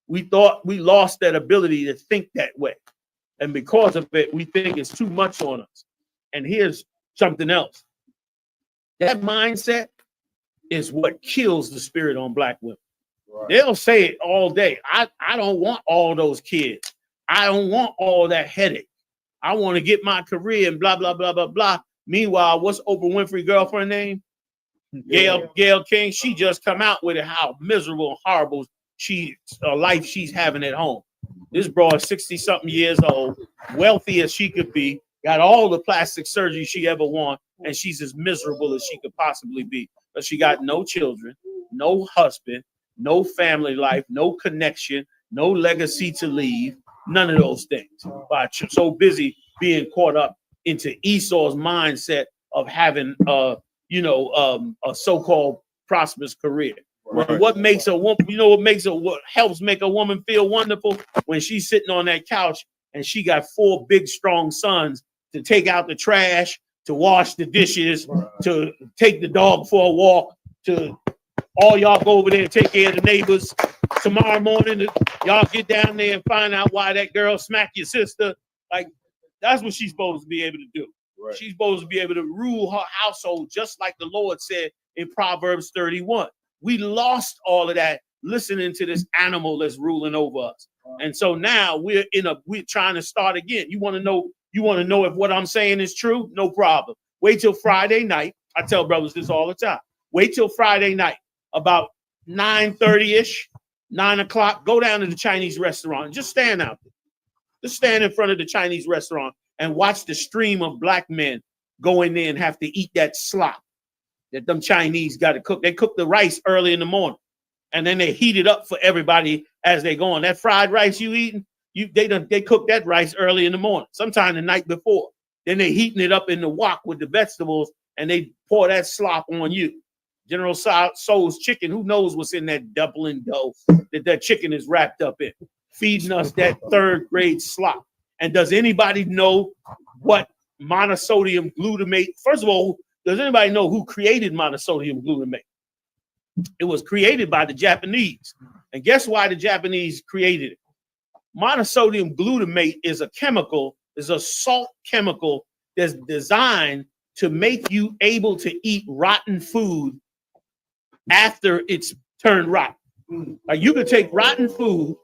we thought we lost that ability to think that way. And because of it, we think it's too much on us. And here's something else. That mindset is what kills the spirit on black women. Right. They'll say it all day. I don't want all those kids. I don't want all that headache. I want to get my career and blah, blah, blah, blah, blah. Meanwhile, what's Oprah Winfrey's girlfriend name? Gail King. She just come out with it, how miserable and horrible life she's having at home. This broad, 60-something years old, wealthy as she could be, got all the plastic surgery she ever want, and she's as miserable as she could possibly be. But she got no children, no husband, no family life, no connection, no legacy to leave, none of those things. But so busy being caught up into Esau's mindset of having a so-called prosperous career. Right. What makes a woman, what helps make a woman feel wonderful? When she's sitting on that couch and she got 4 big, strong sons to take out the trash, to wash the dishes, to take the dog for a walk, to all y'all go over there and take care of the neighbors. Tomorrow morning, y'all get down there and find out why that girl smacked your sister. Like, that's what she's supposed to be able to do. Right. She's supposed to be able to rule her household just like the Lord said in Proverbs 31. We lost all of that listening to this animal that's ruling over us. And so now we're trying to start again. You want to know if what I'm saying is true? No problem. Wait till Friday night. I tell brothers this all the time. Wait till Friday night, about 9:30-ish, 9 o'clock. Go down to the Chinese restaurant and just stand out there. Just stand in front of the Chinese restaurant and watch the stream of black men go in there and have to eat that slop that them Chinese got to cook. They cook the rice early in the morning. and then they heat it up for everybody as they go on. That fried rice you eating, they cook that rice early in the morning, sometime the night before. Then they heating it up in the wok with the vegetables, and they pour that slop on you. General Soul's chicken, who knows what's in that dumpling dough that chicken is wrapped up in, feeding us that third grade slop. And does anybody know what monosodium glutamate? First of all, does anybody know who created monosodium glutamate? It was created by the Japanese. And guess why the Japanese created it? Monosodium glutamate is a chemical, is a salt chemical that's designed to make you able to eat rotten food after it's turned rotten. Like you could take rotten food,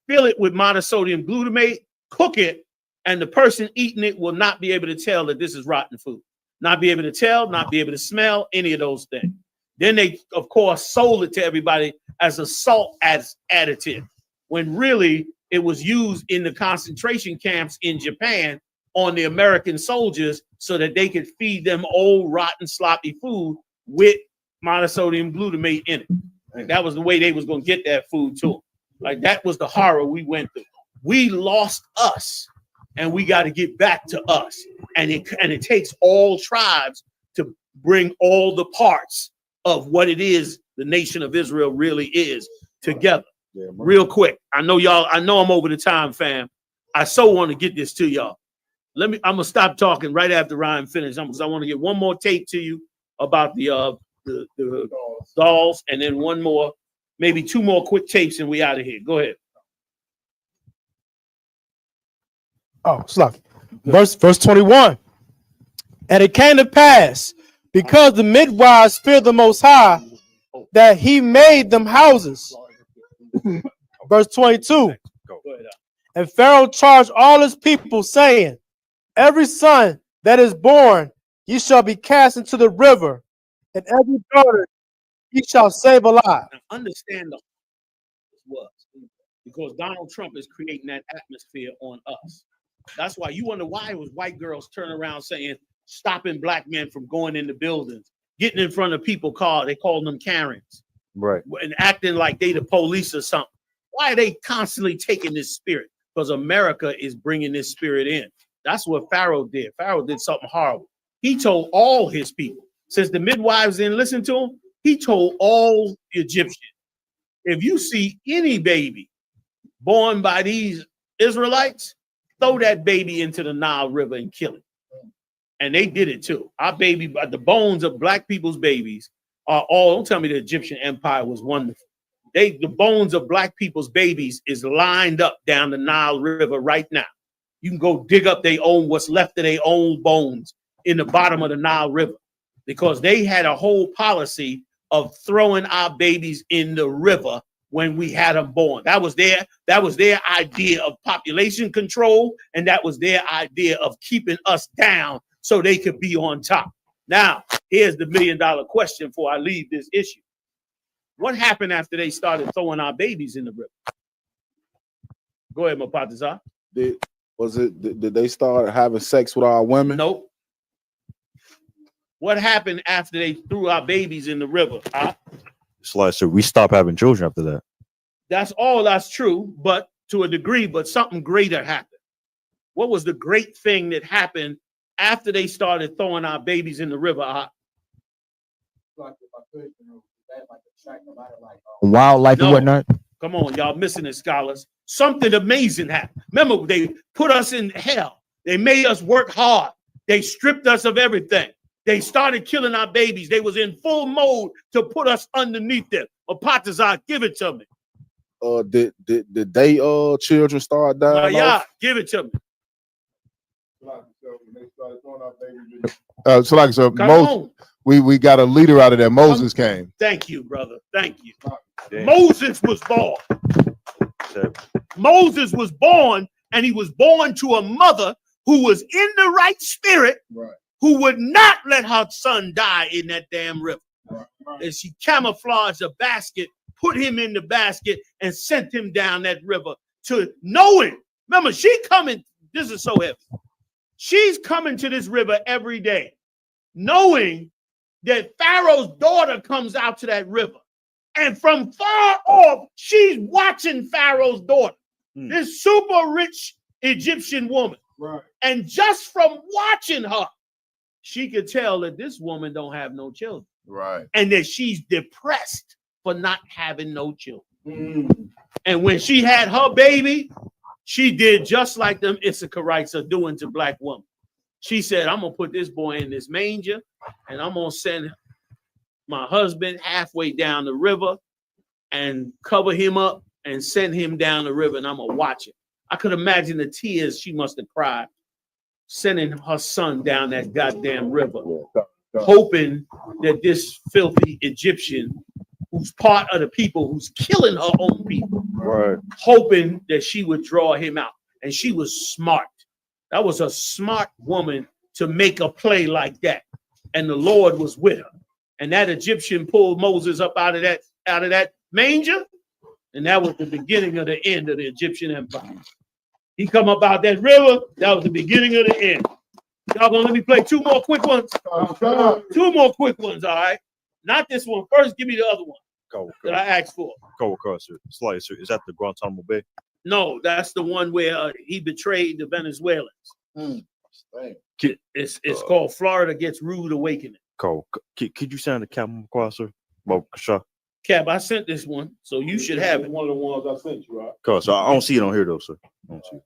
fill it with monosodium glutamate, cook it, and the person eating it will not be able to tell that this is rotten food. Not be able to tell, not be able to smell, any of those things. Then they, of course, sold it to everybody as a salt additive, when really it was used in the concentration camps in Japan on the American soldiers so that they could feed them old, rotten, sloppy food with monosodium glutamate in it. Like that was the way they was going to get that food to them. Like that was the horror we went through. We lost us, and we got to get back to us. And it takes all tribes to bring all the parts of what it is the nation of Israel really is together. Yeah, real quick. I know I'm over the time, fam. I so want to get this to y'all. I'm gonna stop talking right after Ryan finishes. I want to get one more tape to you about the dolls, and then one more, maybe two more quick tapes, and we out of here. Go ahead. Oh, slow. Verse 21. And it came to pass, because the midwives feared the Most High, that he made them houses. Verse 22. And Pharaoh charged all his people, saying, every son that is born, ye shall be cast into the river, and every daughter ye shall save alive. Now understand the was because Donald Trump is creating that atmosphere on us. That's why you wonder why it was white girls turning around saying, stopping black men from going into buildings, getting in front of people they call them Karens. Right. And acting like they the police or something. Why are they constantly taking this spirit? Because America is bringing this spirit in. That's what Pharaoh did. Pharaoh did something horrible. He told all his people, since the midwives didn't listen to him, he told all the Egyptians, if you see any baby born by these Israelites, throw that baby into the Nile River and kill it. And they did it too. Our baby, the bones of black people's babies are all, don't tell me the Egyptian empire was wonderful. The bones of black people's babies is lined up down the Nile River right now. You can go dig up what's left of their own bones in the bottom of the Nile River, because they had a whole policy of throwing our babies in the river when we had them born. That was their idea of population control, and that was their idea of keeping us down so they could be on top. Now, here's the $1 million question before I leave this issue. What happened after they started throwing our babies in the river? Go ahead, Mapatazar. Did they start having sex with our women? Nope. What happened after they threw our babies in the river? So we stopped having children after that. That's true, but to a degree, but something greater happened. What was the great thing that happened after they started throwing our babies in the river? Wildlife and whatnot. Come on, y'all missing it, scholars. Something amazing happened. Remember, they put us in hell. They made us work hard. They stripped us of everything. They started killing our babies. They was in full mode to put us underneath them. Apatazar, give it to me. Did they children start dying? Yeah, give it to me. We got a leader out of that. Moses came. Thank you, brother. Thank you. Damn. Moses was born. Moses was born, and he was born to a mother who was in the right spirit, who would not let her son die in that damn river. And she camouflaged a basket, put him in the basket, and sent him down that river to knowing. Remember, this is so heavy. She's coming to this river every day, knowing that Pharaoh's daughter comes out to that river. And from far off, she's watching Pharaoh's daughter, this super rich Egyptian woman. Right. And just from watching her, she could tell that this woman don't have no children. Right. And that she's depressed for not having no children. And when she had her baby, she did just like them Issacharites are doing to black women. She said, I'm going to put this boy in this manger, and I'm going to send my husband halfway down the river and cover him up and send him down the river, and I'm going to watch it. I could imagine the tears she must have cried sending her son down that goddamn river, hoping that this filthy Egyptian, who's part of the people who's killing her own people, right, hoping that she would draw him out. And she was smart. That was a smart woman to make a play like that. And the Lord was with her. And that Egyptian pulled Moses up out of that manger. And that was the beginning of the end of the Egyptian empire. He come up out that river. That was the beginning of the end. Y'all gonna let me play two more quick ones? Two more quick ones, all right? Not this one. First, give me the other one that I asked for. Sir. Slicer. Is that the Guantanamo Bay? No, that's the one where he betrayed the Venezuelans. It's called Florida Gets Rude Awakening. Could you send the Captain McQuarrie, sir? Well, sure. Cap, I sent this one, so you should have it. One of the ones I sent you, right? So I don't see it on here though, sir. I don't see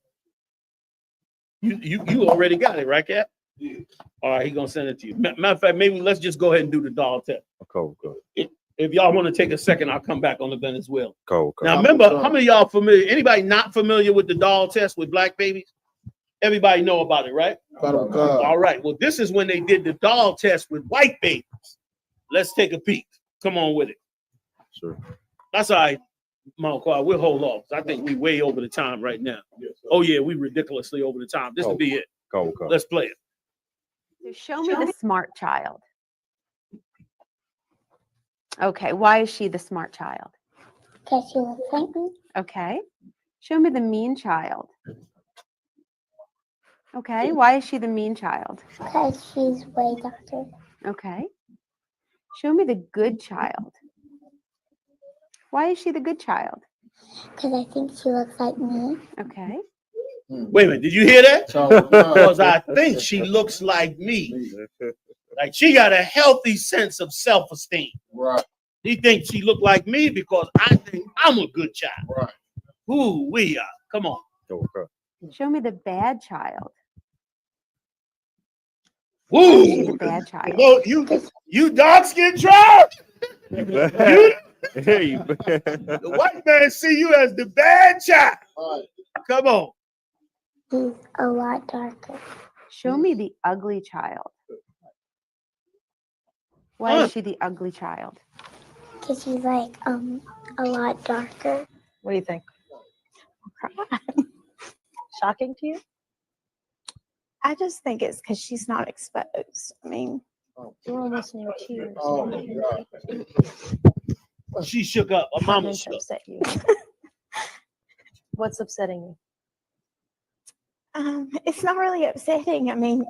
it. You already got it, right, Cap? Yeah. All right, he's gonna send it to you. Matter of fact, maybe let's just go ahead and do the doll test. If y'all want to take a second, I'll come back on the Venezuela. Now, remember, how many of y'all familiar? Anybody not familiar with the doll test with black babies? Everybody know about it, right? All right. Well, this is when they did the doll test with white babies. Let's take a peek. Come on with it. Sure. That's all right, Malquad. We'll hold off. I think we way over the time right now. Yes, oh yeah, we ridiculously over the time. This will be it. Let's play it. So show me the smart child. Okay, why is she the smart child? Because she looks like me. Okay. Show me the mean child. Okay, why is she the mean child? Because she's way darker. Okay. Show me the good child. Why is she the good child? Because I think she looks like me. Okay. Wait a minute, did you hear that? Because I think she looks like me. Like she got a healthy sense of self-esteem. Right. He thinks she look like me because I think I'm a good child. Right. Who we are. Come on. Show me the bad child. Woo! The bad child. Well, you dark-skinned child. The white man see you as the bad child. Right. Come on. He's a lot darker. Show me the ugly child. Why is she the ugly child? Because she's like a lot darker. What do you think? Shocking to you? I just think it's because she's not exposed. I mean, you're almost near tears. Oh my God. She shook up. Her mama shook. Upset you. What's upsetting you? it's not really upsetting. I mean,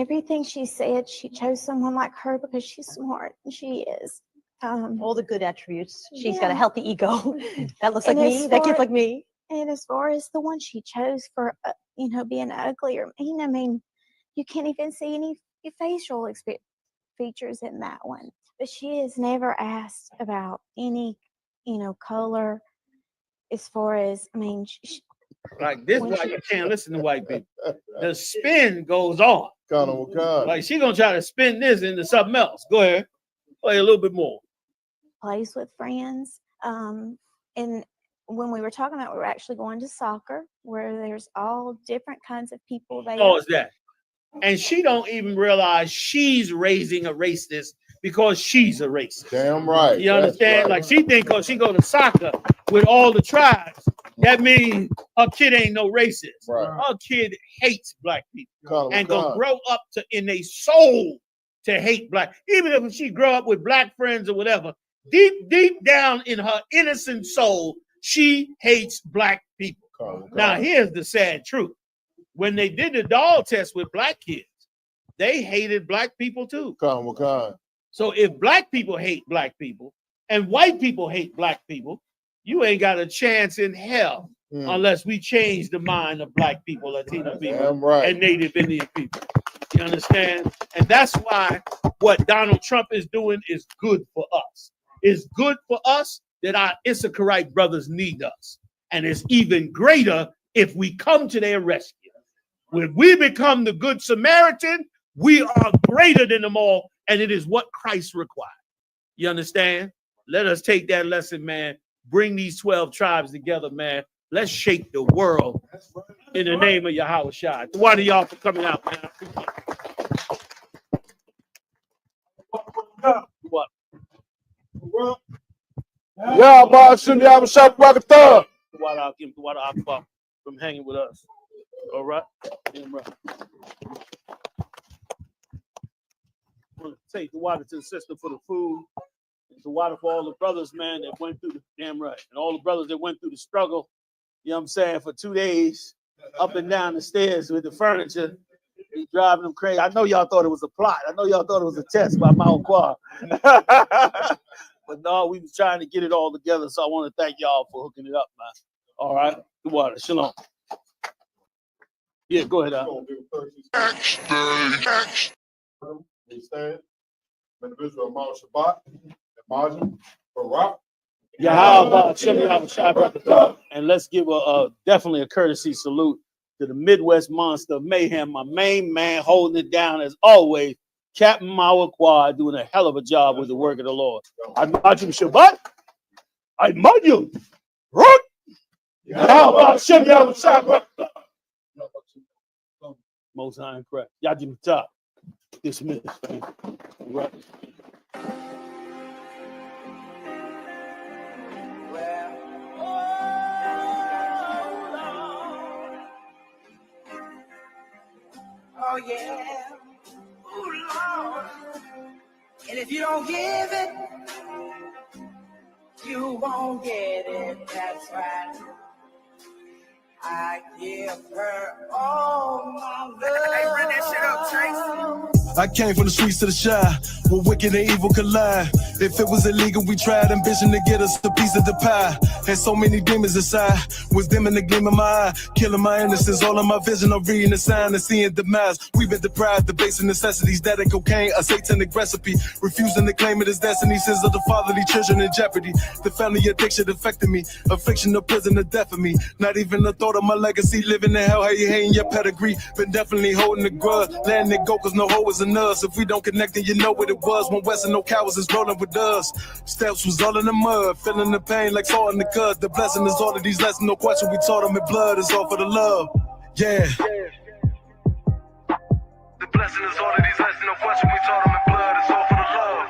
everything she said, she chose someone like her because she's smart. And she is. All the good attributes. She's Yeah. got a healthy ego. That looks like And me. as That kid's far- like me. And as far as the one she chose for, being ugly or mean, I mean, you can't even see any facial features in that one. But she has never asked about any, color. As far as, Like this is why you can't listen to white people. The spin goes on. Like she gonna try to spin this into something else. Go ahead. Play a little bit more. plays with friends. And when we were talking about, we were actually going to soccer, where there's all different kinds of people there. Oh, is that? And she don't even realize she's raising a racist because she's a racist. Damn right. You understand? Right. Like she think because she go to soccer with all the tribes, that means her kid ain't no racist. Right. Her kid hates black people and God. gonna grow up in a soul to hate black. Even if she grow up with black friends or whatever, deep down in her innocent soul, she hates black people. Now here's the sad truth. When they did the doll test with black kids, they hated black people too. So if black people hate black people and white people hate black people, you ain't got a chance in hell unless we change the mind of black people, Latino people, and Native Indian people. You understand? And that's why what Donald Trump is doing is good for us. It's good for us that our Issacharite brothers need us. And it's even greater if we come to their rescue. When we become the good Samaritan, we are greater than them all, and it is what Christ required. You understand? Let us take that lesson, man. Bring these 12 tribes together, man. Let's shake the world in the name of Yahweh Shai. One of y'all for coming out, man. What? Yeah, boss, shouldn't you have a shop rocket thug? From hanging with us. All right? Damn right. I want to take the water to the sister for the food. It's the water for all the brothers, man, that went through the damn right. And all the brothers that went through the struggle, you know what I'm saying, for 2 days, up and down the stairs with the furniture, driving them crazy. I know y'all thought it was a plot. I know y'all thought it was a test by Mount Quad. But no, we was trying to get it all together. So I want to thank y'all for hooking it up, man. All right. The water. Shalom. Yeah, go ahead. Individual Amal Shabbat, Margin, Barak. And let's give definitely a courtesy salute to the Midwest Monster of Mayhem, my main man holding it down as always, Captain Mawakwa, doing a hell of a job with the work of the Lord. I'm Majim Shabbat. I'm Majim. Rock. Most High and correct. Yajim Ta. Dismissed. Right. Oh yeah, ooh Lord. And if you don't give it, you won't get it. That's right. I give her all my love. Hey, bring that shit up, Trace. I came from the streets to the shy, where wicked and evil collide. If it was illegal, we tried ambition to get us a piece of the pie. Had so many demons inside, was them in the gleam of my eye, killing my innocence. All of my vision of reading the sign and seeing demise. We've been deprived the basic necessities, that and cocaine, a satanic recipe. Refusing to claim it as destiny, sins of the fatherly children in jeopardy. The family addiction affected me, affliction of prison, the death of me. Not even the thought of my legacy, living in hell, how you hating your pedigree. Been definitely holding the grudge, letting it go, cause no hoe is in us. If we don't connect, then you know what it was. When West and no cowards is rolling with us. Steps was all in the mud, feeling the pain like salt in the cut. The blessing is all of these lessons, no question. We taught them in blood, it's all for the love. Yeah. The blessing is all of these lessons, no question. We taught them in blood, it's all for the love.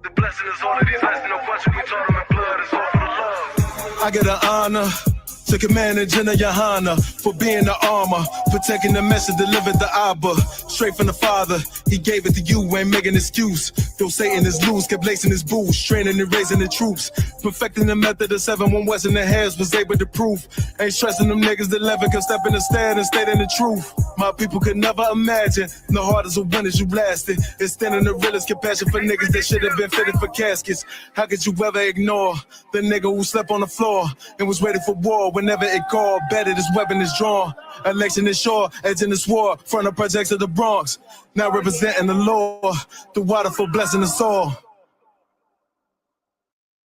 The blessing is all of these lessons, no question. We taught them in blood, it's all for the love. I get an honor to command and Jenna Yahanna for being the armor, protecting the message, delivered the Abba, straight from the Father. He gave it to you, ain't making an excuse. Though Satan is loose, kept lacing his boots, training and raising the troops, perfecting the method of 7-1 West in the hands was able to prove. Ain't stressing them niggas that never can step in the stand and state in the truth. My people could never imagine the hardest of winners you blasted. Extending the realest compassion for niggas that should have been fitted for caskets. How could you ever ignore the nigga who slept on the floor and was ready for war? Whenever it called, better this weapon is drawn. Election is sure, edging this war, front of projects of the Bronx. Now representing the law, the water for blessing us all.